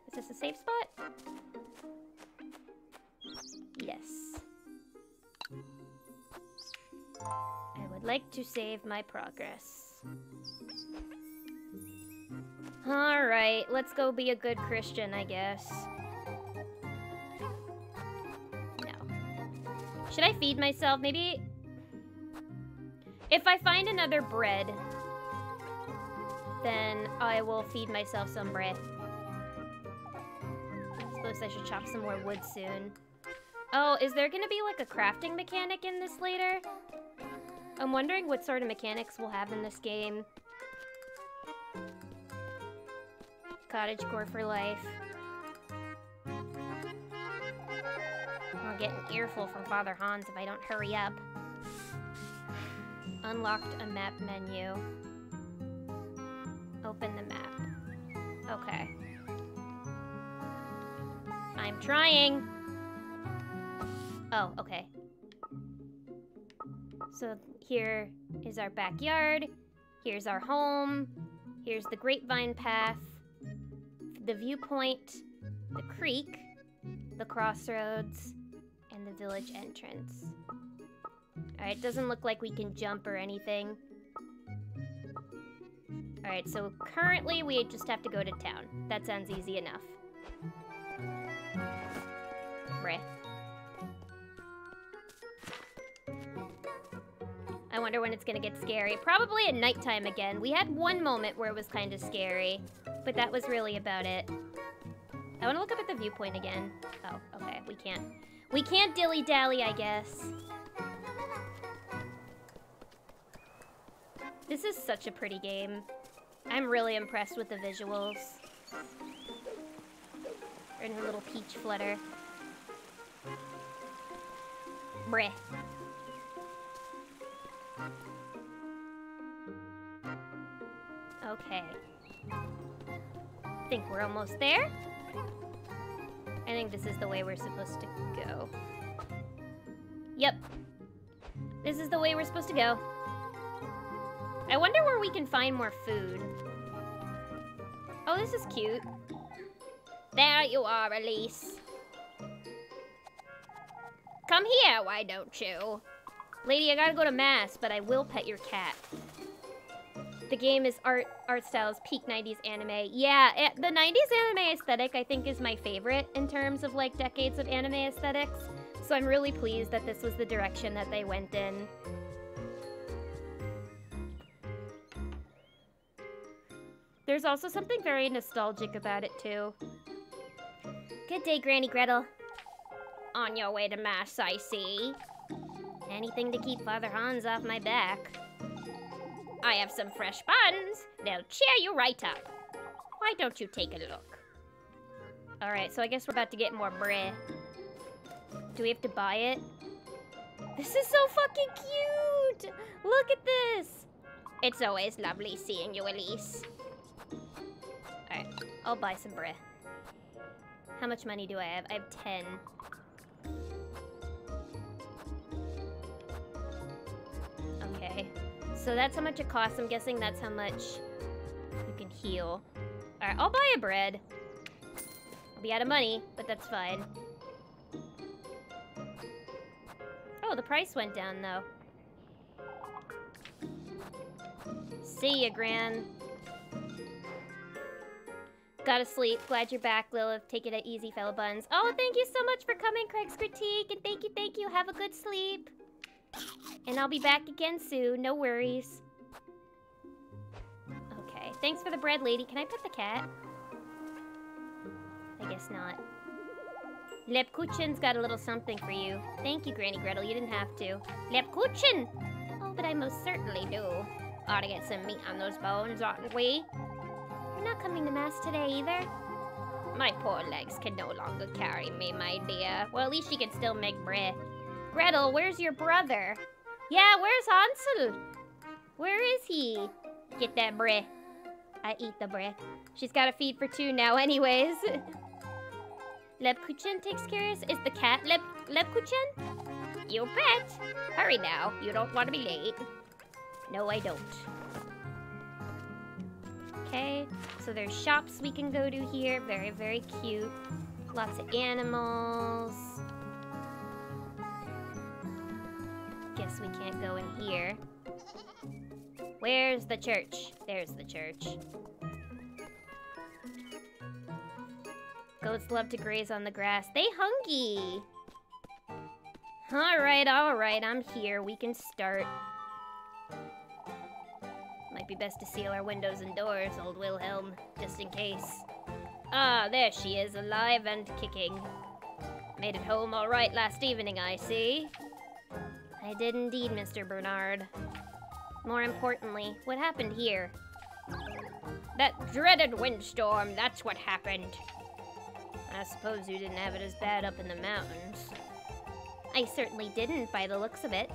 Is this a safe spot? Yes. I would like to save my progress. Alright, let's go be a good Christian, I guess. No. Should I feed myself? Maybe... If I find another bread, then I will feed myself some bread. I suppose I should chop some more wood soon. Oh, is there gonna be like a crafting mechanic in this later? I'm wondering what sort of mechanics we'll have in this game. Cottagecore for life. I'll get an earful from Father Hans if I don't hurry up. Unlocked a map menu. Open the map. Okay. I'm trying! Oh, okay. So here is our backyard, here's our home, here's the grapevine path, the viewpoint, the creek, the crossroads, and the village entrance. Alright, doesn't look like we can jump or anything. Alright, so currently we just have to go to town. That sounds easy enough. Right. I wonder when it's gonna get scary. Probably at nighttime again. We had one moment where it was kind of scary, but that was really about it. I want to look up at the viewpoint again. Oh, okay. We can't. We can't dilly-dally, I guess. This is such a pretty game. I'm really impressed with the visuals. We're in her little peach flutter. Breh. Okay. I think we're almost there. I think this is the way we're supposed to go. Yep. This is the way we're supposed to go. I wonder where we can find more food. Oh, this is cute. There you are, Elise. Come here, why don't you? Lady, I gotta go to mass, but I will pet your cat. The game is art style is peak 90s anime. Yeah, the 90s anime aesthetic I think is my favorite in terms of like decades of anime aesthetics. So I'm really pleased that this was the direction that they went in. There's also something very nostalgic about it too. Good day, Granny Gretel. On your way to mass, I see. Anything to keep Father Hans off my back. I have some fresh buns. They'll cheer you right up. Why don't you take a look? Alright, so I guess we're about to get more bread. Do we have to buy it? This is so fucking cute! Look at this! It's always lovely seeing you, Elise. Alright, I'll buy some bread. How much money do I have? I have 10. Okay. So that's how much it costs. I'm guessing that's how much you can heal. Alright, I'll buy a bread. I'll be out of money, but that's fine. Oh, the price went down, though. See ya, Gran. Gotta sleep. Glad you're back, Lilith. Take it easy, fellow buns. Oh, thank you so much for coming, Craig's Critique. And thank you. Have a good sleep. And I'll be back again soon. No worries. Okay. Thanks for the bread, lady. Can I pet the cat? I guess not. Lebkuchen's got a little something for you. Thank you, Granny Gretel. You didn't have to. Lebkuchen! Oh, but I most certainly do. Ought to get some meat on those bones, oughtn't we? You're not coming to Mass today, either? My poor legs can no longer carry me, my dear. Well, at least she can still make bread. Gretel, where's your brother? Yeah, where's Hansel? Where is he? Get that bread. I eat the bread. She's got a feed for 2 now anyways. Lebkuchen takes care of us? Is the cat Lebkuchen? You bet. Hurry now. You don't want to be late. No, I don't. Okay, so there's shops we can go to here. Very, very cute. Lots of animals. Guess we can't go in here. Where's the church? There's the church. Goats love to graze on the grass. They hungry. Alright, I'm here. We can start. Might be best to seal our windows and doors, old Wilhelm, just in case. Ah, there she is, alive and kicking. Made it home all right last evening, I see. I did indeed, Mr. Bernard. More importantly, what happened here? That dreaded windstorm, that's what happened. I suppose you didn't have it as bad up in the mountains. I certainly didn't, by the looks of it.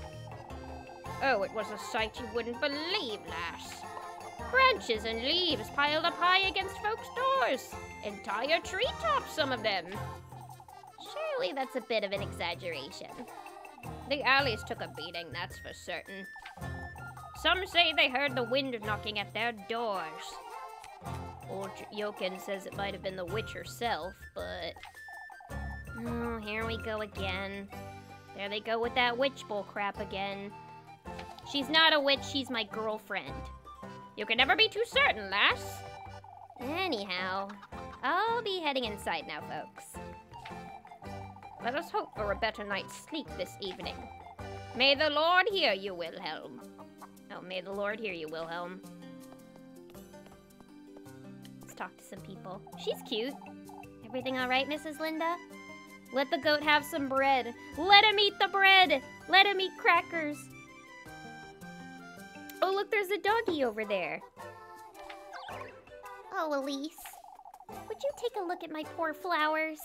Oh, it was a sight you wouldn't believe, lass. Branches and leaves piled up high against folks' doors. Entire treetops, some of them. Surely that's a bit of an exaggeration. The alleys took a beating, that's for certain. Some say they heard the wind knocking at their doors. Old Jochen says it might have been the witch herself, but... Oh, here we go again. There they go with that witch bull crap again. She's not a witch, she's my girlfriend. You can never be too certain, lass. Anyhow, I'll be heading inside now, folks. Let us hope for a better night's sleep this evening. May the Lord hear you, Wilhelm. Oh, may the Lord hear you, Wilhelm. Let's talk to some people. She's cute. Everything all right, Mrs. Linda? Let the goat have some bread. Let him eat the bread. Let him eat crackers. Oh, look, there's a doggy over there. Oh, Elise. Would you take a look at my poor flowers?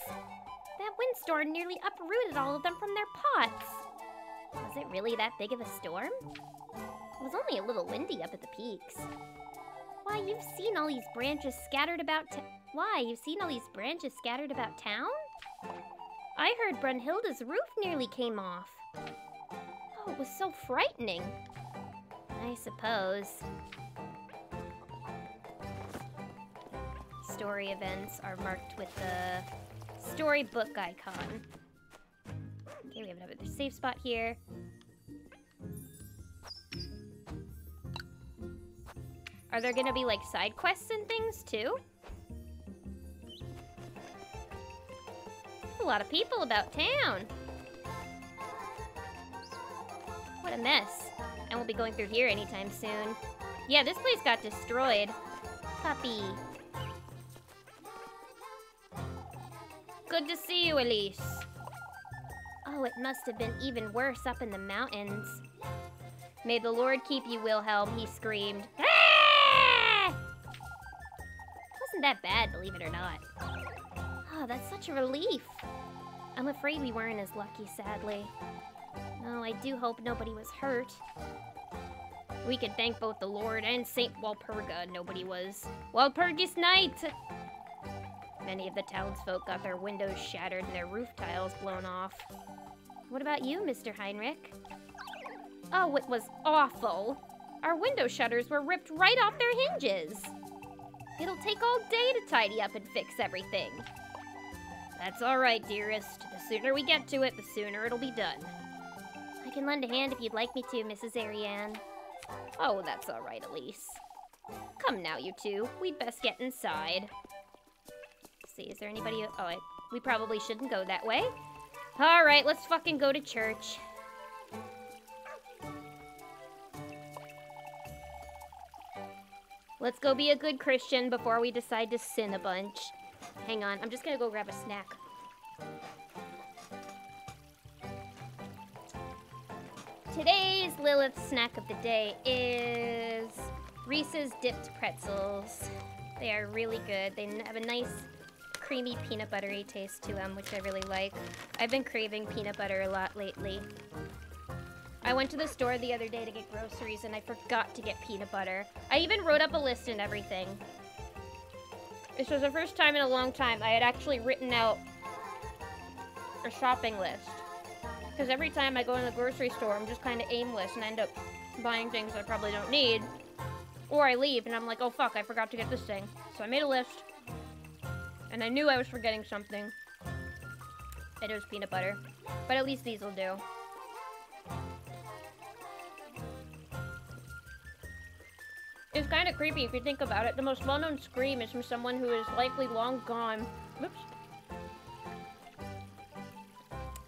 That windstorm nearly uprooted all of them from their pots. Was it really that big of a storm? It was only a little windy up at the peaks. Why, you've seen all these branches scattered about town? I heard Brunhilde's roof nearly came off. Oh, it was so frightening. I suppose. Story events are marked with the storybook icon. Okay, we have another safe spot here. Are there gonna be like side quests and things too? A lot of people about town. What a mess. And we'll be going through here anytime soon. Yeah, this place got destroyed. Puppy. Good to see you, Elise. Oh, Oh, it must have been even worse up in the mountains. May the Lord keep you, Wilhelm, he screamed. Ah! Wasn't that bad, believe it or not. Oh, that's such a relief. I'm afraid we weren't as lucky, sadly. Oh, I do hope nobody was hurt. We can thank both the Lord and Saint Walpurga nobody was. Walpurgis night! Many of the townsfolk got their windows shattered and their roof tiles blown off. What about you, Mr. Heinrich? Oh, it was awful. Our window shutters were ripped right off their hinges. It'll take all day to tidy up and fix everything. That's all right, dearest. The sooner we get to it, the sooner it'll be done. I can lend a hand if you'd like me to, Mrs. Ariane. Oh, that's all right, Elise. Come now, you two. We'd best get inside. Let's see, is there anybody... Oh, we probably shouldn't go that way. All right, let's fucking go to church. Let's go be a good Christian before we decide to sin a bunch. Hang on, I'm just gonna go grab a snack. Today's Lilith's snack of the day is Reese's dipped pretzels. They are really good. They have a nice creamy peanut buttery taste to them, which I really like. I've been craving peanut butter a lot lately. I went to the store the other day to get groceries and I forgot to get peanut butter. I even wrote up a list and everything. This was the first time in a long time I had actually written out a shopping list. Because every time I go in the grocery store, I'm just kind of aimless and I end up buying things I probably don't need. Or I leave and I'm like, oh fuck, I forgot to get this thing. So I made a list. And I knew I was forgetting something. And it was peanut butter. But at least these will do. It's kind of creepy if you think about it. The most well-known scream is from someone who is likely long gone. Oops.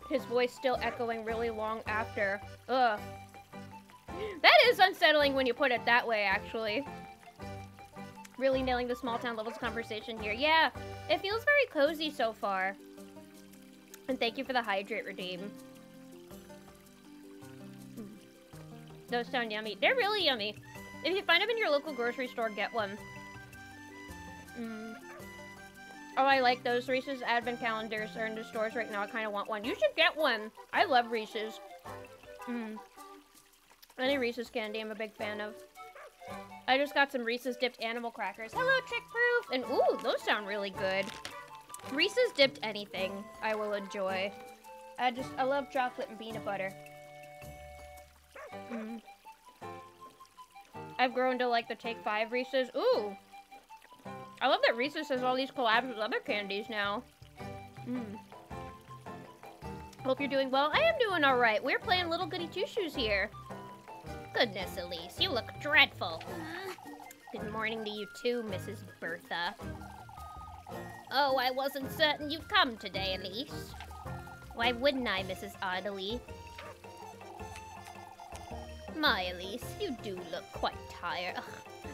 His voice still echoing really long after. Ugh. That is unsettling when you put it that way, actually. Really nailing the small town levels conversation here. Yeah, it feels very cozy so far. And thank you for the hydrate redeem. Those sound yummy. They're really yummy. If you find them in your local grocery store, get one. Oh, I like those. Reese's advent calendars are in the stores right now. I kind of want one. You should get one. I love Reese's. Any Reese's candy I'm a big fan of. I just got some Reese's dipped animal crackers. Hello, Trick Proof! And ooh, those sound really good. Reese's dipped anything I will enjoy. I love chocolate and peanut butter. I've grown to like the Take 5 Reese's. Ooh! I love that Reese's has all these collabs with other candies now. Hope you're doing well. I am doing alright. We're playing Little Goody Two-Shoes here. Goodness, Elise, you look dreadful. Good morning to you too, Mrs. Bertha. Oh, I wasn't certain you'd come today, Elise. Why wouldn't I, Mrs. Audley? My Elise, you do look quite tired. Ugh.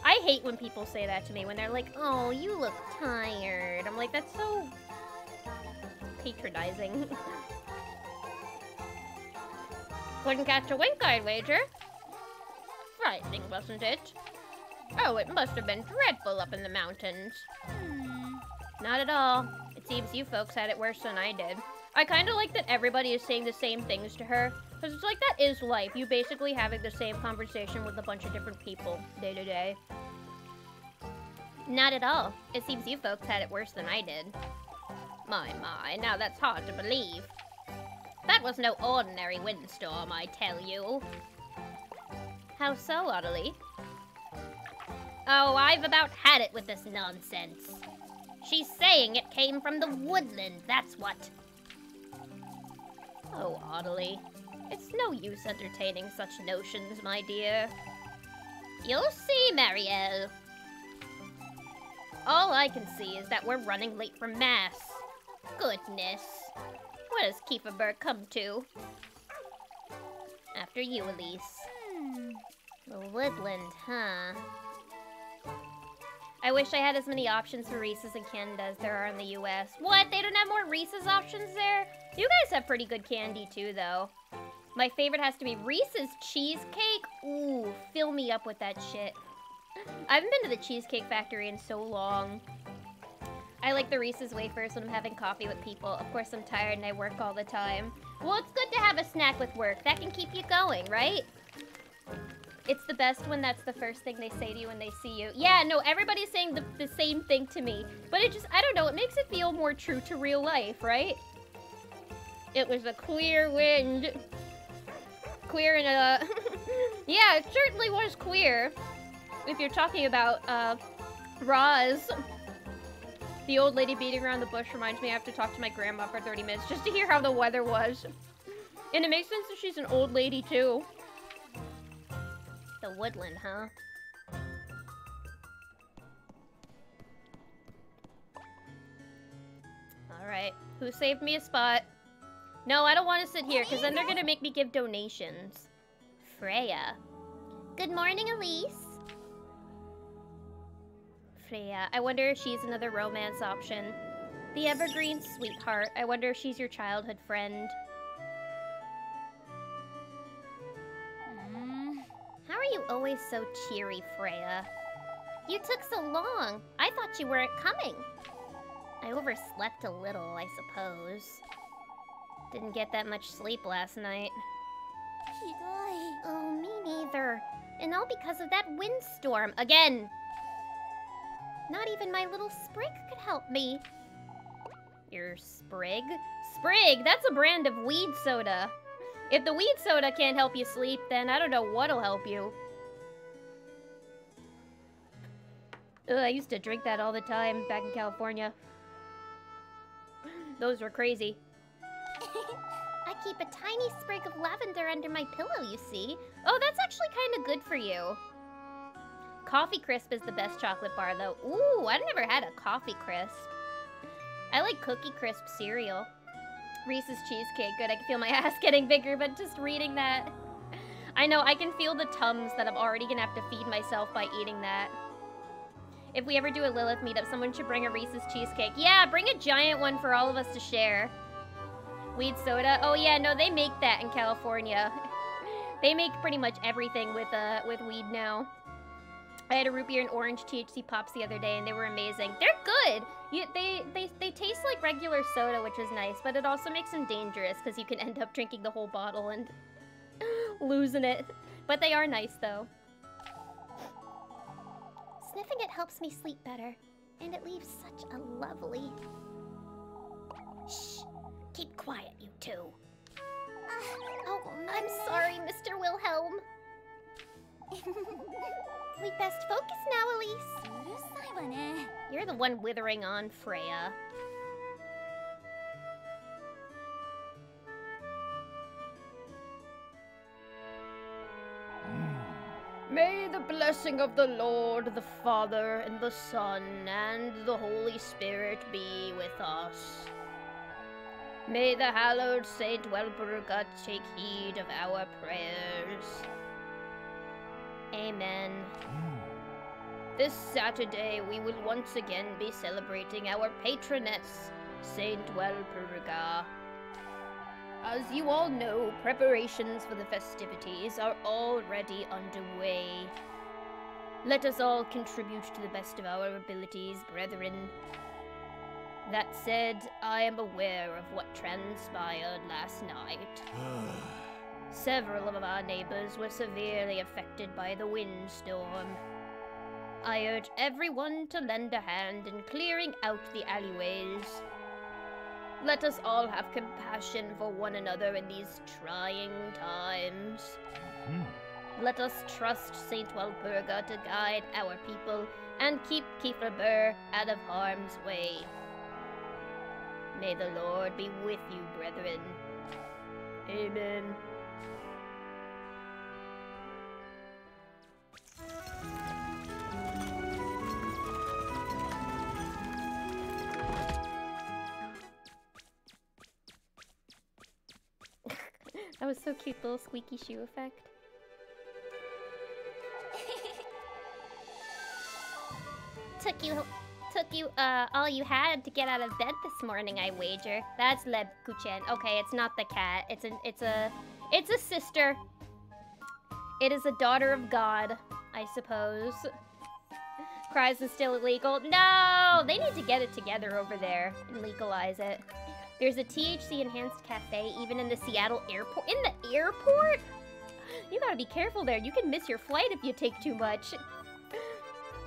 I hate when people say that to me, when they're like, oh, you look tired. I'm like, that's so patronizing. Couldn't catch a wink, I'd wager. Frightening, wasn't it? Oh, it must have been dreadful up in the mountains. Not at all. It seems you folks had it worse than I did. I kind of like that everybody is saying the same things to her. Because it's like, that is life. You basically having the same conversation with a bunch of different people day to day. Not at all. It seems you folks had it worse than I did. My, now that's hard to believe. That was no ordinary windstorm, I tell you. How so, Audley? Oh, I've about had it with this nonsense. She's saying it came from the woodland, that's what. Oh, Audley. It's no use entertaining such notions, my dear. You'll see, Marielle. All I can see is that we're running late for Mass. Goodness. What does Kieferberg come to? After you, Elise. The woodland, huh? I wish I had as many options for Reese's in Canada as there are in the US. What? They don't have more Reese's options there? You guys have pretty good candy too, though. My favorite has to be Reese's Cheesecake. Ooh, fill me up with that shit. I haven't been to the Cheesecake Factory in so long. I like the Reese's wafers when I'm having coffee with people. Of course, I'm tired and I work all the time. Well, it's good to have a snack with work. That can keep you going, right? It's the best when that's the first thing they say to you when they see you. Yeah, no, everybody's saying the same thing to me. But it just, I don't know, it makes it feel more true to real life, right? It was a queer wind. Queer in a... Yeah, it certainly was queer. If you're talking about, Roz. The old lady beating around the bush reminds me I have to talk to my grandma for 30 minutes just to hear how the weather was. And it makes sense that she's an old lady, too. The woodland, huh? Alright. Who saved me a spot? No, I don't want to sit here, because then they're going to make me give donations. Freya. Good morning, Elise. Freya. I wonder if she's another romance option. The evergreen sweetheart. I wonder if she's your childhood friend. How are you always so cheery, Freya? You took so long. I thought you weren't coming. I overslept a little, I suppose. Didn't get that much sleep last night. Oh, me neither. And all because of that windstorm. Again! Not even my little Sprig could help me. Your Sprig? Sprig! That's a brand of weed soda. If the weed soda can't help you sleep, then I don't know what'll help you. Ugh, I used to drink that all the time back in California. Those were crazy. I keep a tiny sprig of lavender under my pillow, you see. Oh, that's actually kind of good for you. Coffee Crisp is the best chocolate bar, though. Ooh, I've never had a Coffee Crisp. I like Cookie Crisp cereal. Reese's Cheesecake, good. I can feel my ass getting bigger, but just reading that. I know, I can feel the Tums that I'm already gonna have to feed myself by eating that. If we ever do a Lilith meetup, someone should bring a Reese's Cheesecake. Yeah, bring a giant one for all of us to share. Weed soda? Oh yeah, no, they make that in California. They make pretty much everything with weed now. I had a root beer and orange THC pops the other day, and they were amazing. They're good! They taste like regular soda, which is nice, but it also makes them dangerous, because you can end up drinking the whole bottle and losing it. But they are nice, though. Sniffing it helps me sleep better, and it leaves such a lovely... Shh! Keep quiet, you two. Oh, I'm sorry, Mr. Wilhelm. We'd best focus now, Elise. You're the one withering on, Freya. May the blessing of the Lord, the Father, and the Son, and the Holy Spirit be with us. May the hallowed Saint Welburga take heed of our prayers. Amen. This Saturday, we will once again be celebrating our patroness, Saint Welburga. As you all know, preparations for the festivities are already underway. Let us all contribute to the best of our abilities, brethren. That said, I am aware of what transpired last night. Several of our neighbors were severely affected by the windstorm. I urge everyone to lend a hand in clearing out the alleyways. Let us all have compassion for one another in these trying times. Let us trust Saint Walpurga to guide our people and keep Kiefer Burr out of harm's way. May the Lord be with you, brethren. Amen. That was so cute, little squeaky shoe effect. took you all you had to get out of bed this morning, I wager. That's Leb Kuchen. Okay, it's not the cat. It's a sister. It is a daughter of God, I suppose. Cries is still illegal. No! They need to get it together over there and legalize it. There's a THC-enhanced cafe even in the Seattle airport. In the airport? You gotta be careful there. You can miss your flight if you take too much.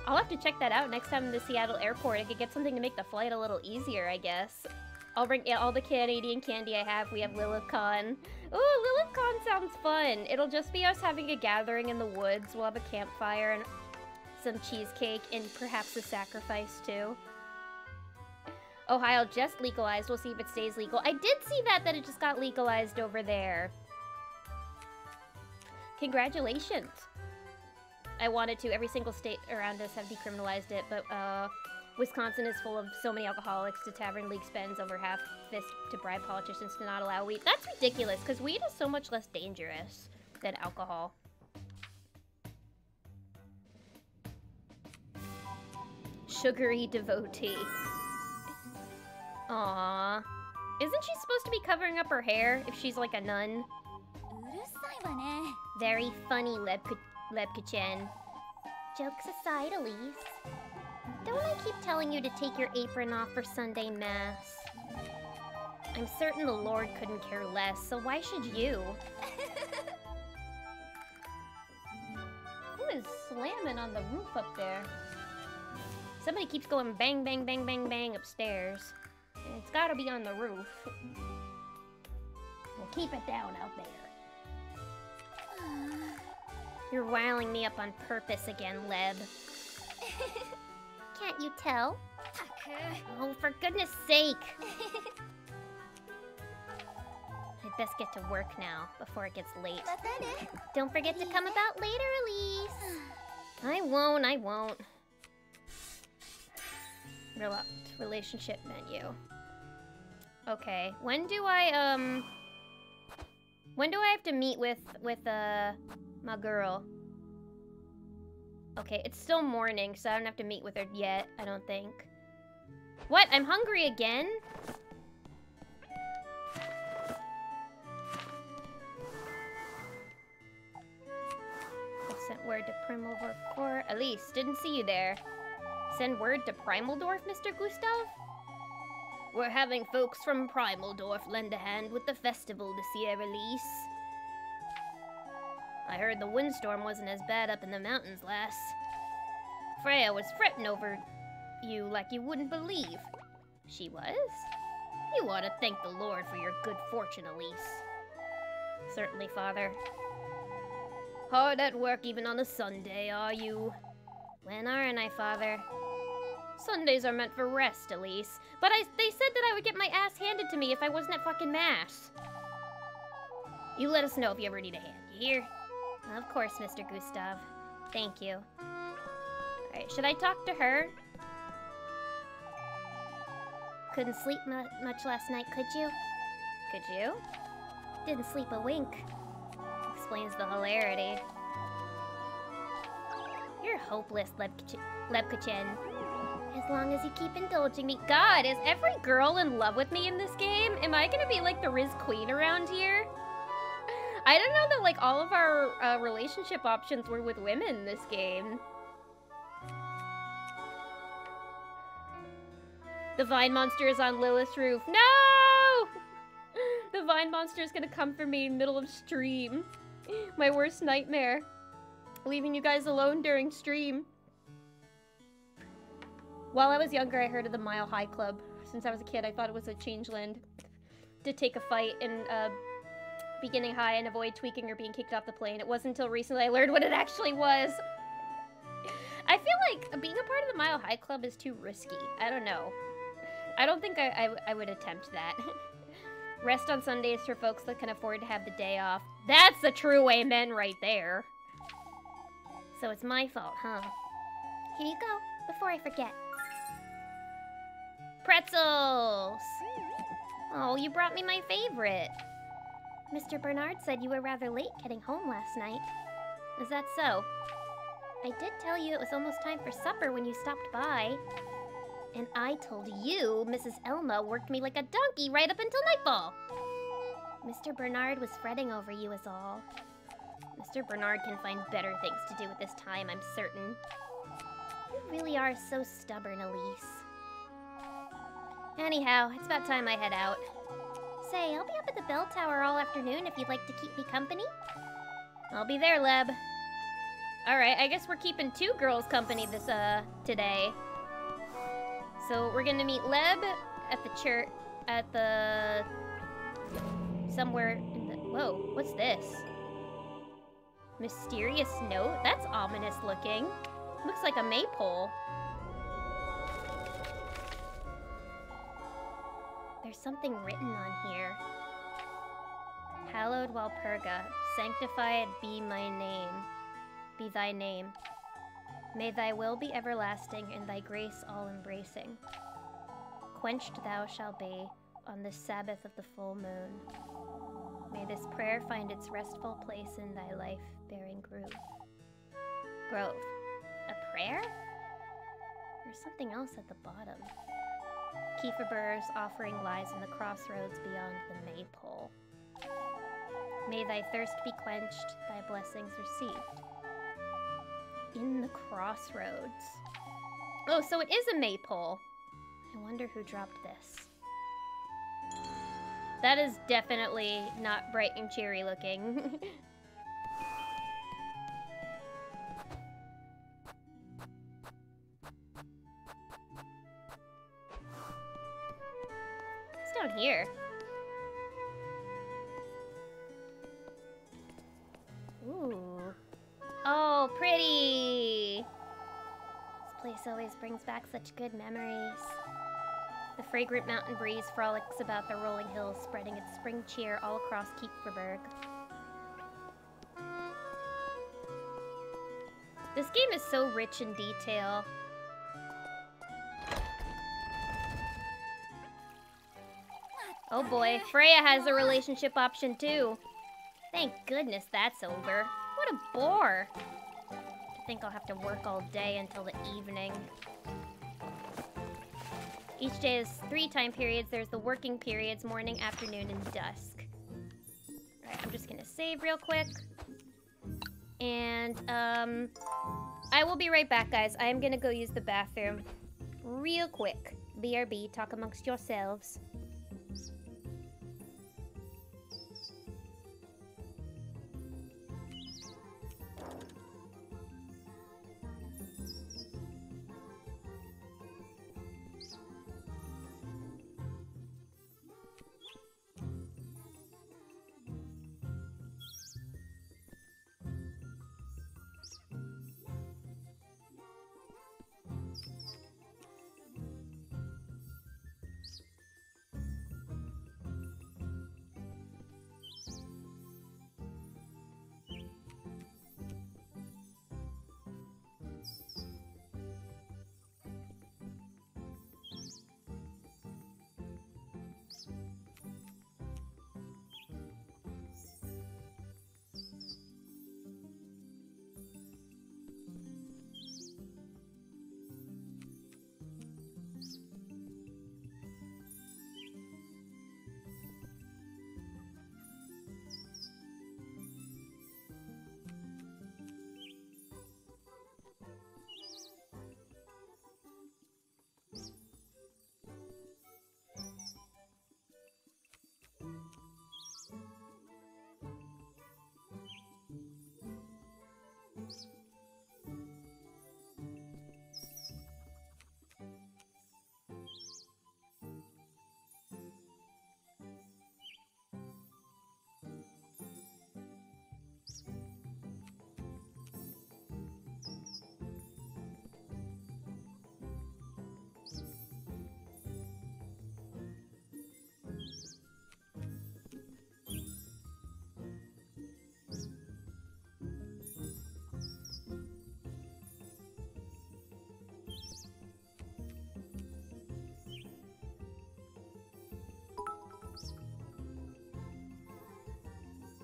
I'll have to check that out next time in the Seattle airport. I could get something to make the flight a little easier, I guess. I'll bring all the Canadian candy I have. We have LilithCon. Ooh, LilithCon sounds fun. It'll just be us having a gathering in the woods. We'll have a campfire and some cheesecake and perhaps a sacrifice too. Ohio just legalized. We'll see if it stays legal. I did see that it just got legalized over there. Congratulations. I wanted to. Every single state around us have decriminalized it, but Wisconsin is full of so many alcoholics. The Tavern League spends over half this to bribe politicians to not allow weed. That's ridiculous, because weed is so much less dangerous than alcohol. Sugary devotee. Aww. Isn't she supposed to be covering up her hair if she's like a nun? Very funny, Lebka-chen. Jokes aside, Elise. Don't I keep telling you to take your apron off for Sunday Mass? I'm certain the Lord couldn't care less, so why should you? Who is slamming on the roof up there? Somebody keeps going bang, bang, bang, bang, bang upstairs. And it's gotta be on the roof. We'll keep it down out there. You're riling me up on purpose again, Leb. Can't you tell? Oh, for goodness sake! I'd best get to work now, before it gets late. Don't forget to come about later, Elise! I won't. Relationship menu. Okay, when do I have to meet with my girl? Okay, it's still morning, so I don't have to meet with her yet, I don't think. What? I'm hungry again? I sent word to Primeldorf. Elise, didn't see you there. Send word to Primeldorf, Mr. Gustav? We're having folks from Primeldorf lend a hand with the festival this year, Elise. I heard the windstorm wasn't as bad up in the mountains, lass. Freya was fretting over you like you wouldn't believe. She was? You ought to thank the Lord for your good fortune, Elise. Certainly, Father. Hard at work even on a Sunday, are you? When aren't I, Father? Sundays are meant for rest, Elise. But they said that I would get my ass handed to me if I wasn't at fucking Mass. You let us know if you ever need a hand, you hear? Of course, Mr. Gustav. Thank you. Alright, should I talk to her? Couldn't sleep much last night, could you? Could you? Didn't sleep a wink. Explains the hilarity. You're hopeless, Lebka-chen. As long as you keep indulging me. God, is every girl in love with me in this game? Am I gonna be like the Riz Queen around here? I don't know that like all of our relationship options were with women in this game. The vine monster is on Lilith's roof. No! The vine monster is gonna come for me in the middle of stream. My worst nightmare. Leaving you guys alone during stream. While I was younger, I heard of the Mile High Club. Since I was a kid, I thought it was a changeland to take a fight in beginning high and avoid tweaking or being kicked off the plane. It wasn't until recently I learned what it actually was. I feel like being a part of the Mile High Club is too risky. I don't know. I don't think I would attempt that. Rest on Sundays for folks that can afford to have the day off. That's the true amen right there. So it's my fault, huh? Here you go, before I forget. Pretzels! Oh, you brought me my favorite. Mr. Bernard said you were rather late getting home last night. Is that so? I did tell you it was almost time for supper when you stopped by. And I told you Mrs. Elma worked me like a donkey right up until nightfall. Mr. Bernard was fretting over you is all. Mr. Bernard can find better things to do with his time, I'm certain. You really are so stubborn, Elise. Anyhow, it's about time I head out. Say, I'll be up at the bell tower all afternoon if you'd like to keep me company. I'll be there, Leb. Alright, I guess we're keeping 2 girls company this, today. So we're gonna meet Leb at the church, at the... somewhere in the... Whoa, what's this? Mysterious note? That's ominous looking. Looks like a maypole. There's something written on here. Hallowed Walpurga, sanctified be my name. Be thy name. May thy will be everlasting and thy grace all-embracing. Quenched thou shalt be on this Sabbath of the full moon. May this prayer find its restful place in thy life-bearing grove. Grove. A prayer? There's something else at the bottom. Kieferber's offering lies in the crossroads beyond the maypole. May thy thirst be quenched, thy blessings received. In the crossroads. Oh, so it is a maypole. I wonder who dropped this. That is definitely not bright and cheery looking. What's down here? Ooh. Oh, pretty! This place always brings back such good memories. The fragrant mountain breeze frolics about the rolling hills, spreading its spring cheer all across Kieferberg. This game is so rich in detail. Oh boy, Freya has a relationship option too. Thank goodness that's over. What a bore. I think I'll have to work all day until the evening. Each day has 3 time periods. There's the working periods, morning, afternoon, and dusk. Alright, I'm just gonna save real quick. And, I will be right back, guys. I am gonna go use the bathroom real quick. BRB, talk amongst yourselves.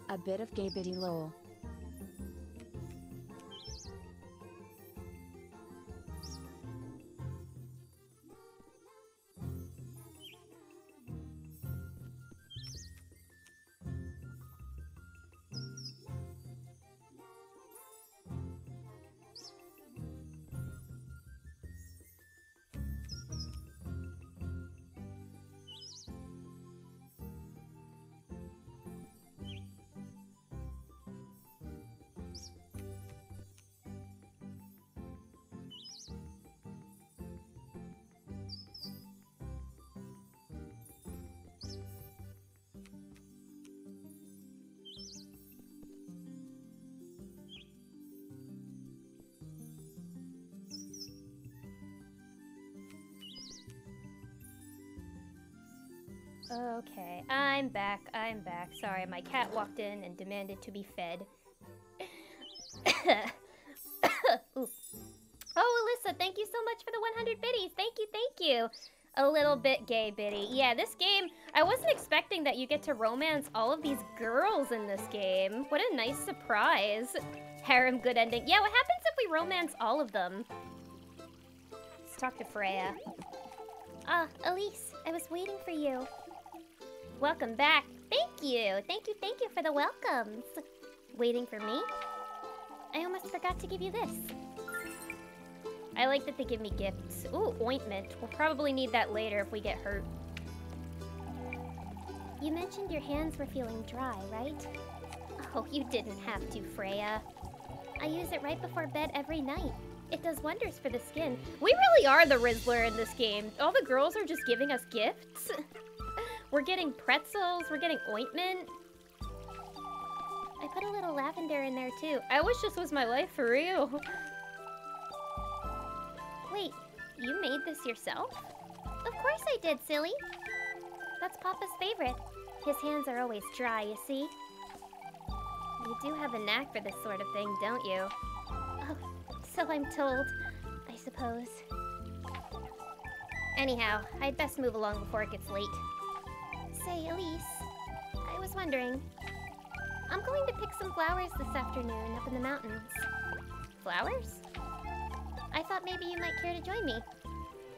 A bit of gaybity lol. Okay, I'm back. Sorry, my cat walked in and demanded to be fed. Ooh. Oh, Alyssa, thank you so much for the 100 biddies. Thank you. A little bit gay biddy. Yeah, this game, I wasn't expecting that you get to romance all of these girls in this game. What a nice surprise. Harem good ending. Yeah, what happens if we romance all of them? Let's talk to Freya. Ah, Elise, I was waiting for you. Welcome back. Thank you for the welcomes. Waiting for me? I almost forgot to give you this. I like that they give me gifts. Ooh, ointment. We'll probably need that later if we get hurt. You mentioned your hands were feeling dry, right? Oh, you didn't have to, Freya. I use it right before bed every night. It does wonders for the skin. We really are the Rizzler in this game. All the girls are just giving us gifts. We're getting pretzels, we're getting ointment. I put a little lavender in there too. I wish this was my life for real. Wait, you made this yourself? Of course I did, silly. That's Papa's favorite. His hands are always dry, you see. You do have a knack for this sort of thing, don't you? Oh, so I'm told, I suppose. Anyhow, I'd best move along before it gets late. Say, Elise, I was wondering. I'm going to pick some flowers this afternoon up in the mountains. Flowers? I thought maybe you might care to join me,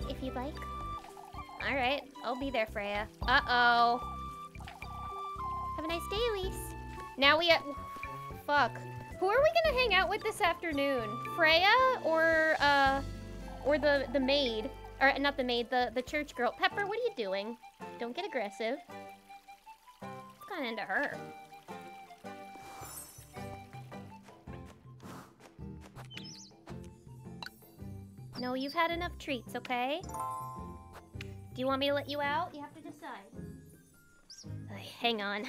if you'd like. Alright, I'll be there, Freya. Uh-oh. Have a nice day, Elise. Now fuck. Who are we gonna hang out with this afternoon? Freya or the maid? Or, not the maid, the church girl. Pepper, what are you doing? Don't get aggressive. It's gone into her. No, you've had enough treats, okay? Do you want me to let you out? You have to decide. Hang on.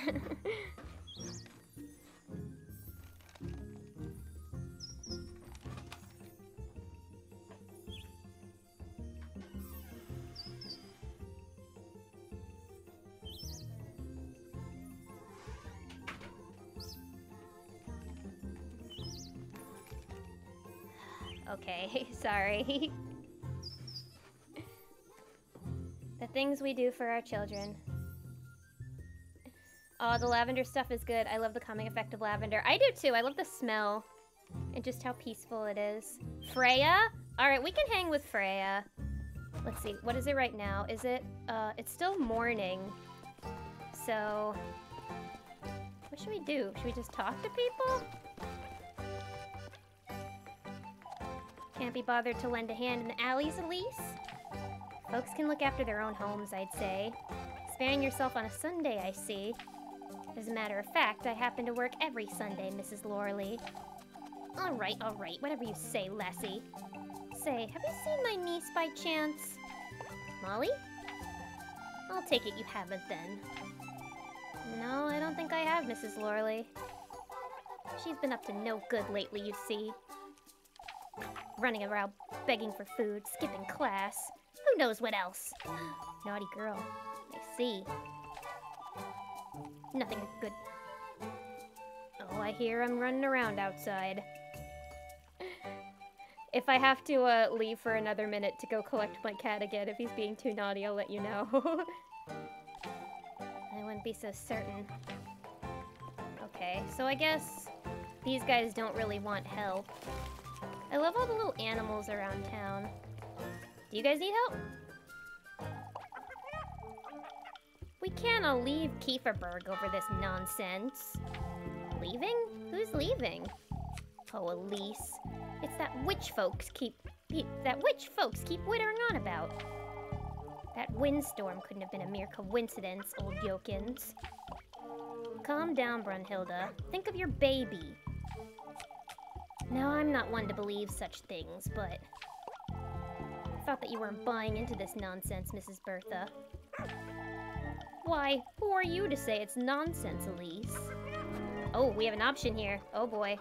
Okay, sorry. The things we do for our children. Oh, the lavender stuff is good. I love the calming effect of lavender. I do too. I love the smell and just how peaceful it is. Freya? Alright, we can hang with Freya. Let's see. What is it right now? Is it, it's still morning. So, what should we do? Should we just talk to people? Can't be bothered to lend a hand in the alleys, Elise? Folks can look after their own homes, I'd say. Sparing yourself on a Sunday, I see. As a matter of fact, I happen to work every Sunday, Mrs. Lorley. Alright, whatever you say, lassie. Say, have you seen my niece by chance? Molly? I'll take it you haven't then. No, I don't think I have, Mrs. Lorley. She's been up to no good lately, you see. Running around begging for food, skipping class. Who knows what else? Naughty girl. I see. Nothing good. Oh, I hear I'm running around outside. If I have to leave for another minute to go collect my cat again, if he's being too naughty, I'll let you know. I wouldn't be so certain. Okay, so I guess these guys don't really want help. I love all the little animals around town. Do you guys need help? We can't all leave Kieferberg over this nonsense. Leaving? Who's leaving? Oh, Elise. It's that witch folks keep wittering on about. That windstorm couldn't have been a mere coincidence, old Yokins. Calm down, Brunhilde. Think of your baby. Now, I'm not one to believe such things, but I thought that you weren't buying into this nonsense, Mrs. Bertha. Why, who are you to say it's nonsense, Elise? Oh, we have an option here. Oh boy.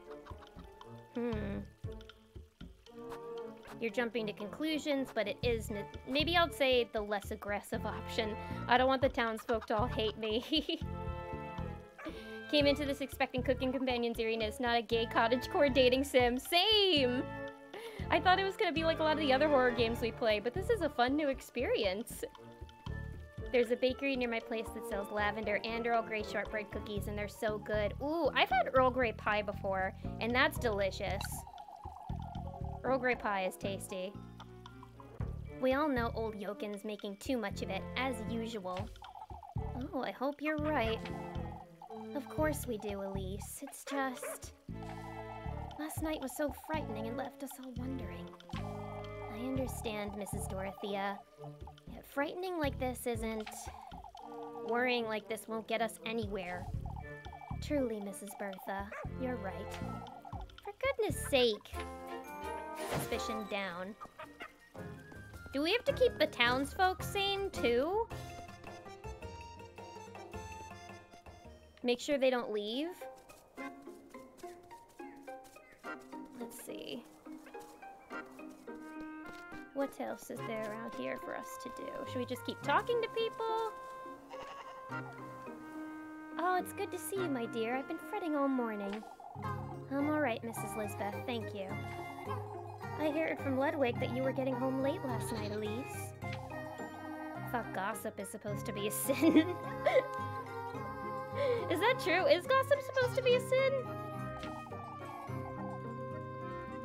You're jumping to conclusions, but it is... Maybe I'll say the less aggressive option. I don't want the townsfolk to all hate me. Came into this expecting cooking companions eeriness, not a gay cottagecore dating sim. Same! I thought it was gonna be like a lot of the other horror games we play, but this is a fun new experience. There's a bakery near my place that sells lavender and Earl Grey shortbread cookies, and they're so good. Ooh, I've had Earl Grey pie before, and that's delicious. Earl Grey pie is tasty. We all know old Yokin's making too much of it, as usual. Oh, I hope you're right. Of course we do, Elise. It's just... Last night was so frightening and left us all wondering. I understand, Mrs. Dorothea. Yet frightening like this isn't... Worrying like this won't get us anywhere. Truly, Mrs. Bertha, you're right. For goodness sake. Suspicion down. Do we have to keep the townsfolk sane, too? Make sure they don't leave? Let's see. What else is there around here for us to do? Should we just keep talking to people? Oh, it's good to see you, my dear. I've been fretting all morning. I'm alright, Mrs. Lisbeth, thank you. I heard from Ludwig that you were getting home late last night, Elise. Thought gossip is supposed to be a sin. Is that true? Is gossip supposed to be a sin?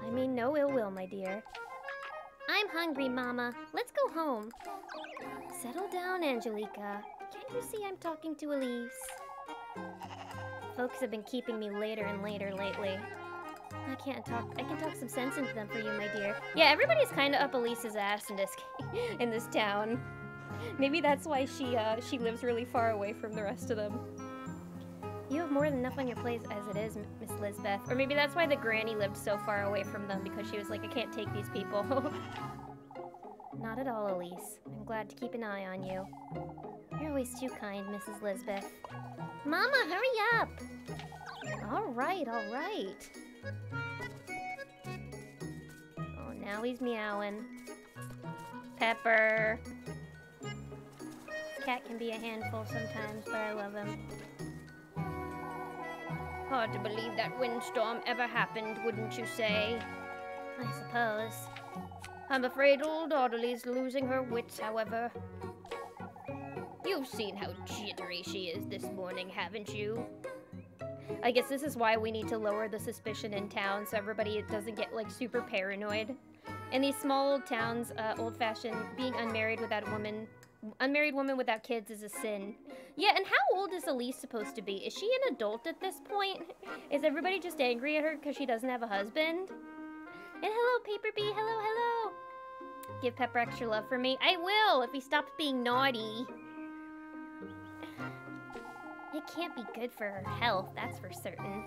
I mean, no ill will, my dear. I'm hungry, Mama. Let's go home. Settle down, Angelica. Can't you see I'm talking to Elise? Folks have been keeping me later and later lately. I can talk some sense into them for you, my dear. Yeah, everybody's kind of up Elise's ass in this town. Maybe that's why she lives really far away from the rest of them. You have more than enough on your plate as it is, Miss Lisbeth. Or maybe that's why the granny lived so far away from them, because she was like, I can't take these people. Not at all, Elise. I'm glad to keep an eye on you. You're always too kind, Mrs. Lisbeth. Mama, hurry up! All right, all right. Oh, now he's meowing. Pepper. Cat can be a handful sometimes, but I love him. Hard to believe that windstorm ever happened, wouldn't you say? I suppose. I'm afraid old Audley's losing her wits, however. You've seen how jittery she is this morning, haven't you? I guess this is why we need to lower the suspicion in town so everybody doesn't get, like, super paranoid. In these small old towns, old-fashioned, being unmarried woman without kids is a sin. Yeah, and how old is Elise supposed to be? Is she an adult at this point? Is everybody just angry at her because she doesn't have a husband? And hello, Paper Bee, hello, hello! Give Pepper extra love for me. I will, if he stops being naughty. It can't be good for her health, that's for certain.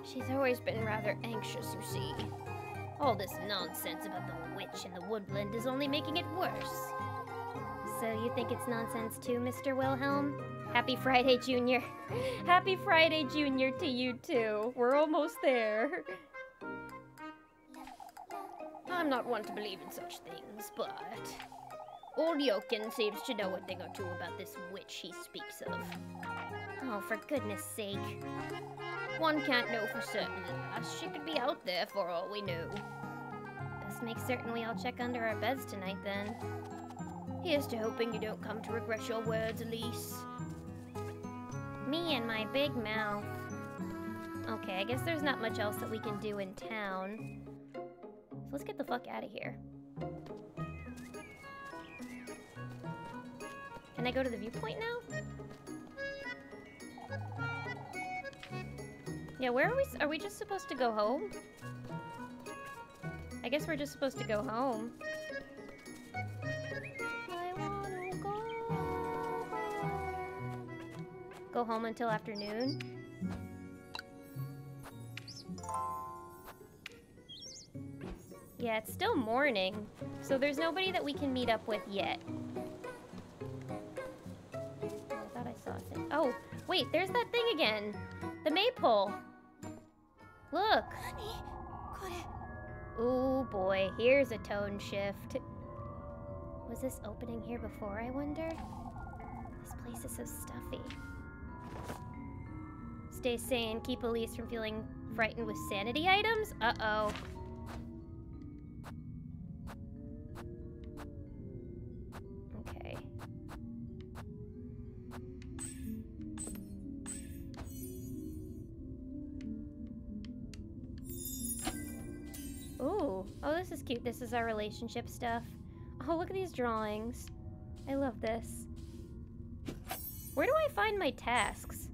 She's always been rather anxious, you see. All this nonsense about the witch in the woodland is only making it worse. So you think it's nonsense too, Mr. Wilhelm? Happy Friday, Junior. Happy Friday, Junior, to you too. We're almost there. I'm not one to believe in such things, but... Old Yokin seems to know a thing or two about this witch he speaks of. Oh, for goodness sake. One can't know for certain, lass. She could be out there for all we know. Best make certain we all check under our beds tonight, then. Here's to hoping you don't come to regret your words, Elise. Me and my big mouth. Okay, I guess there's not much else that we can do in town. So let's get the fuck out of here. Can I go to the viewpoint now? Yeah, where are we? Are we just supposed to go home? I guess we're just supposed to go home. I wanna go home. Go home until afternoon? Yeah, it's still morning, so there's nobody that we can meet up with yet. Oh, wait, there's that thing again. The maypole. Look. Ooh boy, here's a tone shift. Was this opening here before, I wonder? This place is so stuffy. Stay sane, keep Elise from feeling frightened with sanity items? Uh-oh. Okay. Ooh. Oh, this is cute. This is our relationship stuff. Oh, look at these drawings. I love this. Where do I find my tasks?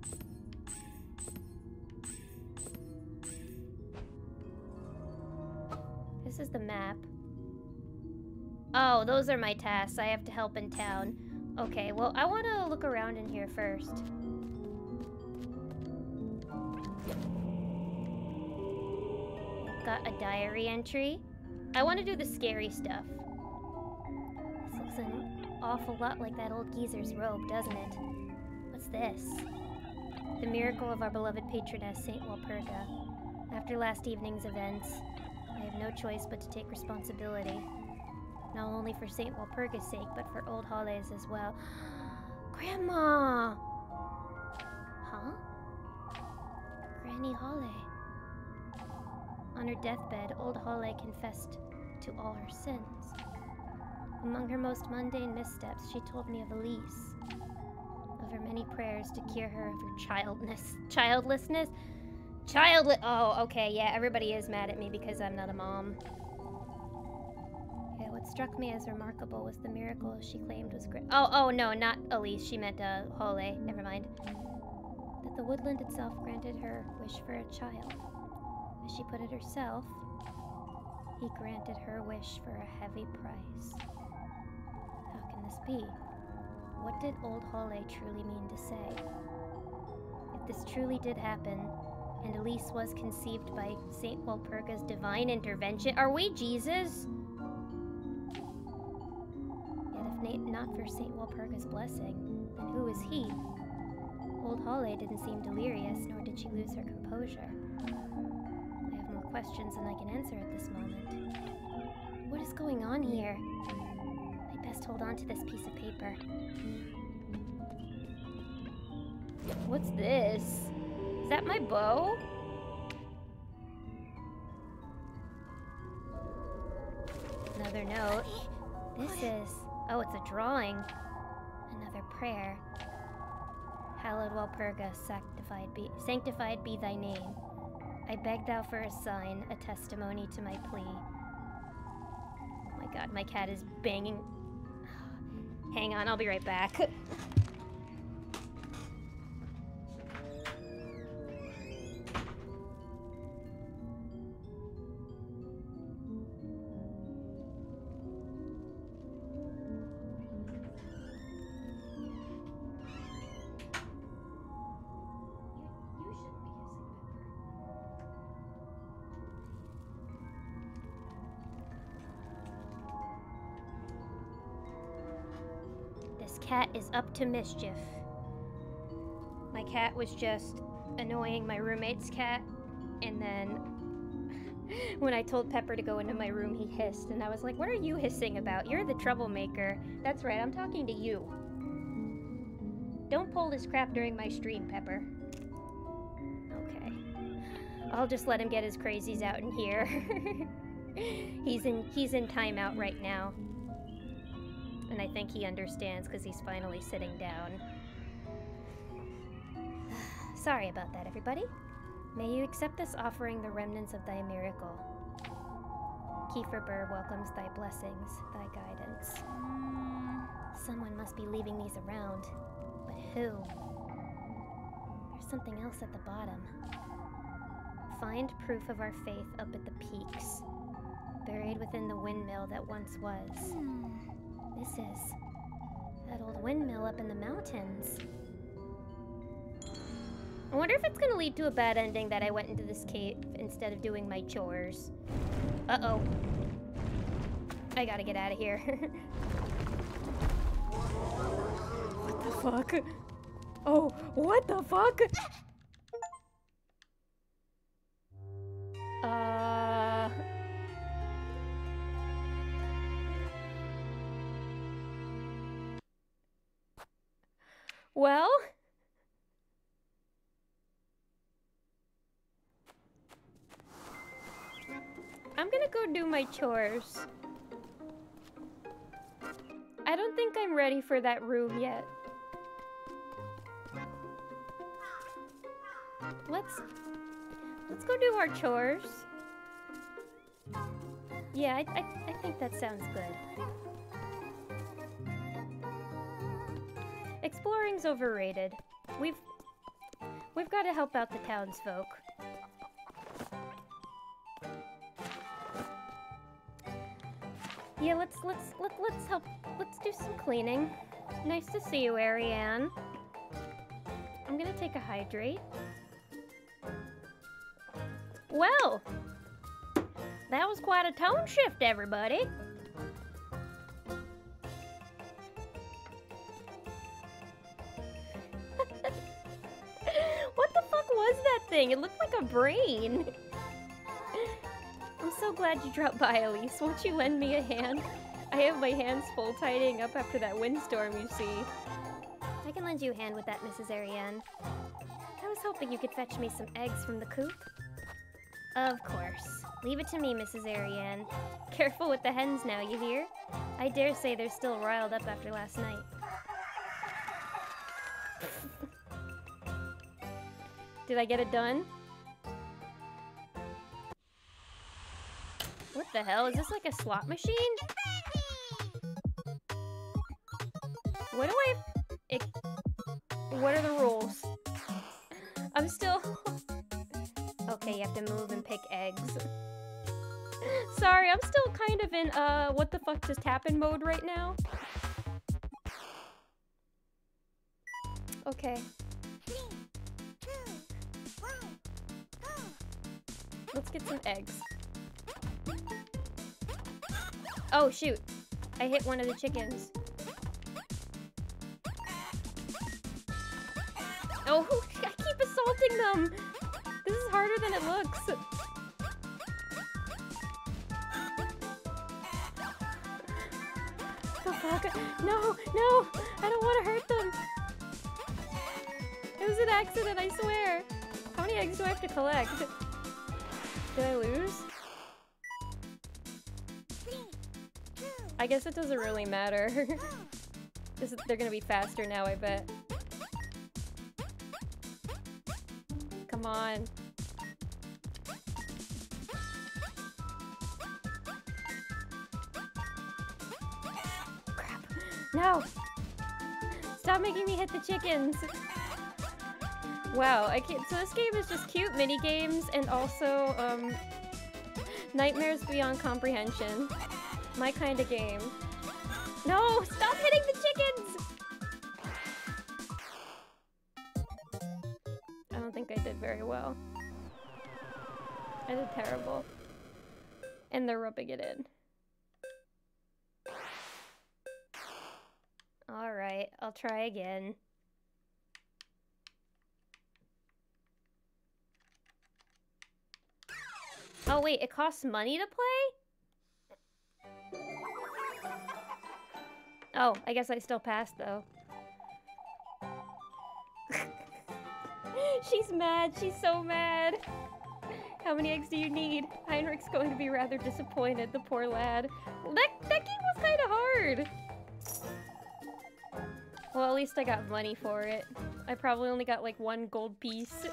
This is the map. Oh, those are my tasks. I have to help in town. Okay, well, I want to look around in here first. Got a diary entry. I want to do the scary stuff. This looks an awful lot like that old geezer's robe, doesn't it? What's this? The miracle of our beloved patroness, Saint Walpurga. After last evening's events, I have no choice but to take responsibility. Not only for Saint Walpurga's sake, but for old Holly's as well. Grandma! Huh? Granny Holly. On her deathbed, old Holly confessed to all her sins. Among her most mundane missteps, she told me of Elise, of her many prayers to cure her of her childlessness. Oh, okay, yeah, everybody is mad at me because I'm not a mom. Okay, what struck me as remarkable was the miracle she claimed was great. Oh, no, not Elise. She meant Holly. Never mind. That the woodland itself granted her wish for a child. As she put it herself, he granted her wish for a heavy price. How can this be? What did old Holly truly mean to say? If this truly did happen, and Elise was conceived by Saint Walpurga's divine intervention, are we Jesus? Yet if not for Saint Walpurga's blessing, then who is he? Old Holly didn't seem delirious, nor did she lose her composure. Questions than I can answer at this moment. What is going on here? I'd best hold on to this piece of paper. What's this? Is that my bow? Another note. This is... Oh, it's a drawing. Another prayer. Hallowed Walpurga, sanctified be thy name. I beg thou for a sign, a testimony to my plea. Oh my god, my cat is banging. Hang on, I'll be right back. Cat is up to mischief. My cat was just annoying my roommate's cat, and then when I told Pepper to go into my room, he hissed, and I was like, what are you hissing about? You're the troublemaker. That's right, I'm talking to you. Don't pull this crap during my stream, Pepper. Okay. I'll just let him get his crazies out in here. He's in timeout right now. And I think he understands because he's finally sitting down. Sorry about that, everybody. May you accept this offering, the remnants of thy miracle. Kiefer Burr welcomes thy blessings, thy guidance. Someone must be leaving these around. But who? There's something else at the bottom. Find proof of our faith up at the peaks, buried within the windmill that once was. This is that old windmill up in the mountains. I wonder if it's gonna lead to a bad ending that I went into this cave instead of doing my chores. Uh-oh. I gotta get out of here. What the fuck? Oh, what the fuck? Well? I'm gonna go do my chores. I don't think I'm ready for that room yet. Let's go do our chores. Yeah, I think that sounds good. Exploring's overrated. We've got to help out the townsfolk. Yeah, let's help. Let's do some cleaning. Nice to see you, Ariane. I'm gonna take a hydrate. Well, that was quite a tone shift, everybody. What the fuck was that thing? It looked like a brain. I'm so glad you dropped by, Elise. Won't you lend me a hand? I have my hands full tidying up after that windstorm, you see. I can lend you a hand with that, Mrs. Ariane. I was hoping you could fetch me some eggs from the coop. Of course. Leave it to me, Mrs. Ariane. Careful with the hens now, you hear? I dare say they're still riled up after last night. Did I get it done? What the hell? Is this like a slot machine? What do I... What are the rules? I'm still... Okay, you have to move and pick eggs. Sorry, I'm still kind of in, what the fuck just happened mode right now. Okay. Let's get some eggs. Oh, shoot. I hit one of the chickens. Oh, I keep assaulting them! This is harder than it looks. The fuck? No, no! I don't want to hurt them! It was an accident, I swear! How many eggs do I have to collect? Did I lose? I guess it doesn't really matter. They're gonna be faster now, I bet. Come on. Crap. No! Stop making me hit the chickens! Wow, I can't. So this game is just cute mini games and also, nightmares beyond comprehension. My kind of game. No! Stop hitting the chickens! I don't think I did very well. I did terrible. And they're rubbing it in. Alright, I'll try again. Oh wait, it costs money to play? Oh, I guess I still passed though. She's mad, she's so mad. How many eggs do you need? Heinrich's going to be rather disappointed, the poor lad. That game was kind of hard. Well, at least I got money for it. I probably only got like 1 gold piece.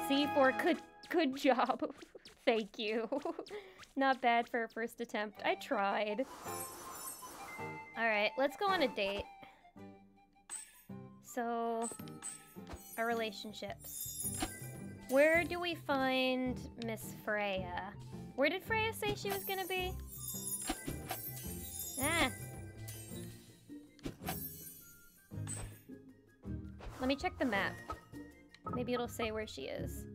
C4, good job. Thank you. Not bad for a first attempt. I tried. Alright, let's go on a date. So, our relationships. Where do we find Miss Freya? Where did Freya say she was gonna be? Ah. Let me check the map. Maybe it'll say where she is.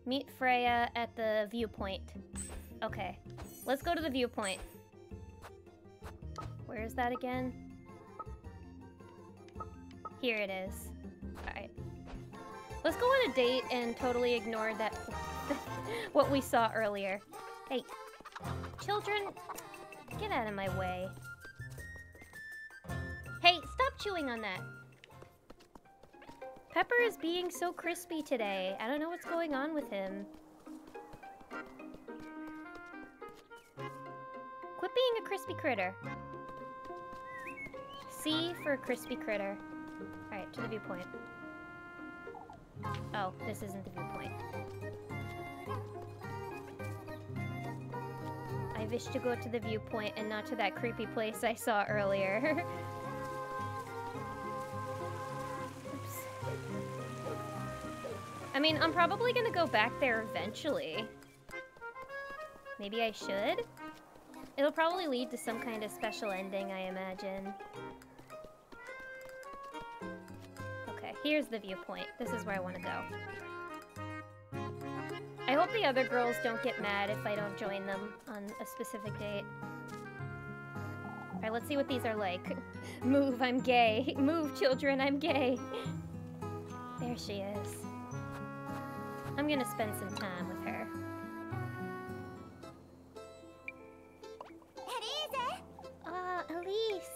Meet Freya at the viewpoint. Okay, let's go to the viewpoint. Where is that again? Here it is. Alright. Let's go on a date and totally ignore that what we saw earlier. Hey, children, get out of my way. Hey, stop chewing on that. Pepper is being so crispy today. I don't know what's going on with him. Quit being a crispy critter. C for crispy critter. Alright, to the viewpoint. Oh, this isn't the viewpoint. I wish to go to the viewpoint and not to that creepy place I saw earlier. Oops. I mean, I'm probably gonna go back there eventually. Maybe I should? It'll probably lead to some kind of special ending, I imagine. Okay, here's the viewpoint. This is where I want to go. I hope the other girls don't get mad if I don't join them on a specific date. Alright, let's see what these are like. Move, I'm gay. Move, children, I'm gay. There she is. I'm gonna spend some time with her. Elise!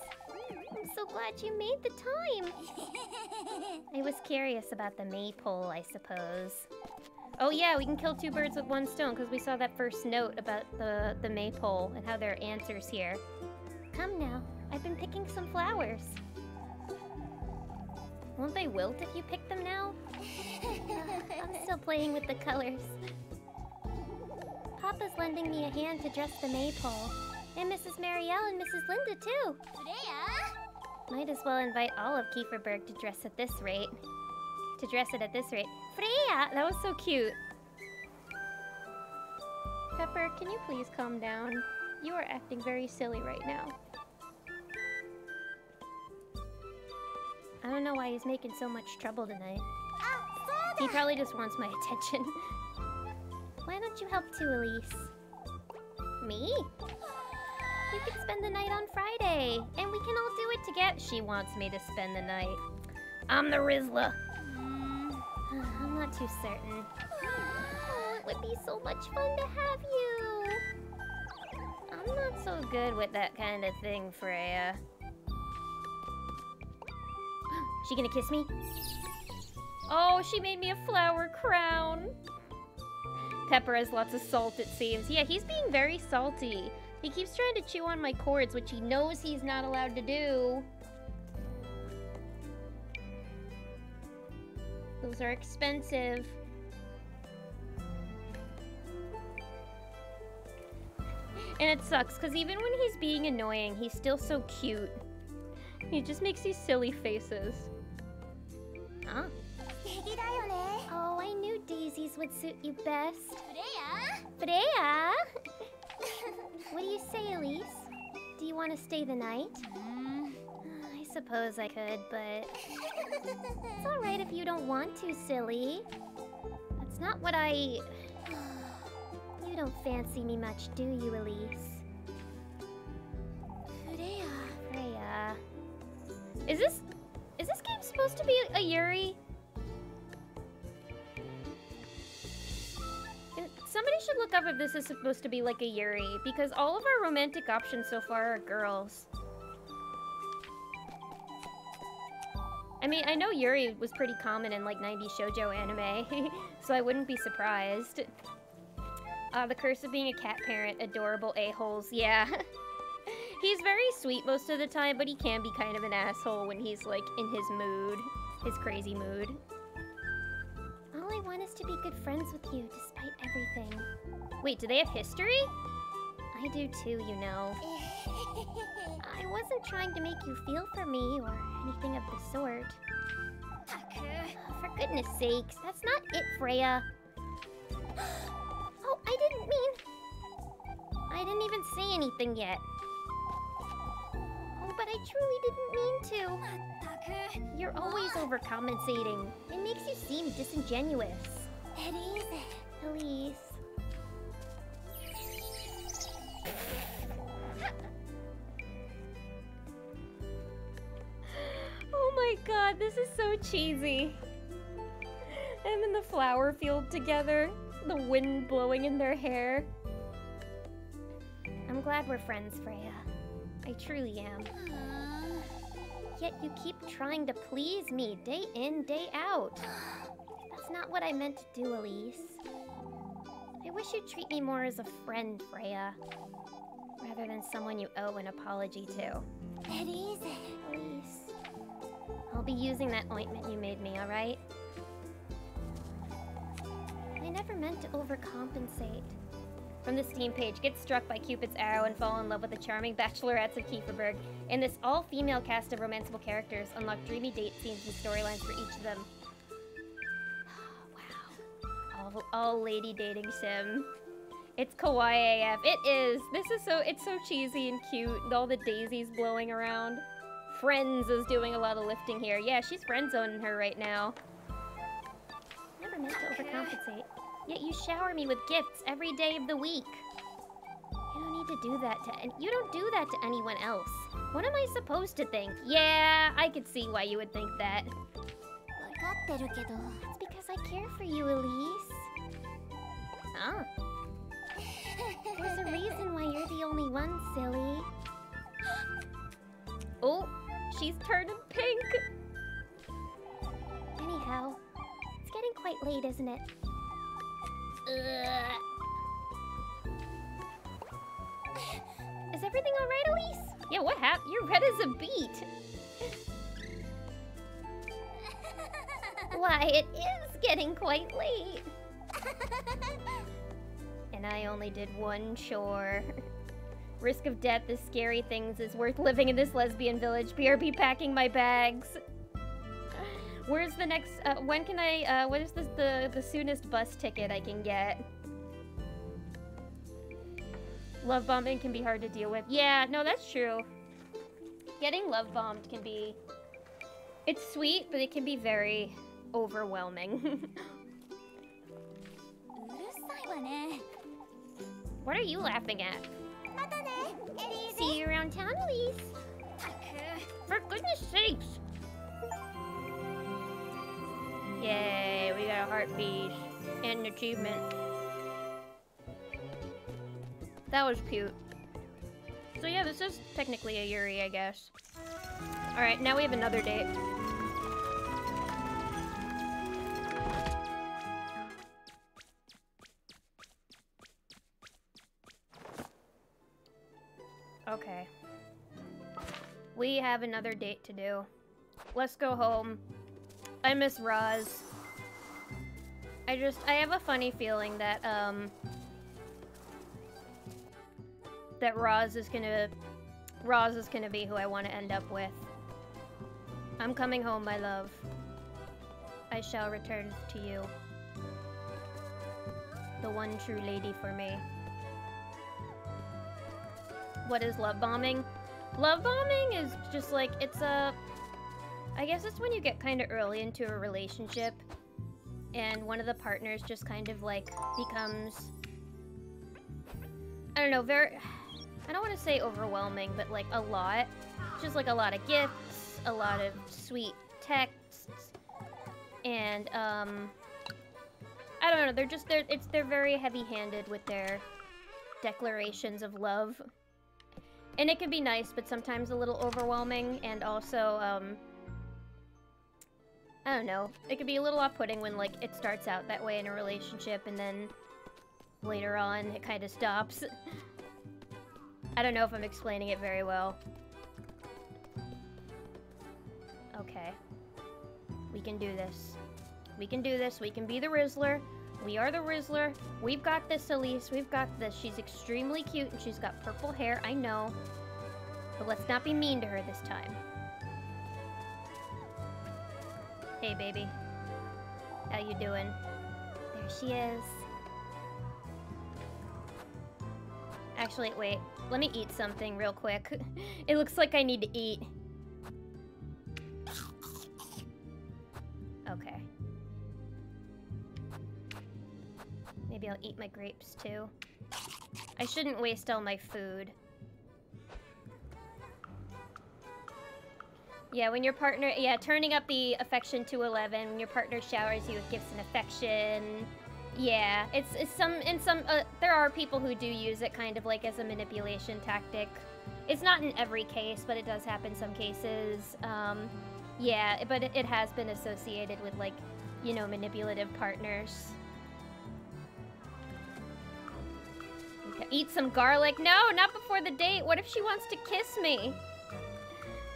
I'm so glad you made the time! I was curious about the maypole, I suppose. Oh yeah, we can kill two birds with one stone because we saw that first note about the maypole and how there are answers here. Come now, I've been picking some flowers. Won't they wilt if you pick them now? I'm still playing with the colors. Papa's lending me a hand to dress the maypole. And Mrs. Marielle and Mrs. Linda, too. Might as well invite all of Kieferberg to dress at this rate. Freya! That was so cute. Pepper, can you please calm down? You are acting very silly right now. I don't know why he's making so much trouble tonight. He probably just wants my attention. Why don't you help too, Elise? Me? You can spend the night on Friday, and we can all do it together. She wants me to spend the night. I'm the Rizzler. I'm not too certain. Oh, it would be so much fun to have you. I'm not so good with that kind of thing, Freya. She gonna kiss me? Oh, she made me a flower crown. Pepper has lots of salt, it seems. Yeah, he's being very salty. He keeps trying to chew on my cords, which he knows he's not allowed to do. Those are expensive. And it sucks, because even when he's being annoying, he's still so cute. He just makes these silly faces. Huh? Oh, I knew daisies would suit you best. Freya? What do you say, Elise? Do you want to stay the night? I suppose I could, but... It's alright if you don't want to, silly. That's not what I... You don't fancy me much, do you, Elise? Freya. Is this game supposed to be a Yuri? Somebody should look up if this is supposed to be like a Yuri, because all of our romantic options so far are girls. I mean, I know Yuri was pretty common in like 90s shoujo anime, so I wouldn't be surprised. The curse of being a cat parent, adorable a-holes, yeah. He's very sweet most of the time, but he can be kind of an asshole when he's like in his mood, his crazy mood. All I want is to be good friends with you, despite everything. Wait, do they have history? I do too, you know. I wasn't trying to make you feel for me or anything of the sort. For goodness sakes, that's not it, Freya. Oh, I didn't even say anything yet. Oh, but I truly didn't mean to. You're always overcompensating. It makes you seem disingenuous. Elise. Oh my god, this is so cheesy. Them in the flower field together, the wind blowing in their hair. glad we're friends, Freya. I truly am. Yet you keep trying to please me day in, day out. That's not what I meant to do, Elise. I wish you'd treat me more as a friend, Freya, rather than someone you owe an apology to. Elise. I'll be using that ointment you made me, alright? I never meant to overcompensate. From this team page, get struck by Cupid's arrow and fall in love with the charming bachelorettes of Kieferberg. In this all-female cast of romanceable characters, unlock dreamy date scenes and storylines for each of them. Wow. All lady dating sim. It's kawaii AF. It is. It's so cheesy and cute. All the daisies blowing around. Friends is doing a lot of lifting here. Yeah, she's friend-zoning her right now. Never meant to overcompensate. Yet you shower me with gifts every day of the week. You don't need to do that you don't do that to anyone else. What am I supposed to think? Yeah, I could see why you would think that. That's because I care for you, Elise. Oh. There's a reason why you're the only one, silly. Oh, she's turning pink. Anyhow, it's getting quite late, isn't it? Is everything alright, Elise? Yeah, what happened? You're red as a beet. Why, it is getting quite late. And I only did one chore. Risk of death is scary things is worth living in this lesbian village. BRB packing my bags. Where's the next, when can I, what is this, the soonest bus ticket I can get? Love bombing can be hard to deal with. Yeah, no, that's true. Getting love bombed can be, it's sweet, but it can be very overwhelming. What are you laughing at? See you around town, Elise. For goodness sakes. Yay, we got a heartbeat and an achievement. That was cute. So yeah, this is technically a Yuri, I guess. Alright, now we have another date. Okay. We have another date to do. Let's go home. I miss Roz. I have a funny feeling that, that Roz is gonna be who I want to end up with. I'm coming home, my love. I shall return to you. The one true lady for me. What is love bombing? Love bombing is just like, it's a... I guess it's when you get kind of early into a relationship and one of the partners just kind of like becomes, I don't know, very, I don't want to say overwhelming, but like a lot. Just like a lot of gifts, a lot of sweet texts, and I don't know, they're very heavy-handed with their declarations of love. And it can be nice, but sometimes a little overwhelming, and also, I don't know, it could be a little off-putting when, like, it starts out that way in a relationship, and then later on, it kind of stops. I don't know if I'm explaining it very well. Okay. We can do this. We can do this. We can be the Rizzler. We are the Rizzler. We've got this, Elise. We've got this. She's extremely cute, and she's got purple hair. I know. But let's not be mean to her this time. Hey, baby. How you doing? There she is. Actually, wait. Let me eat something real quick. It looks like I need to eat. Okay. Maybe I'll eat my grapes, too. I shouldn't waste all my food. Yeah, when your partner... Yeah, turning up the affection to 11. When your partner showers you with gifts and affection. Yeah, it's some there are people who do use it kind of like as a manipulation tactic. It's not in every case, but it does happen some cases. Yeah, but it has been associated with, like, you know, manipulative partners. Okay, eat some garlic. No, not before the date. What if she wants to kiss me?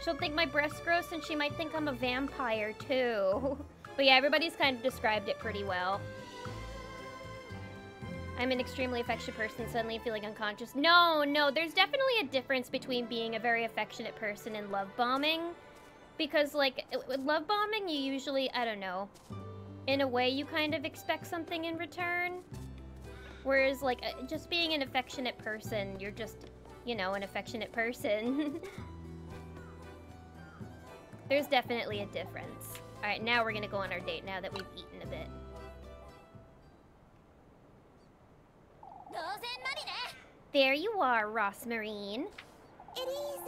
She'll think my breast's gross and she might think I'm a vampire too. But yeah, everybody's kind of described it pretty well. I'm an extremely affectionate person, suddenly feeling unconscious. No, there's definitely a difference between being a very affectionate person and love bombing. Because, like, with love bombing, you usually, I don't know, in a way you kind of expect something in return. Whereas, like, just being an affectionate person, you're just, you know, an affectionate person. There's definitely a difference. Alright, now we're gonna go on our date now that we've eaten a bit. There you are, Rosmarine. Elise,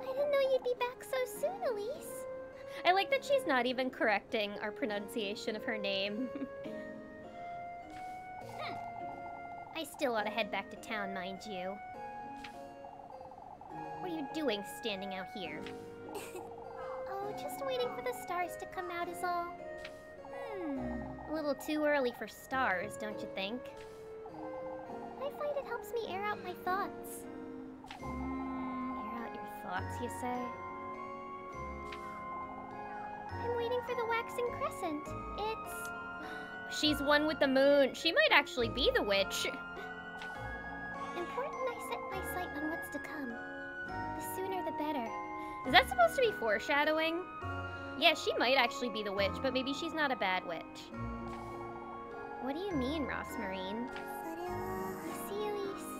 I didn't know you'd be back so soon, Elise. I like that she's not even correcting our pronunciation of her name. I still ought to head back to town, mind you. What are you doing standing out here? Oh, just waiting for the stars to come out is all. A little too early for stars, don't you think? I find it helps me air out my thoughts. Air out your thoughts, you say? I'm waiting for the waxing crescent. She's one with the moon. She might actually be the witch. Important I set my sight on what's to come. The sooner the better. Is that supposed to be foreshadowing? Yeah, she might actually be the witch, but maybe she's not a bad witch. What do you mean, Rosmarine? You see, Elise?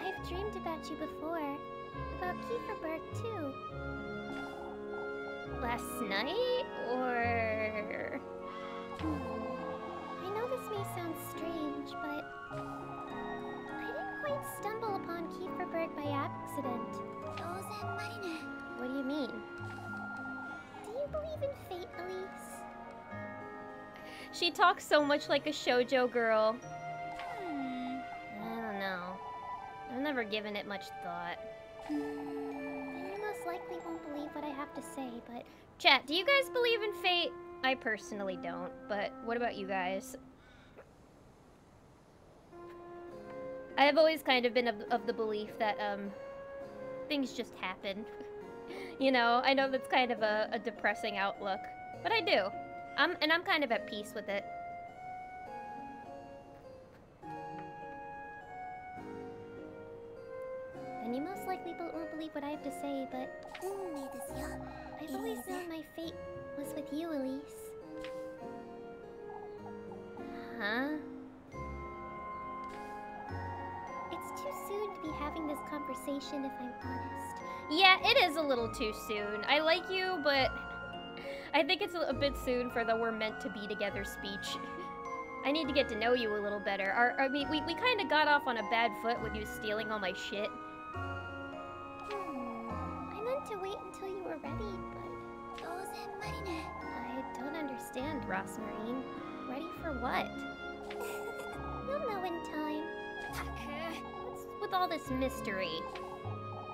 I've dreamed about you before. About Kieferberg, too. Last night, or... I know this may sound strange, but I didn't quite stumble upon Kieferberg by accident. What do you mean? Do you believe in fate, Elise? She talks so much like a shoujo girl. I don't know. I've never given it much thought. Then you most likely won't believe what I have to say, but... Chat, do you guys believe in fate? I personally don't, but what about you guys? I have always kind of been of the belief that, things just happen. You know, I know that's kind of a depressing outlook, but I do. I'm kind of at peace with it. Then you most likely won't believe what I have to say, but... I've always known my fate was with you, Elise. Huh? It's too soon to be having this conversation, if I'm honest. Yeah, it is a little too soon. I like you, but I think it's a bit soon for the we're meant to be together speech. I need to get to know you a little better. I mean, we kind of got off on a bad foot with you stealing all my shit. I meant to wait until you were ready, but... I don't understand, Rosmarine. Ready for what? You'll know in time. What's with all this mystery?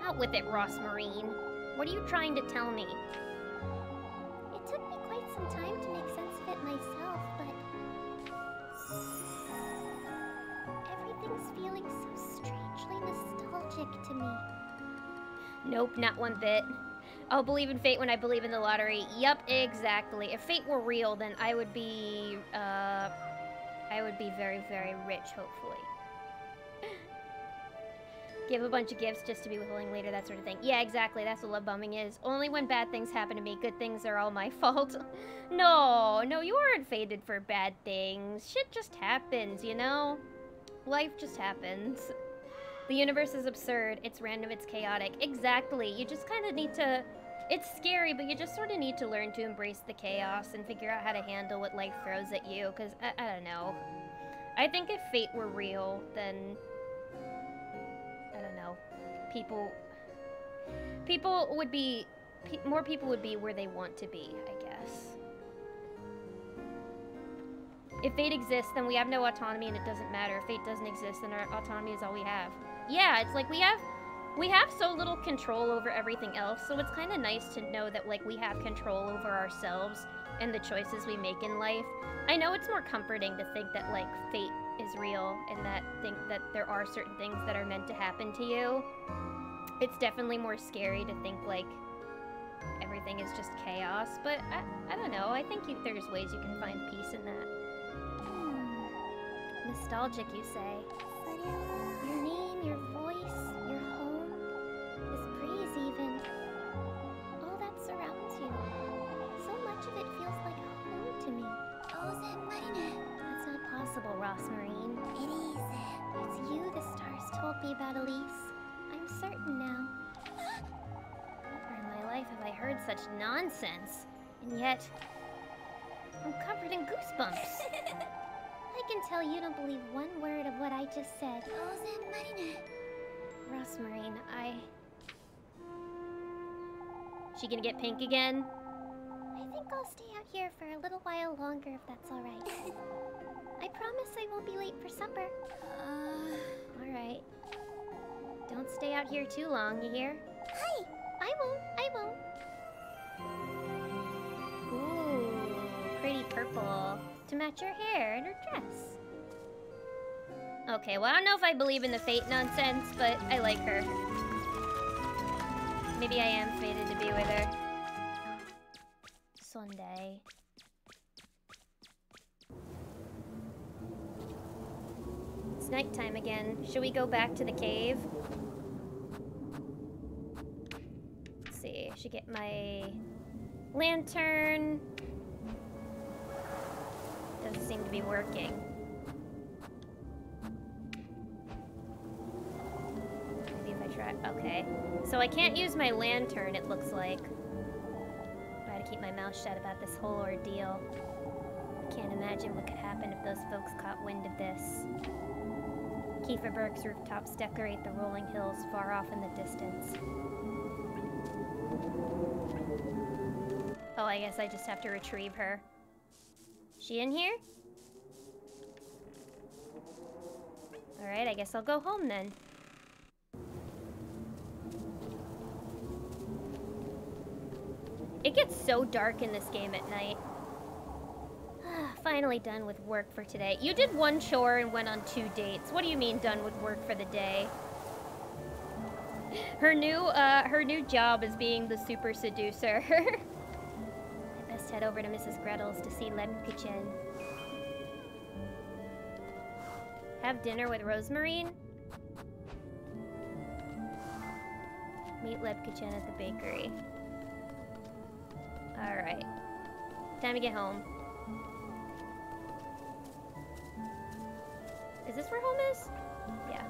Out with it, Rosmarine. What are you trying to tell me? It took me quite some time to make sense of it myself, but... everything's feeling so strangely nostalgic to me. Nope, not one bit. I'll believe in fate when I believe in the lottery. Yup, exactly. If fate were real, then I would be very, very rich, hopefully. Give a bunch of gifts just to be willing later, that sort of thing. Yeah, exactly. That's what love bombing is. Only when bad things happen to me, good things are all my fault. No, you aren't fated for bad things. Shit just happens, you know? Life just happens. The universe is absurd. It's random. It's chaotic. Exactly. You just kind of need to... It's scary, but you just sort of need to learn to embrace the chaos and figure out how to handle what life throws at you, because, I don't know. I think if fate were real, then... I don't know. More people would be where they want to be, I guess. If fate exists, then we have no autonomy and it doesn't matter. If fate doesn't exist, then our autonomy is all we have. Yeah, it's like we have so little control over everything else, so it's kind of nice to know that, like, we have control over ourselves and the choices we make in life. I know it's more comforting to think that, like, fate is real and that there are certain things that are meant to happen to you. It's definitely more scary to think, like, everything is just chaos, but I don't know. I think there's ways you can find peace in that. Nostalgic, you say? Your name, your voice, your home, this breeze even. All that surrounds you. So much of it feels like home to me. That's not possible, Rosmarine. It is. It's you the stars told me about, Elise. I'm certain now. Never in my life have I heard such nonsense, and yet I'm covered in goosebumps. I can tell you don't believe one word of what I just said. Rosmarine, She gonna get pink again? I think I'll stay out here for a little while longer if that's alright. I promise I won't be late for supper. Alright. Don't stay out here too long, you hear? Hi! I won't. Ooh, pretty purple. To match your hair and her dress. Okay, well, I don't know if I believe in the fate nonsense, but I like her. Maybe I am fated to be with her. Sunday. It's nighttime again. Should we go back to the cave? Let's see. I should get my lantern. Doesn't seem to be working. Maybe if I try. Okay. So I can't use my lantern, it looks like. I had to keep my mouth shut about this whole ordeal. I can't imagine what could happen if those folks caught wind of this. Kiefer Burke's rooftops decorate the rolling hills far off in the distance. Oh, I guess I just have to retrieve her. She in here? Alright, I guess I'll go home then. It gets so dark in this game at night. Finally done with work for today. You did one chore and went on 2 dates. What do you mean done with work for the day? Her new job is being the super seducer. I best head over to Mrs. Gretel's to see Lebkichin. Have dinner with Rosmarine? Meet Lebkichin at the bakery. Alright. Time to get home. Is this where home is? Yeah.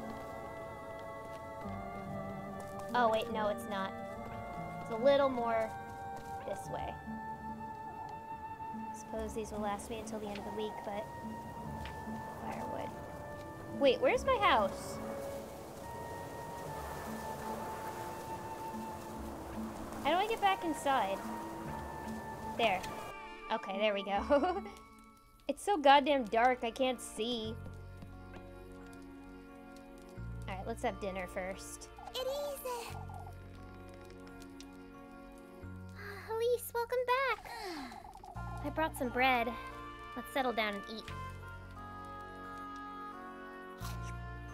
Oh, wait, no, it's not. It's a little more this way. Suppose these will last me until the end of the week, but... Firewood. Wait, where's my house? How do I get back inside? There. Okay, there we go. It's so goddamn dark, I can't see. Alright, let's have dinner first. It is. Elise, welcome back. I brought some bread. Let's settle down and eat.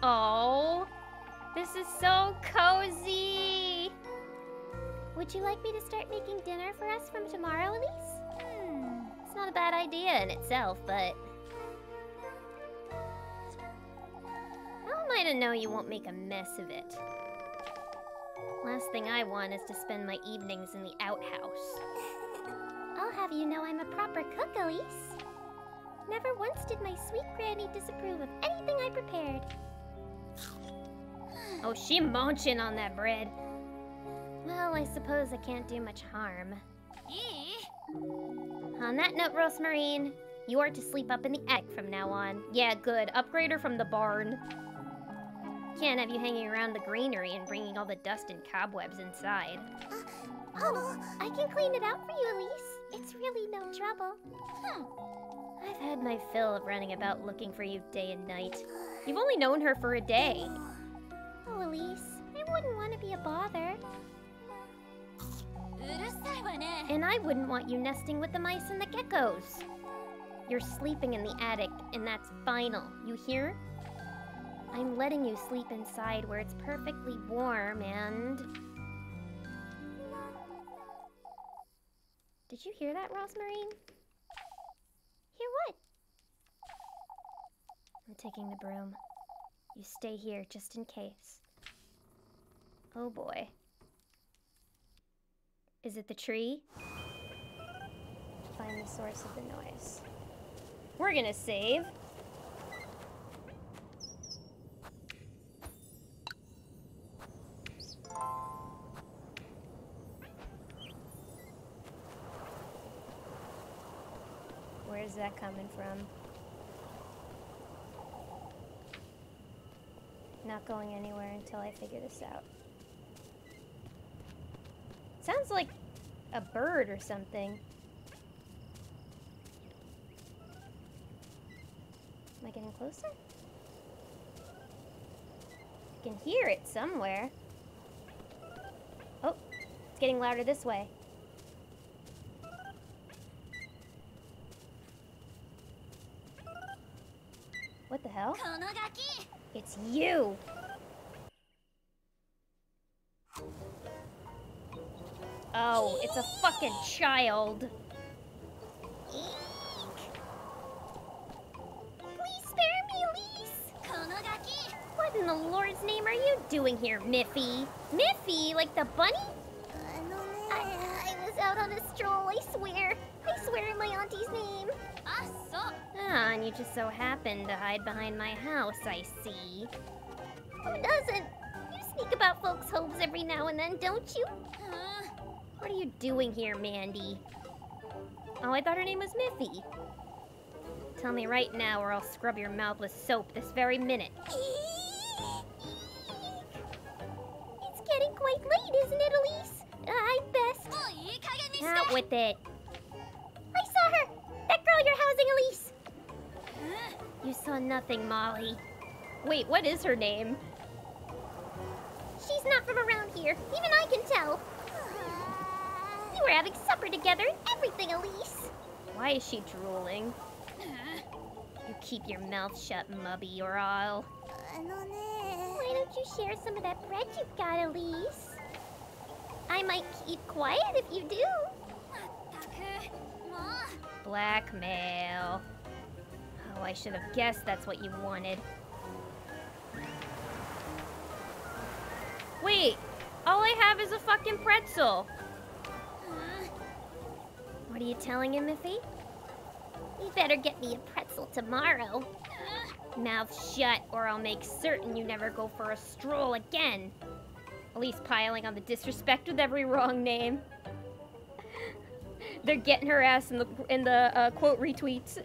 Oh, this is so cozy. Would you like me to start making dinner for us from tomorrow, Elise? It's not a bad idea in itself, but... How am I to know you won't make a mess of it? Last thing I want is to spend my evenings in the outhouse. I'll have you know I'm a proper cook, Elise. Never once did my sweet granny disapprove of anything I prepared. Oh, she munching on that bread. Well, I suppose I can't do much harm. On that note, Rosmarine, you are to sleep up in the attic from now on. Yeah, good. Upgrade her from the barn. Can't have you hanging around the greenery and bringing all the dust and cobwebs inside. Oh, I can clean it out for you, Elise. It's really no trouble. I've had my fill of running about looking for you day and night. You've only known her for a day. Oh, Elise, I wouldn't want to be a bother. And I wouldn't want you nesting with the mice and the geckos. You're sleeping in the attic, and that's final. You hear? I'm letting you sleep inside where it's perfectly warm and... Did you hear that, Rosmarine? Hear what? I'm taking the broom. You stay here just in case. Oh boy. Is it the tree? Find the source of the noise. We're gonna save. Where's that coming from? Not going anywhere until I figure this out. Sounds like a bird or something. Am I getting closer? I can hear it somewhere. Oh, it's getting louder this way. What the hell? It's you! Oh, it's a fucking child. Please spare me, Elise! What in the Lord's name are you doing here, Miffy? Miffy? Like the bunny? I was out on a stroll, I swear. I swear in my auntie's name. Ah, and you just so happened to hide behind my house, I see. Who doesn't? You sneak about folks' homes every now and then, don't you? What are you doing here, Mandy? Oh, I thought her name was Miffy. Tell me right now or I'll scrub your mouth with soap this very minute. It's getting quite late, isn't it, Elise? I'd best... Out with it. I saw her! That girl you're housing, Elise! You saw nothing, Molly. Wait, what is her name? She's not from around here. Even I can tell. We were having supper together and everything, Elise. Why is she drooling? You keep your mouth shut, Mubby, or I'll... Why don't you share some of that bread you've got, Elise? I might keep quiet if you do. Blackmail. Oh, I should have guessed that's what you wanted. Wait, all I have is a fucking pretzel. What are you telling him, Miffy? You better get me a pretzel tomorrow. Mouth shut, or I'll make certain you never go for a stroll again. Elise piling on the disrespect with every wrong name. They're getting her ass in the quote retweets.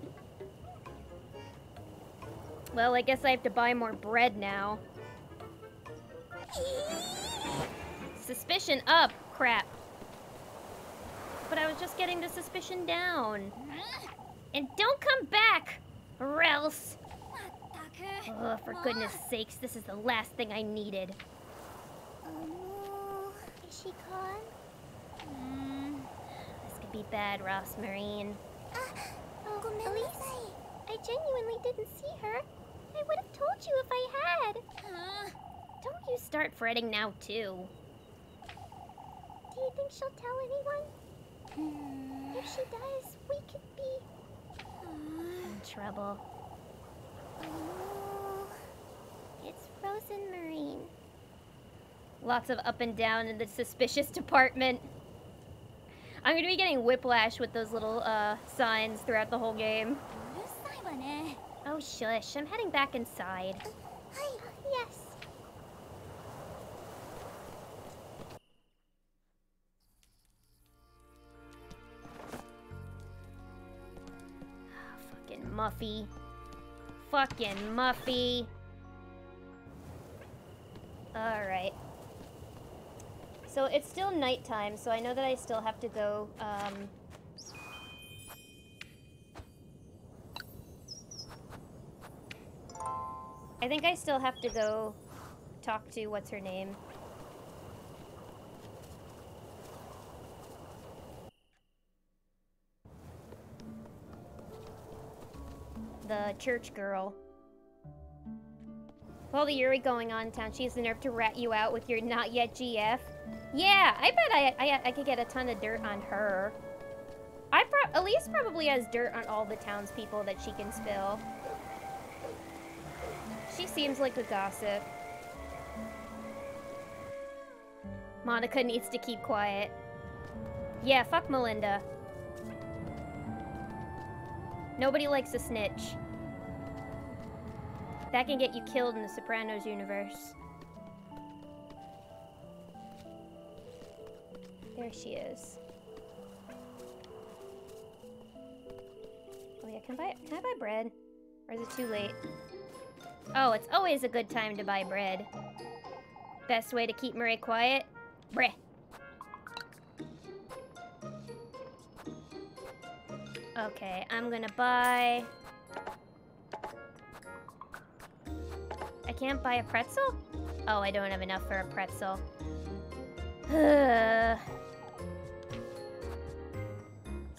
Well, I guess I have to buy more bread now. Suspicion up, crap. But I was just getting the suspicion down. And don't come back, or else. Oh, for goodness sakes, this is the last thing I needed. Oh no. Is she gone? This could be bad, Rosmarine. Oh, Elise, I genuinely didn't see her. I would have told you if I had. Don't you start fretting now, too. Do you think she'll tell anyone? If she does, we could be... In trouble. Oh, it's Frozen Marine. Lots of up and down in the suspicious department. I'm gonna be getting whiplash with those little signs throughout the whole game. Oh, shush. I'm heading back inside. Hi. Yes. Fucking Muffy. Fucking Muffy. Alright. So it's still nighttime, so I know that I still have to go, I think I still have to go talk to what's her name. The church girl. With all the Yuri going on in town, she has the nerve to rat you out with your not yet GF. Yeah, I bet I could get a ton of dirt on her. Elise probably has dirt on all the townspeople that she can spill. She seems like a gossip. Monica needs to keep quiet. Yeah, fuck Melinda. Nobody likes a snitch. That can get you killed in the Sopranos universe. There she is. Oh yeah, can I buy bread? Or is it too late? Oh, it's always a good time to buy bread. Best way to keep Marie quiet? Breh. Okay, I'm gonna buy... I can't buy a pretzel? Oh, I don't have enough for a pretzel.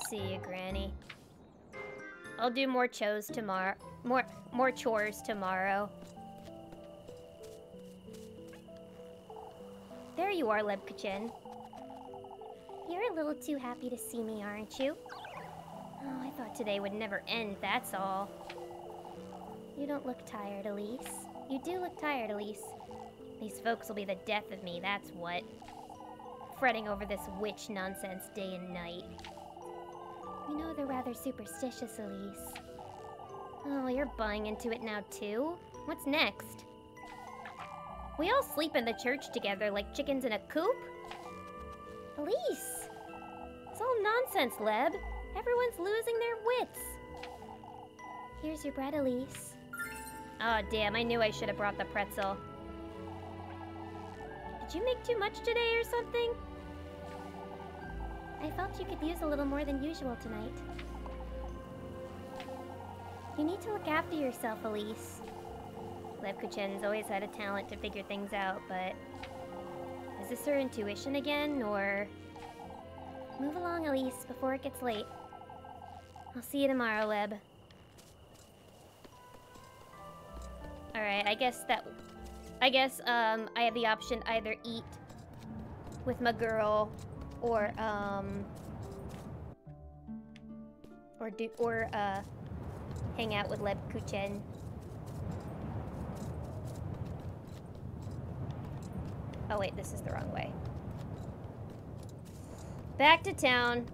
See you, Granny. I'll do more chores tomorrow. More chores tomorrow. There you are, Lebkuchen. You're a little too happy to see me, aren't you? Oh, I thought today would never end, that's all. You don't look tired, Elise. You do look tired, Elise. These folks will be the death of me, that's what. Fretting over this witch nonsense day and night. You know they're rather superstitious, Elise. Oh, you're buying into it now too? What's next? We all sleep in the church together like chickens in a coop? Elise! It's all nonsense, Leb. Everyone's losing their wits. Here's your bread, Elise. Oh, damn, I knew I should have brought the pretzel. Did you make too much today or something? I felt you could use a little more than usual tonight. You need to look after yourself, Elise. Lebkuchen's always had a talent to figure things out, but... Is this her intuition again, or... Move along, Elise, before it gets late. I'll see you tomorrow, Leb. Alright, I guess I have the option either eat with my girl or hang out with Lebkuchen. Oh wait, this is the wrong way. Back to town.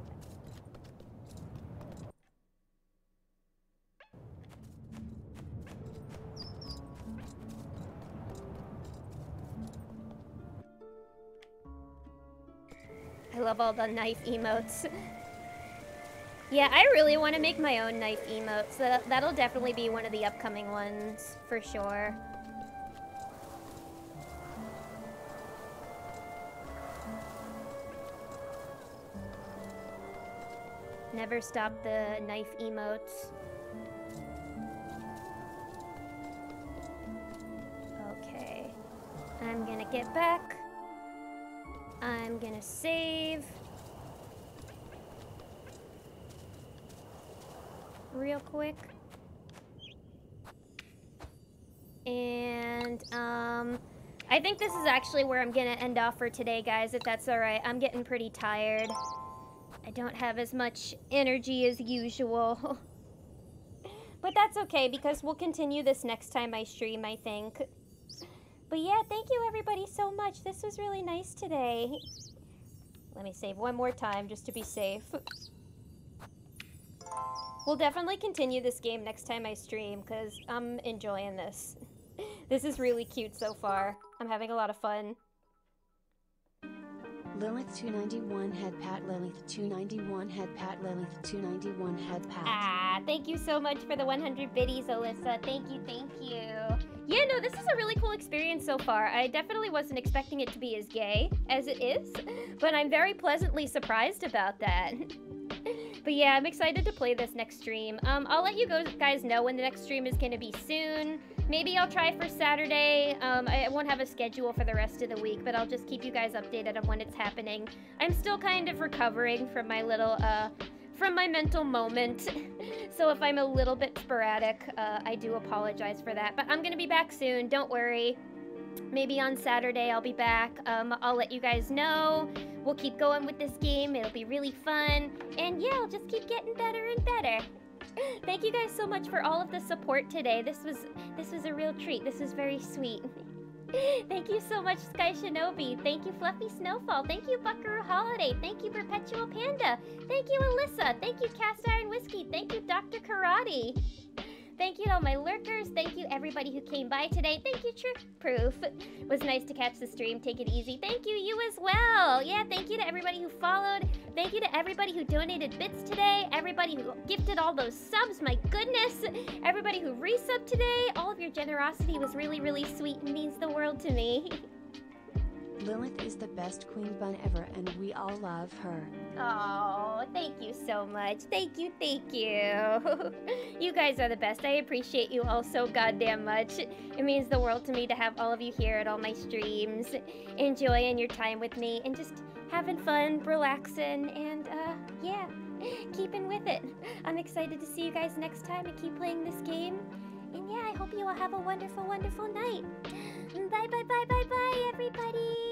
I love all the knife emotes. Yeah, I really want to make my own knife emotes. That'll definitely be one of the upcoming ones, for sure. Never stop the knife emotes. Okay. I'm gonna get back. I'm gonna save. Real quick. And, I think this is actually where I'm gonna end off for today, guys, if that's alright. I'm getting pretty tired. I don't have as much energy as usual. But that's okay, because we'll continue this next time I stream, I think. But yeah, thank you everybody so much. This was really nice today. Let me save one more time just to be safe. We'll definitely continue this game next time I stream, because I'm enjoying this. This is really cute so far. I'm having a lot of fun. Lilith291 head pat, Lilith291 head pat, Lilith291 head pat. Ah, thank you so much for the 100 biddies, Alyssa. Thank you, thank you. Yeah, no, this is a really cool experience so far. I definitely wasn't expecting it to be as gay as it is, but I'm very pleasantly surprised about that. But yeah, I'm excited to play this next stream. I'll let you guys know when the next stream is going to be soon. Maybe I'll try for Saturday. I won't have a schedule for the rest of the week, but I'll just keep you guys updated on when it's happening. I'm still kind of recovering from my little, from my mental moment. So if I'm a little bit sporadic, I do apologize for that. But I'm gonna be back soon, don't worry. Maybe on Saturday I'll be back. I'll let you guys know. We'll keep going with this game. It'll be really fun. And yeah, I'll just keep getting better and better. Thank you guys so much for all of the support today. This was a real treat. This was very sweet. Thank you so much, Sky Shinobi. Thank you, Fluffy Snowfall. Thank you, Buckaroo Holiday. Thank you, Perpetual Panda. Thank you, Alyssa. Thank you, Cast Iron Whiskey. Thank you, Dr. Karate. Thank you to all my lurkers. Thank you, everybody who came by today. Thank you, Trick Proof. It was nice to catch the stream. Take it easy. Thank you, you as well. Yeah, thank you to everybody who followed. Thank you to everybody who donated bits today. Everybody who gifted all those subs. My goodness. Everybody who resubbed today. All of your generosity was really, really sweet and means the world to me. Lilith is the best queen bun ever, and we all love her. Oh, thank you so much. Thank you, thank you. You guys are the best. I appreciate you all so goddamn much. It means the world to me to have all of you here at all my streams, enjoying your time with me, and just having fun, relaxing, and yeah, keeping with it. I'm excited to see you guys next time and keep playing this game. And yeah, I hope you all have a wonderful, wonderful night. Bye, bye, bye, bye, bye, everybody.